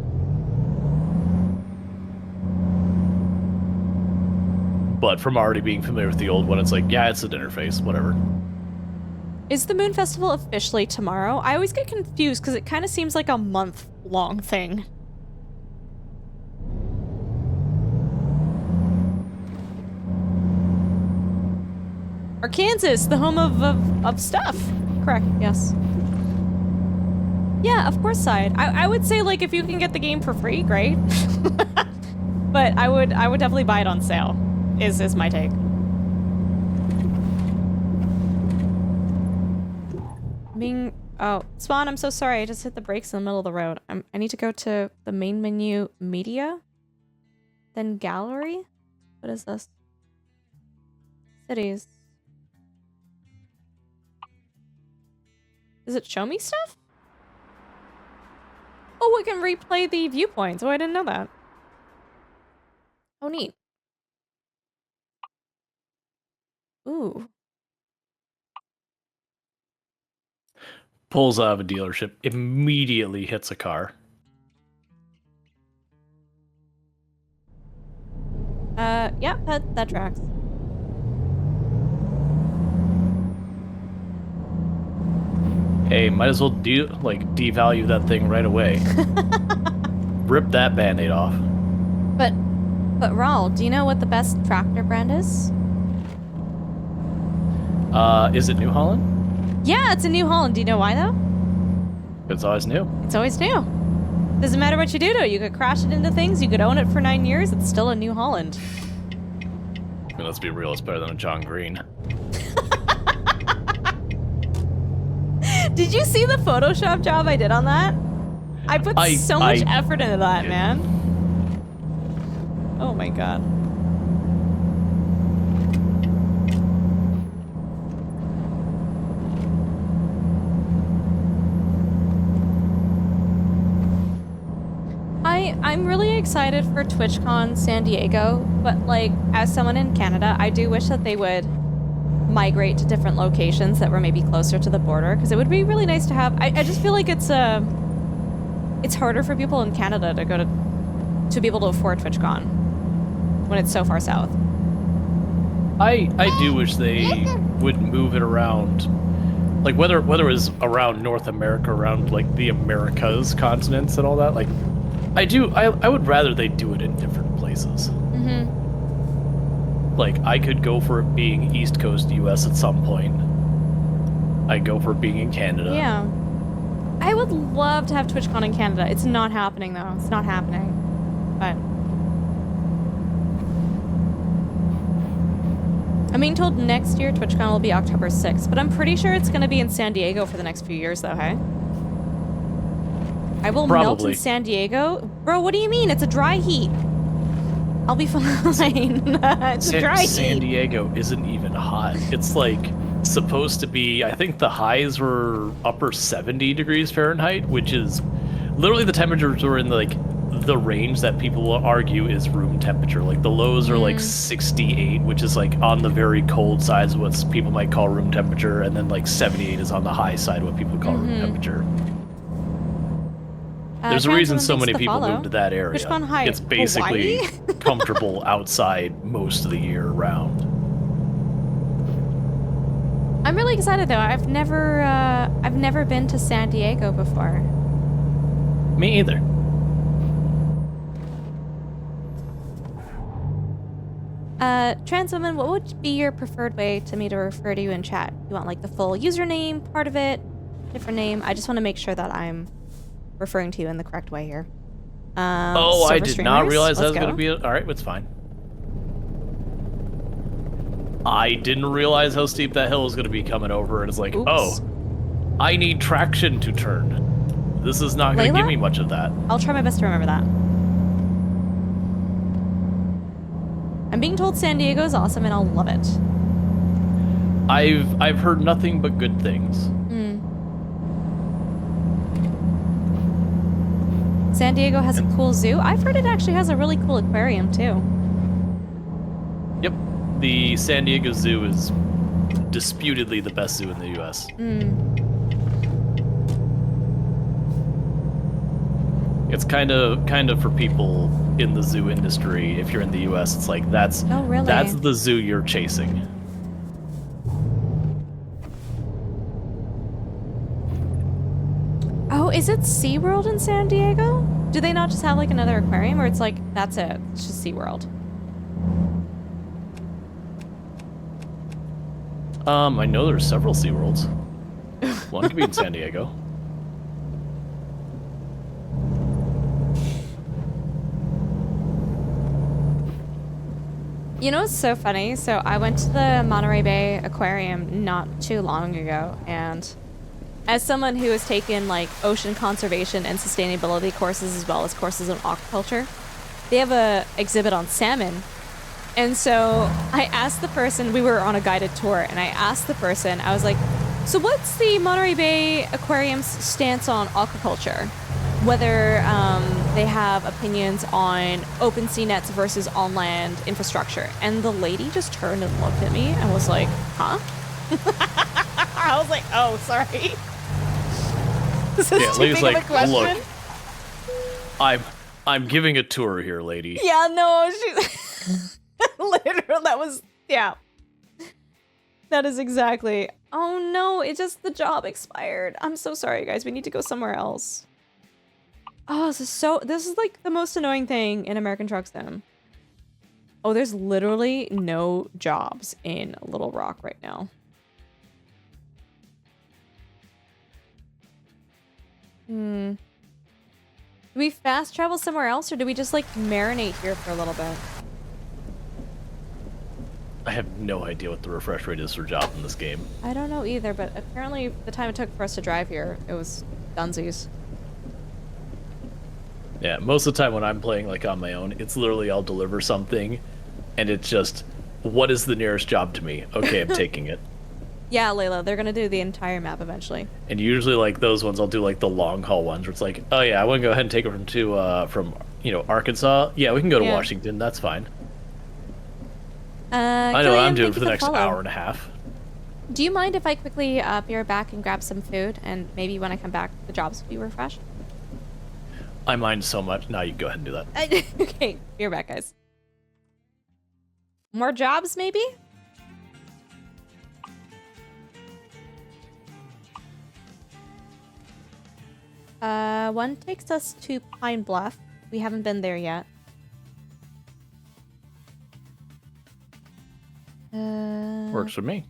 But from already being familiar with the old one, it's like, yeah, it's an interface, whatever. Is the Moon Festival officially tomorrow? I always get confused because it kind of seems like a month-long thing. Arkansas, the home of stuff. Correct, yes. Yeah, of course, side. I would say, like, if you can get the game for free, great. But I would definitely buy it on sale, is my take. Oh, Spawn, I'm so sorry. I just hit the brakes in the middle of the road. I need to go to the main menu, media, then gallery. What is this? Cities. Does it show me stuff? Oh, I can replay the viewpoints. Oh, I didn't know that. Oh, neat. Ooh. Pulls out of a dealership, immediately hits a car. Yeah, that tracks. Hey, might as well devalue that thing right away. Rip that band-aid off. But Raul, do you know what the best tractor brand is? Is it New Holland? Yeah, it's a New Holland. Do you know why, though? It's always new. It's always new. Doesn't matter what you do to it. You could crash it into things. You could own it for 9 years. It's still a New Holland. I mean, let's be real. It's better than a John Green. Did you see the Photoshop job I did on that? I put so much effort into that, man. Oh my god. I'm really excited for TwitchCon San Diego, but like, as someone in Canada, I do wish that they would migrate to different locations that were maybe closer to the border, because it would be really nice to have. I just feel like it's harder for people in Canada to be able to afford TwitchCon when it's so far south. I do wish they would move it around, like whether it was around North America, around like the Americas continents and all that. Like, I would rather they do it in different places. Like, I could go for it being East Coast US at some point. I'd go for it being in Canada. Yeah. I would love to have TwitchCon in Canada. It's not happening, though. It's not happening. But I'm being told next year TwitchCon will be October 6th, but I'm pretty sure it's going to be in San Diego for the next few years, though, hey? I will melt in San Diego? Bro, what do you mean? It's a dry heat. I'll be fine. It's a dry heat. San Diego isn't even hot. It's like supposed to be, I think the highs were upper 70 degrees Fahrenheit, which is literally the temperatures were in the range that people will argue is room temperature. Like the lows are like 68, which is like on the very cold side of what people might call room temperature, and then like 78 is on the high side of what people call room temperature. There's a reason so many people move to that area. It's basically comfortable outside most of the year round. I'm really excited though. I've never been to San Diego before. Me either. Trans woman, what would be your preferred way to me to refer to you in chat? You want like the full username, part of it, different name? I just want to make sure that I'm referring to you in the correct way here. I did not realize that was going to be it. All right, it's fine. I didn't realize how steep that hill was going to be coming over, and it's like, oh, I need traction to turn. This is not going to give me much of that. I'll try my best to remember that. I'm being told San Diego is awesome, and I'll love it. I've heard nothing but good things. San Diego has a cool zoo. I've heard it actually has a really cool aquarium too. Yep, the San Diego Zoo is disputedly the best zoo in the U.S. It's kind of for people in the zoo industry. If you're in the U.S., it's like that's really? that's the zoo you're chasing. Oh, is it SeaWorld in San Diego? Do they not just have like another aquarium, or it's like that's it? It's just SeaWorld. I know there's several SeaWorlds. One could be in San Diego. You know what's so funny? So I went to the Monterey Bay Aquarium not too long ago, and as someone who has taken like ocean conservation and sustainability courses as well as courses on aquaculture, they have a exhibit on salmon. And so I asked the person, we were on a guided tour, and I asked the person, I was like, so what's the Monterey Bay Aquarium's stance on aquaculture? Whether they have opinions on open sea nets versus on-land infrastructure. And the lady just turned and looked at me and was like, huh? I was like, oh, sorry. This is too big of a question. Look, I'm giving a tour here, lady. Yeah, no, she... Literally, that was, yeah. That is exactly. Oh no, it just, the job expired. I'm so sorry, guys. We need to go somewhere else. Oh, this is like the most annoying thing in American Truck Sim. Oh, there's literally no jobs in Little Rock right now. Do we fast travel somewhere else, or do we just like marinate here for a little bit? I have no idea what the refresh rate is for jobs in this game. I don't know either, but apparently the time it took for us to drive here, it was dunsies. Yeah, most of the time when I'm playing like on my own, it's literally I'll deliver something, and it's just, what is the nearest job to me? Okay, I'm taking it. Yeah, Layla, they're gonna do the entire map eventually. And usually like those ones, I'll do like the long haul ones where it's like, oh yeah, I want to go ahead and take it from Arkansas. Yeah, we can go to Washington. That's fine. I know what I'm doing for the next hour and a half. Do you mind if I quickly be right back and grab some food, and maybe when I come back, the jobs will be refreshed? I mind so much. Now you go ahead and do that. Okay, be right back, guys. More jobs, maybe? One takes us to Pine Bluff. We haven't been there yet. Works for me.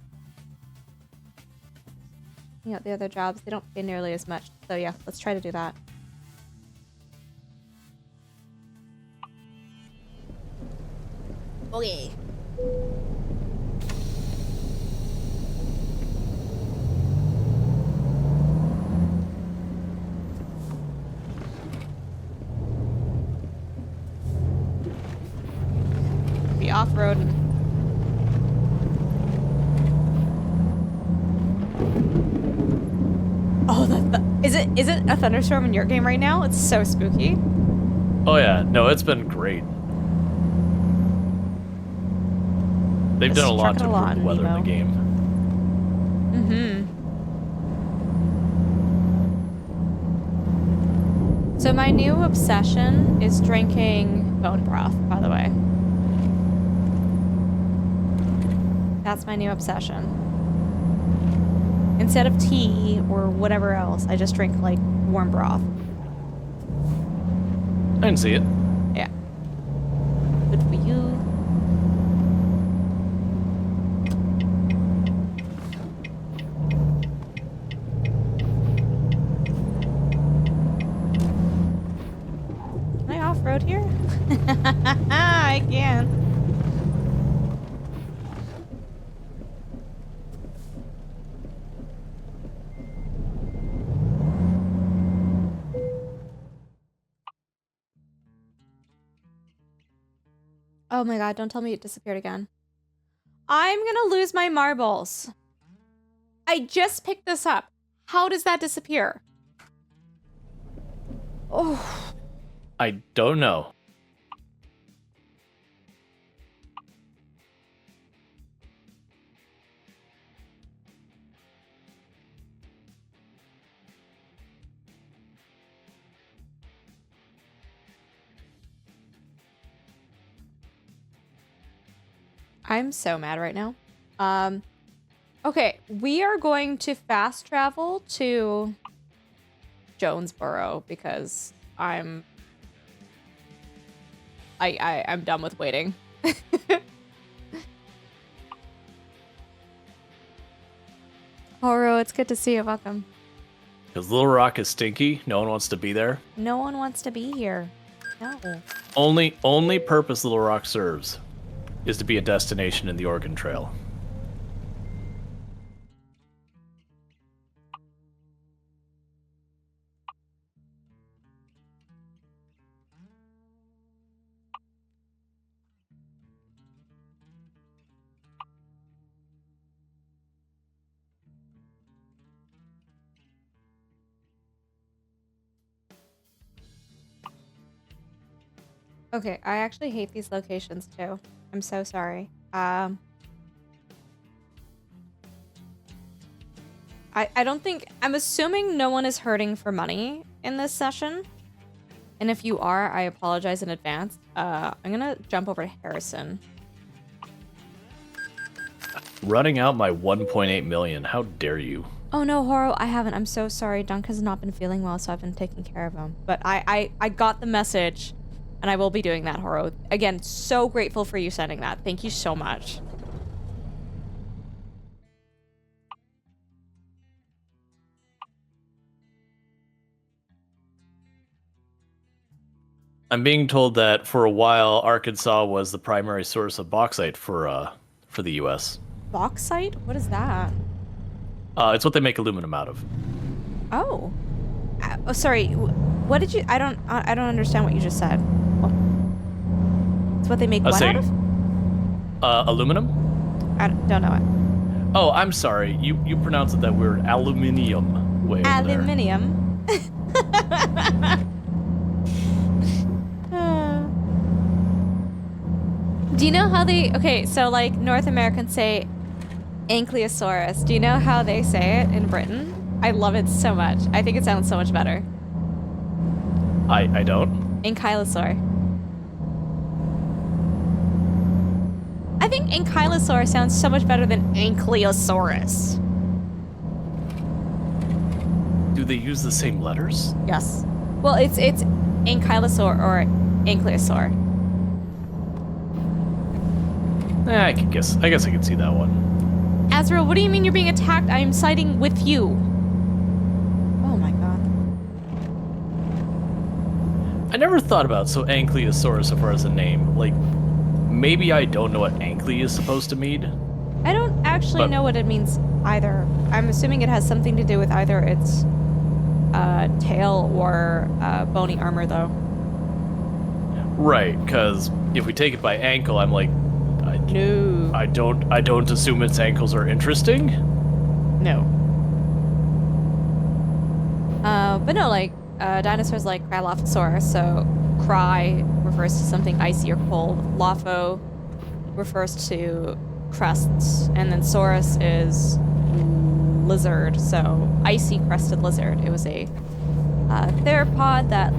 Yeah, the other jobs, they don't pay nearly as much. So yeah, let's try to do that. Okay. Be off-roading. Oh, is it a thunderstorm in your game right now? It's so spooky. Oh yeah, no, it's been great. They've done a lot to improve the weather in the game. So my new obsession is drinking bone broth, by the way. That's my new obsession. Instead of tea or whatever else, I just drink, like, warm broth. I didn't see it. Yeah. Good for you. Can I off-road here? I can. Oh my god, don't tell me it disappeared again. I'm gonna lose my marbles. I just picked this up. How does that disappear? Oh. I don't know. I'm so mad right now. Okay, we are going to fast travel to Jonesboro because I'm done with waiting. Horo, it's good to see you. Welcome. Because Little Rock is stinky. No one wants to be there. No one wants to be here. No. Only purpose Little Rock serves is to be a destination in the Oregon Trail. Okay, I actually hate these locations too. I'm so sorry. I don't think... I'm assuming no one is hurting for money in this session. And if you are, I apologize in advance. I'm gonna jump over to Harrison. Running out my 1.8 million. How dare you? Oh no, Horo, I haven't. I'm so sorry. Dunk has not been feeling well, so I've been taking care of him. But I got the message, and I will be doing that, Horo. Again, so grateful for you sending that. Thank you so much. I'm being told that for a while, Arkansas was the primary source of bauxite for the U.S. Bauxite? What is that? It's what they make aluminum out of. Oh. Oh, sorry. What did you... I don't understand what you just said. It's what they make what out of? Aluminum? I don't know it. Oh, I'm sorry. You pronounced it that weird. Aluminium. Way over there. Aluminium. Do you know how they... Okay, so like North Americans say Ankylosaurus. Do you know how they say it in Britain? I love it so much. I think it sounds so much better. I don't. Ankylosaur. I think Ankylosaur sounds so much better than Ankylosaurus. Do they use the same letters? Yes. Well, it's Ankylosaur or Ankylosaur. I guess I can see that one. Azrael, what do you mean you're being attacked? I am siding with you. Oh my god. I never thought about Ankylosaurus so far as a name. Like, maybe I don't know what ankly is supposed to mean. I don't actually know what it means either. I'm assuming it has something to do with either its tail or bony armor, though. Right, because if we take it by ankle, I'm like, No. I don't assume its ankles are interesting. No. But no, like, dinosaurs like Cryolophosaurus, so Cry refers to something icy or cold, Lopho refers to crests, and then Saurus is lizard, so icy crested lizard. It was a theropod that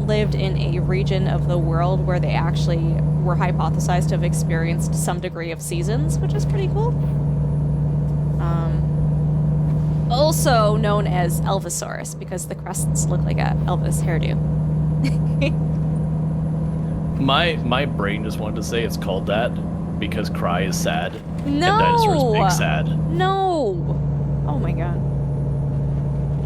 lived in a region of the world where they actually were hypothesized to have experienced some degree of seasons, which is pretty cool. Also known as Elvisaurus, because the crests look like a Elvis hairdo. My brain just wanted to say it's called that because Cry is sad. No! And dinosaurs make sad. No! Oh my god.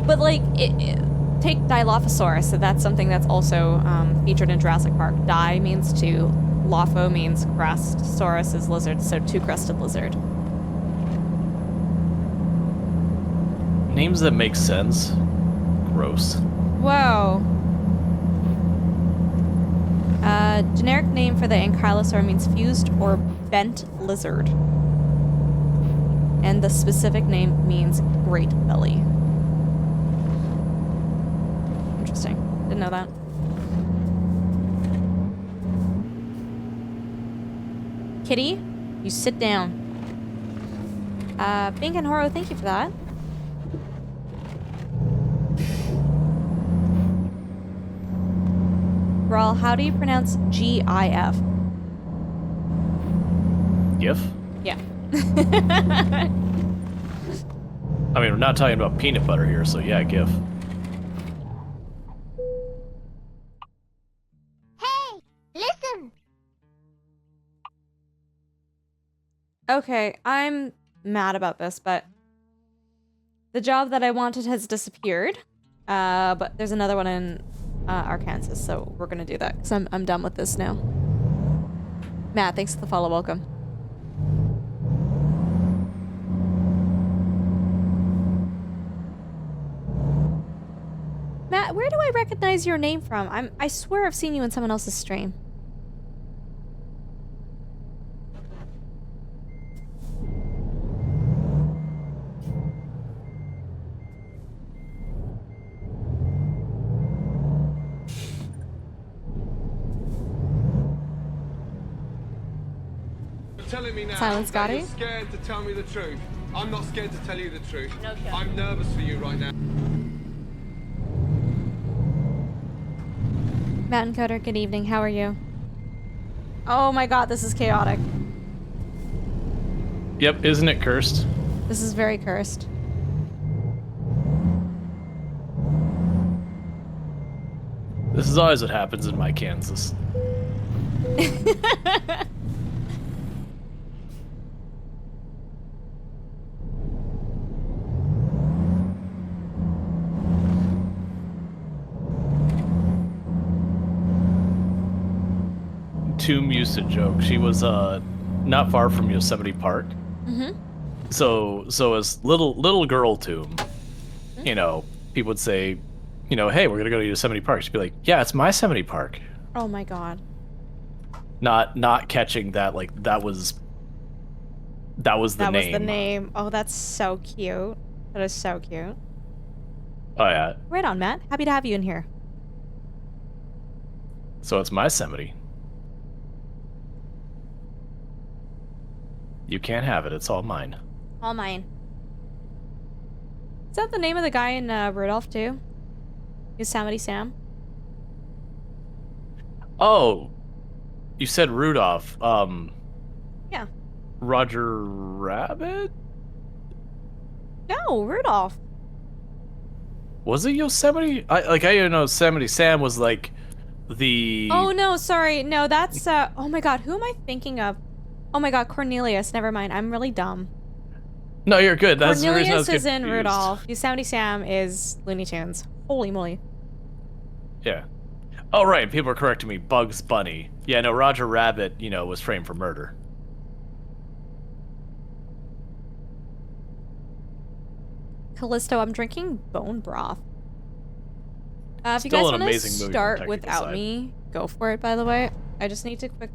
But like, take Dilophosaurus, so that's something that's also featured in Jurassic Park. Di means two, Lopho means crest, Saurus is lizard, so two-crested lizard. Names that make sense. Gross. Whoa. Generic name for the ankylosaur means fused or bent lizard. and the specific name means great belly. Interesting. Didn't know that. Kitty, you sit down. Bink and Horo, thank you for that. Rawl, how do you pronounce GIF? GIF? Yeah. I mean, we're not talking about peanut butter here, so yeah, GIF. Hey, listen. Okay, I'm mad about this, but the job that I wanted has disappeared. But there's another one in Arkansas, so we're gonna do that because I'm done with this now. Matt, thanks for the follow. Welcome. Matt, where do I recognize your name from? I swear I've seen you in someone else's stream. Telling me now Silent that Scotty? you're scared to tell me the truth. I'm not scared to tell you the truth. I'm nervous for you right now. Matt and Coder, good evening. How are you? Oh my god, this is chaotic. Yep, isn't it cursed? This is very cursed. This is always what happens in my Kansas. Tomb used to joke. She was not far from Yosemite Park. Mm-hmm. So as little girl Tomb, you know, people would say, you know, hey, we're gonna go to Yosemite Park. She'd be like, yeah, it's my Yosemite Park. Oh my god. Not catching that, like that was the That name. was the name. Oh, that's so cute. That is so cute. Oh yeah. Right on, Matt. Happy to have you in here. So it's my Yosemite. You can't have it. It's all mine. All mine. Is that the name of the guy in Rudolph too? Yosemite Sam? Oh, you said Rudolph. Yeah. Roger Rabbit? No, Rudolph. Was it Yosemite? I didn't know Yosemite Sam was like the. Oh no, sorry. No, that's oh my god, who am I thinking of? Oh my god, Cornelius. Never mind. I'm really dumb. No, you're good. That's the reason I was Cornelius is in confused. Rudolph. Yosemite Sam is Looney Tunes. Holy moly. Yeah. Oh right, people are correcting me. Bugs Bunny. Yeah, no, Roger Rabbit, you know, was framed for murder. Callisto, I'm drinking bone broth. If you Still guys an want to amazing movie from start technical without side. me, go for it, by the way. I just need to quick...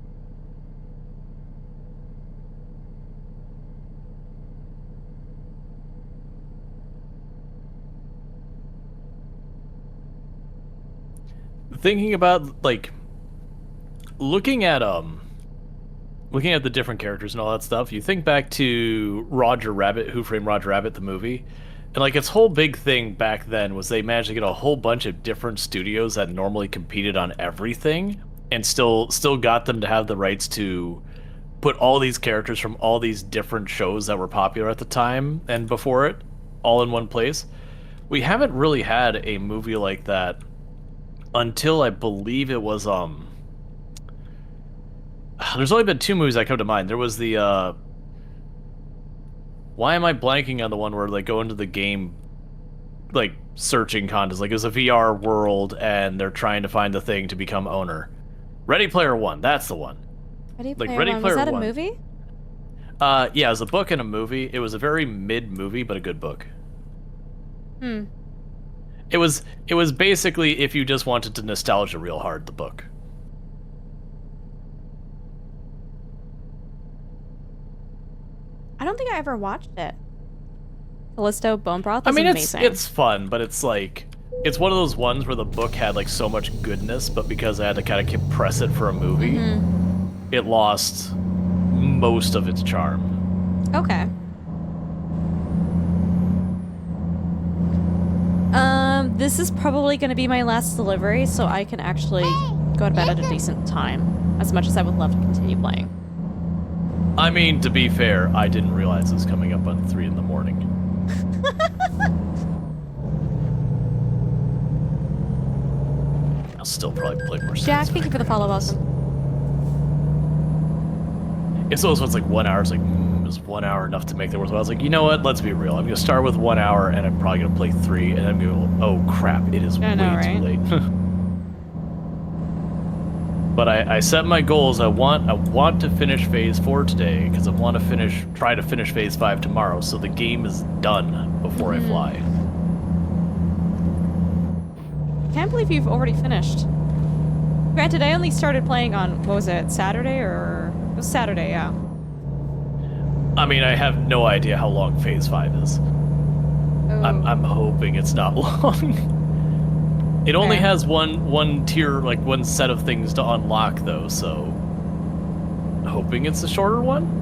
Thinking about like looking at the different characters and all that stuff, you think back to Roger Rabbit, Who Framed Roger Rabbit, the movie, and like its whole big thing back then was they managed to get a whole bunch of different studios that normally competed on everything and still got them to have the rights to put all these characters from all these different shows that were popular at the time and before it all in one place. We haven't really had a movie like that until I believe it was there's only been two movies that come to mind. There was the why am I blanking on the one where they go into the game like searching contest? Like it was a VR world and they're trying to find the thing to become owner. Ready Player One, that's the one. Ready Like, Player Ready One. Player Was that a One. movie? Yeah, it was a book and a movie. It was a very mid movie, but a good book. Hmm. It was basically if you just wanted to nostalgia real hard, the book. I don't think I ever watched it. Callisto Bone Broth I is mean, amazing. it's fun, but it's like it's one of those ones where the book had like so much goodness, but because I had to kind of compress it for a movie, it lost most of its charm. Okay. This is probably going to be my last delivery, so I can actually go to bed at a decent time, as much as I would love to continue playing. I mean, to be fair, I didn't realize it was coming up on 3 in the morning. I'll still probably play more. Jack, thank you for the follow, welcome. It's those ones like 1 hour. It's like, is 1 hour enough to make that worthwhile? I was like, you know what? Let's be real. I'm gonna start with 1 hour, and I'm probably gonna play 3, and I'm gonna go, oh crap, it is way too late. But I set my goals. I want to finish phase 4 today because I want to try to finish phase 5 tomorrow, so the game is done before I fly. Can't believe you've already finished. Granted, I only started playing on, what was it, Saturday or... It was Saturday, yeah. I mean, I have no idea how long phase 5 is. Oh. I'm hoping it's not long. It only has one tier, like one set of things to unlock, though, so hoping it's a shorter one.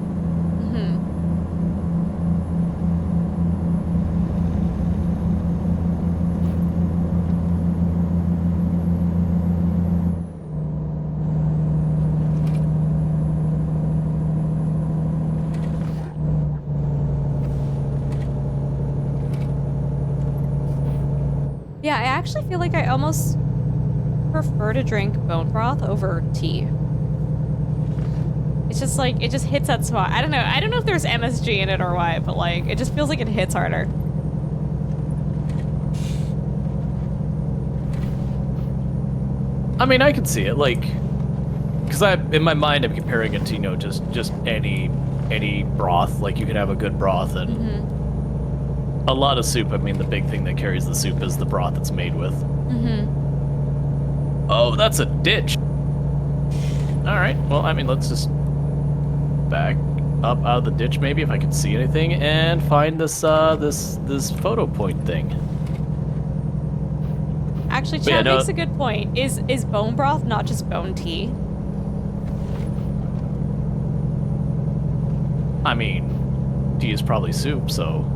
Yeah, I actually feel like I almost prefer to drink bone broth over tea. It's just like, it just hits that spot. I don't know if there's MSG in it or what, but like, it just feels like it hits harder. I mean, I can see it, like, because in my mind I'm comparing it to, you know, just any broth. Like, you can have a good broth and a lot of soup. I mean, the big thing that carries the soup is the broth it's made with. Oh, that's a ditch. All right. Well, I mean, let's just back up out of the ditch, maybe, if I can see anything, and find this this photo point thing. Actually, Chad makes a good point. Is bone broth not just bone tea? I mean, tea is probably soup, so.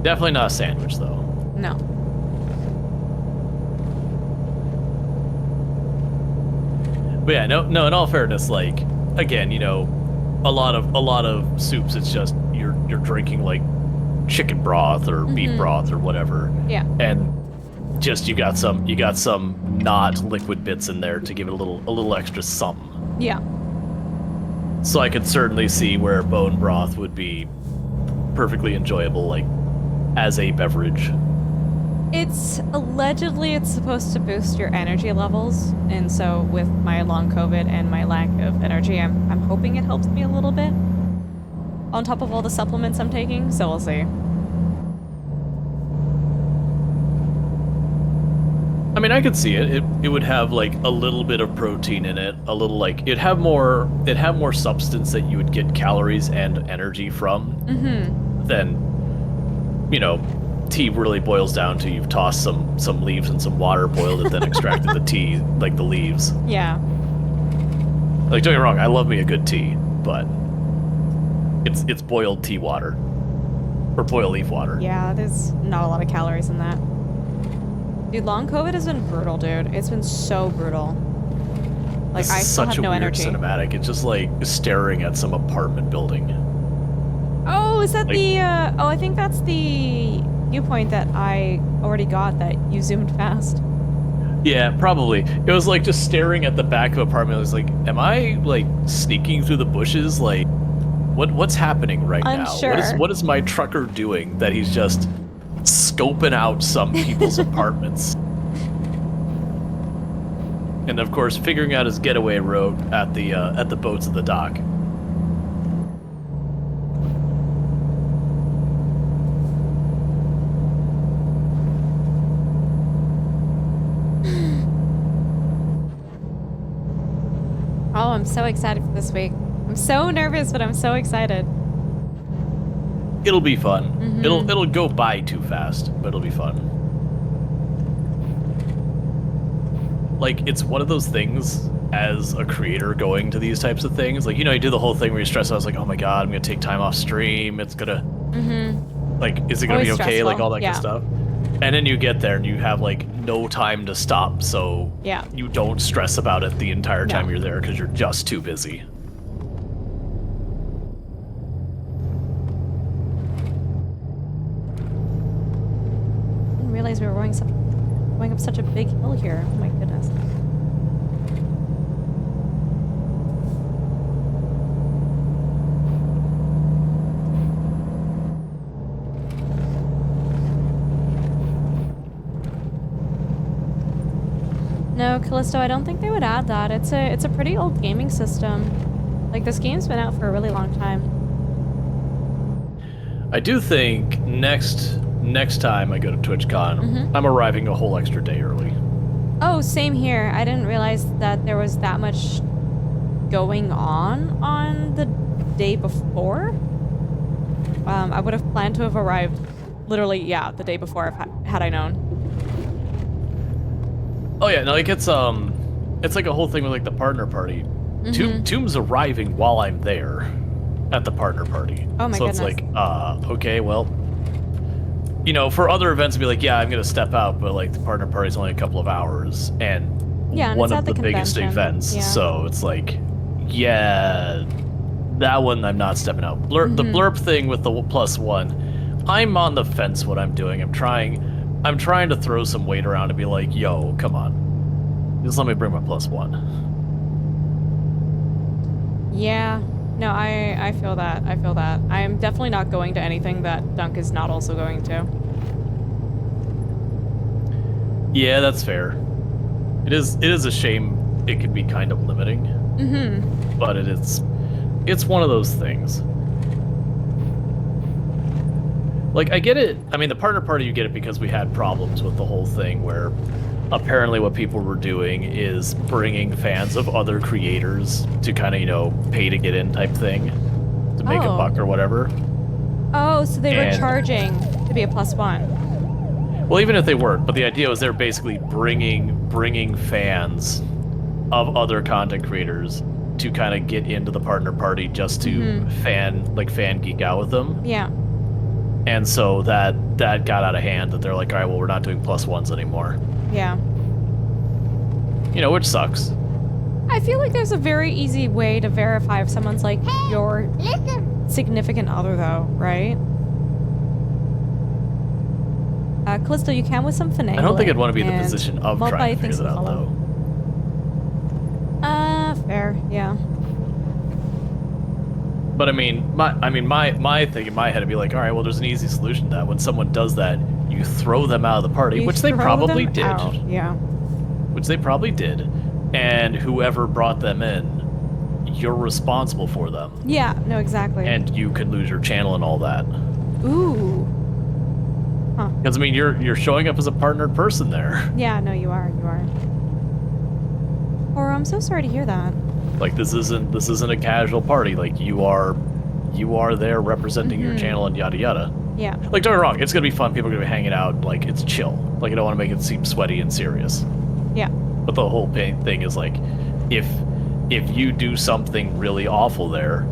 Definitely not a sandwich, though. No. But yeah, no. In all fairness, like, again, you know, a lot of soups, it's just you're drinking like chicken broth or beef broth or whatever. Yeah. And just you got some not liquid bits in there to give it a little extra something. Yeah. So I could certainly see where bone broth would be perfectly enjoyable, like, as a beverage. It's supposed to boost your energy levels, and so with my long COVID and my lack of energy, I'm hoping it helps me a little bit. On top of all the supplements I'm taking, so we'll see. I mean, I could see it. It would have like a little bit of protein in it, a little like it'd have more substance that you would get calories and energy from than, you know, tea really boils down to you've tossed some leaves and some water, boiled it, then extracted the tea, like the leaves. Yeah. Like, don't get me wrong, I love me a good tea, but it's boiled tea water or boiled leaf water. Yeah, there's not a lot of calories in that. Dude, long COVID has been brutal, dude. It's been so brutal. Like, I still have no energy. Such a weird cinematic. It's just like staring at some apartment building. Oh, is that like, oh, I think that's the viewpoint that I already got that you zoomed fast. Yeah, probably. It was like just staring at the back of an apartment. It was like, am I like sneaking through the bushes? Like, what's happening right now? Unsure. What is my trucker doing that he's just scoping out some people's apartments? And of course, figuring out his getaway route at the boats at the dock. I'm so excited for this week. I'm so nervous, but I'm so excited. It'll be fun. Mm-hmm. It'll go by too fast, but it'll be fun. Like, it's one of those things as a creator going to these types of things. Like, you know, you do the whole thing where you stress out, like, oh my god, I'm gonna take time off stream. It's gonna, like, is it gonna Always be okay? Like, all that stressful, good stuff. And then you get there and you have, like, no time to stop, so you don't stress about it the entire time you're there because you're just too busy. I didn't realize we were going up such a big hill here. Oh my goodness. No, Callisto, I don't think they would add that. It's a pretty old gaming system. Like, this game's been out for a really long time. I do think next time I go to TwitchCon, I'm arriving a whole extra day early. Oh, same here. I didn't realize that there was that much going on the day before. I would have planned to have arrived literally, the day before had I known. Oh yeah, no, like it's like a whole thing with like the partner party. Tomb's arriving while I'm there at the partner party. Oh my goodness. So it's like, okay, well, you know, for other events, it'd be like, yeah, I'm gonna step out, but like the partner party's only a couple of hours and one of the biggest events. Yeah. So it's like, yeah, that one I'm not stepping out. The blurb thing with the +1, I'm on the fence what I'm doing. I'm trying to throw some weight around and be like, yo, come on. Just let me bring my +1. Yeah. No, I feel that. I feel that. I'm definitely not going to anything that Dunk is not also going to. Yeah, that's fair. It is a shame it can be kind of limiting. But it's one of those things. Like, I get it. I mean, the partner party, you get it because we had problems with the whole thing where apparently what people were doing is bringing fans of other creators to kind of, you know, pay to get in type thing to make a buck or whatever. Oh, so they were charging to be a +1. Well, even if they weren't, but the idea was they're basically bringing fans of other content creators to kind of get into the partner party just to fan geek out with them. Yeah. And so that got out of hand, that they're like, all right, well, we're not doing +1s anymore. Yeah. You know, which sucks. I feel like there's a very easy way to verify if someone's like your significant other, though, right? Callisto, you can with some finagling. I don't think I'd want to be in the position of trying to figure that out, though. Fair, yeah. But I mean, my thing in my head would be like, all right, well, there's an easy solution to that. When someone does that, you throw them out of the party, which they probably did. Yeah. Which they probably did. And whoever brought them in, you're responsible for them. Yeah, no, exactly. And you could lose your channel and all that. Ooh. Huh. Because I mean, you're showing up as a partnered person there. Yeah, no, you are. Or I'm so sorry to hear that. Like, this isn't a casual party. Like, you are there representing your channel and yada yada. Yeah. Like, don't get me wrong, it's gonna be fun. People are gonna be hanging out. Like, it's chill. Like, I don't want to make it seem sweaty and serious. Yeah. But the whole thing is like, if you do something really awful there,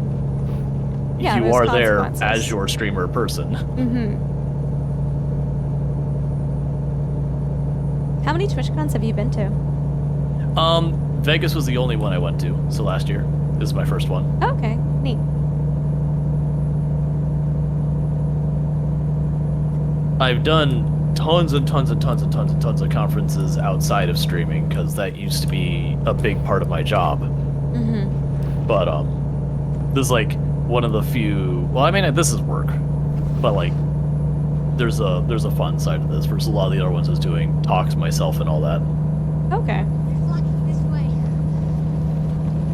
you are there as your streamer person. How many TwitchCons have you been to? Vegas was the only one I went to, so last year. This is my first one. Okay, neat. I've done tons and tons and tons and tons and tons of conferences outside of streaming, because that used to be a big part of my job. But this is like one of the few. Well, I mean, this is work, but like, there's a fun side to this versus a lot of the other ones I was doing talks myself and all that. Okay.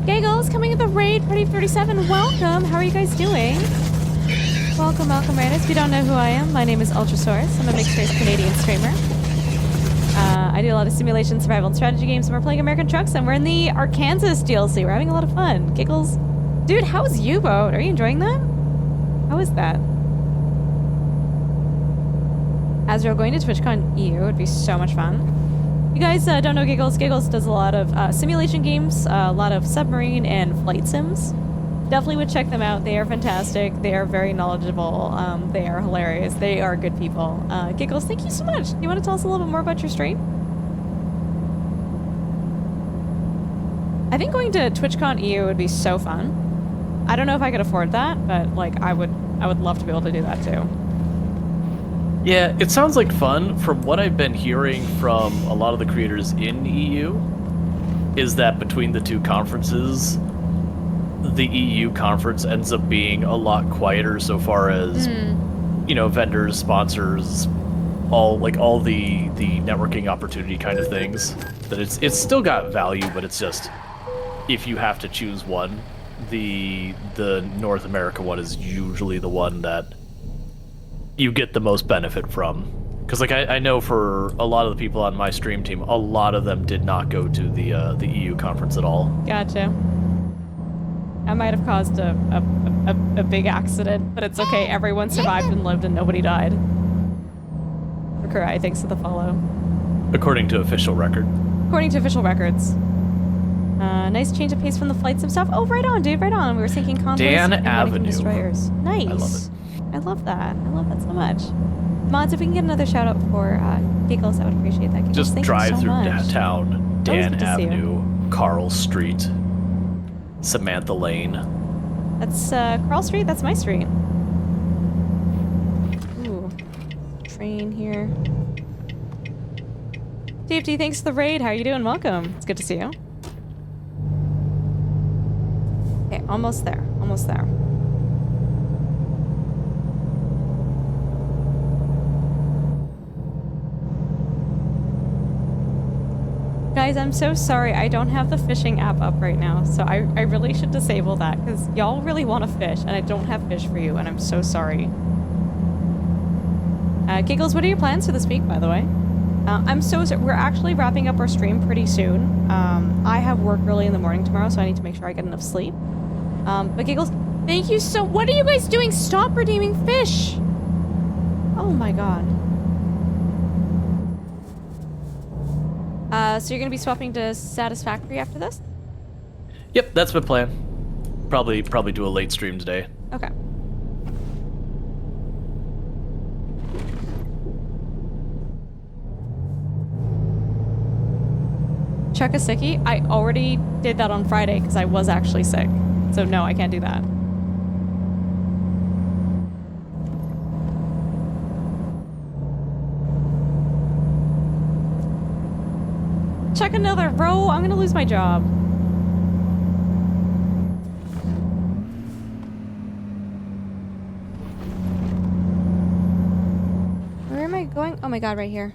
Giggles coming at the raid, Party 37. Welcome. How are you guys doing? Welcome, Raiders. If you don't know who I am, my name is Ultrasaurus. I'm a mixed-race Canadian streamer. I I do a lot of simulation, survival, and strategy games, and we're playing American Trucks, and we're in the Arkansas DLC. We're having a lot of fun. Giggles. Dude, how's U-Boat? Are you enjoying that? How is that? Azrael, going to TwitchCon EU would be so much fun. You guys don't know Giggles. Giggles does a lot of simulation games, a lot of submarine and flight sims. Definitely would check them out. They are fantastic. They are very knowledgeable. They are hilarious. They are good people. Giggles, thank you so much. You want to tell us a little bit more about your stream? I think going to TwitchCon EU would be so fun. I don't know if I could afford that, but like I would love to be able to do that too. Yeah, it sounds like fun. From what I've been hearing from a lot of the creators in EU, is that between the two conferences, the EU conference ends up being a lot quieter so far as, you know, vendors, sponsors, all the networking opportunity kind of things. That it's still got value, but it's just, if you have to choose one, the North America one is usually the one that you get the most benefit from. Because like I know for a lot of the people on my stream team, a lot of them did not go to the EU conference at all. Gotcha. I might have caused a big accident, but it's okay. Everyone survived and lived and nobody died. Rakurai, thanks for the follow. According to official record. According to official records. Nice change of pace from the flight sim stuff. Oh, right on, dude, right on. We were sinking convoys Dan and running from Avenue. destroyers. Nice. I love it. I love that. I love that so much. Mods, if we can get another shout out for Giggles, I would appreciate that. Giggles, Just thank drive you so through much. downtown, Dan good to see you. Avenue, Carl Street, Samantha Lane. That's Carl Street. That's my street. Ooh, train here. TFT, thanks for the raid. How are you doing? Welcome. It's good to see you. Okay, almost there. Almost there. Guys, I'm so sorry. I don't have the fishing app up right now, so I really should disable that because y'all really want to fish, and I don't have fish for you, and I'm so sorry. Giggles, what are your plans for this week, by the way? I'm so sorry. We're actually wrapping up our stream pretty soon. I have work early in the morning tomorrow, so I need to make sure I get enough sleep. But Giggles, thank you so... What are you guys doing? Stop redeeming fish! Oh my god. So you're gonna be swapping to Satisfactory after this? Yep, that's my plan. Probably do a late stream today. Okay. Check a sickie? I already did that on Friday because I was actually sick. So no, I can't do that. Check another row. I'm gonna lose my job. Where am I going? Oh my god, right here.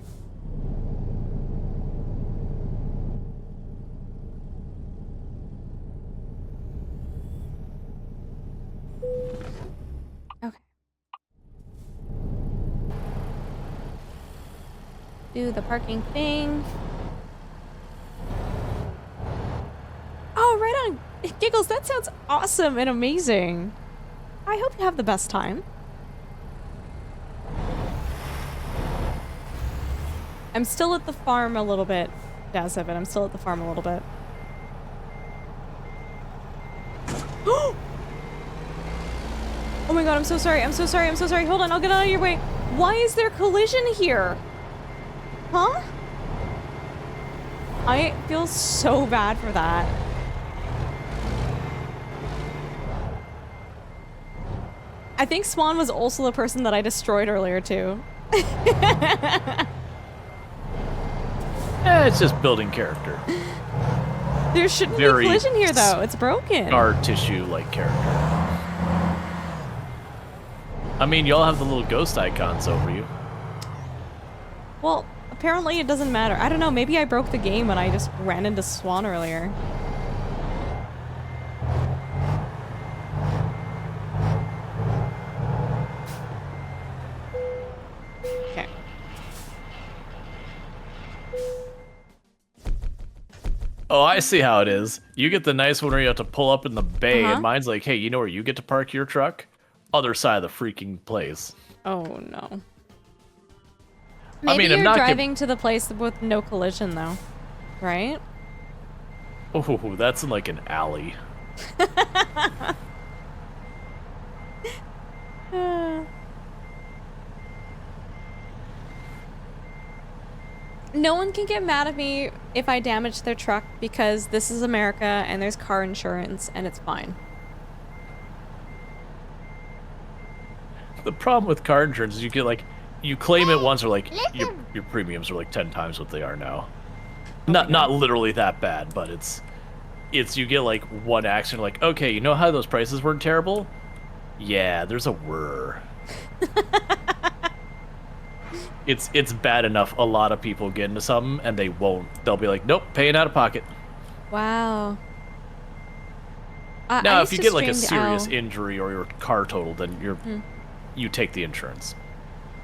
Okay. Do the parking thing. Oh, right on. Giggles, that sounds awesome and amazing. I hope you have the best time. I'm still at the farm a little bit, Daz7. I'm still at the farm a little bit. Oh my god, I'm so sorry. I'm so sorry. I'm so sorry. Hold on, I'll get out of your way. Why is there collision here? Huh? I feel so bad for that. I think Swan was also the person that I destroyed earlier, too. It's just building character. There shouldn't be Very collision here, though. It's broken. Scar tissue-like character. I mean, y'all have the little ghost icons over you. Well, apparently it doesn't matter. I don't know. Maybe I broke the game when I just ran into Swan earlier. Okay. Oh, I see how it is. You get the nice one where you have to pull up in the bay, Uh-huh. and mine's like, hey, you know where you get to park your truck? Other side of the freaking place. Oh no. I Maybe mean, I'm you're not driving to the place with no collision though, right? Oh, that's in like an alley. No one can get mad at me if I damage their truck because this is America and there's car insurance and it's fine. The problem with car insurance is you get like, you claim it once, or like listen. your premiums are like 10 times what they are now. Not literally that bad, but it's you get like one accident, like, okay, you know how those prices weren't terrible? Yeah, there's a whir. It's bad enough a lot of people get into something and they won't. They'll be like, nope, paying out of pocket. Wow. Now, I if used you to get like a stream to serious Ow. injury or your car totaled, then you take the insurance.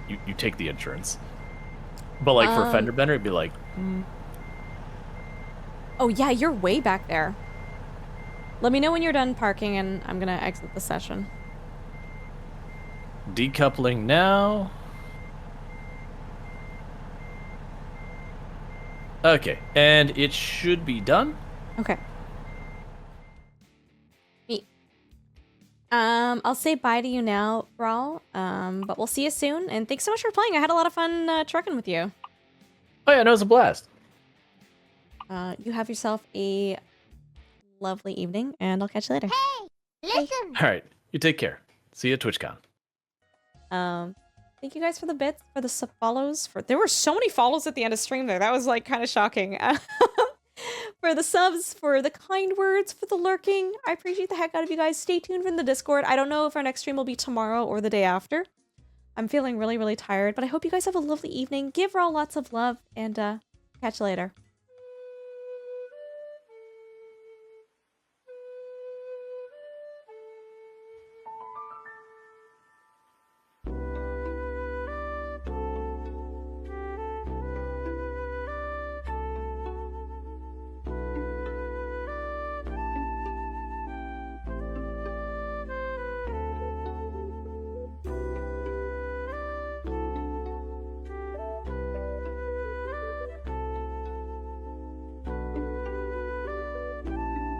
You take the insurance. But like for a fender bender, it'd be like, Oh yeah, you're way back there. Let me know when you're done parking and I'm gonna exit the session. decoupling now. Okay, and it should be done. Okay. Neat. I'll say bye to you now, Brawl. But we'll see you soon, and thanks so much for playing. I had a lot of fun trucking with you. Oh yeah, no, it was a blast. You have yourself a lovely evening, and I'll catch you later. Listen. All right, you take care. See you at TwitchCon. Thank you guys for the bits, for the follows. There were so many follows at the end of stream there. That was like kind of shocking. For the subs, for the kind words, for the lurking. I appreciate the heck out of you guys. Stay tuned for the Discord. I don't know if our next stream will be tomorrow or the day after. I'm feeling really, really tired, but I hope you guys have a lovely evening. Give Raw lots of love, and catch you later.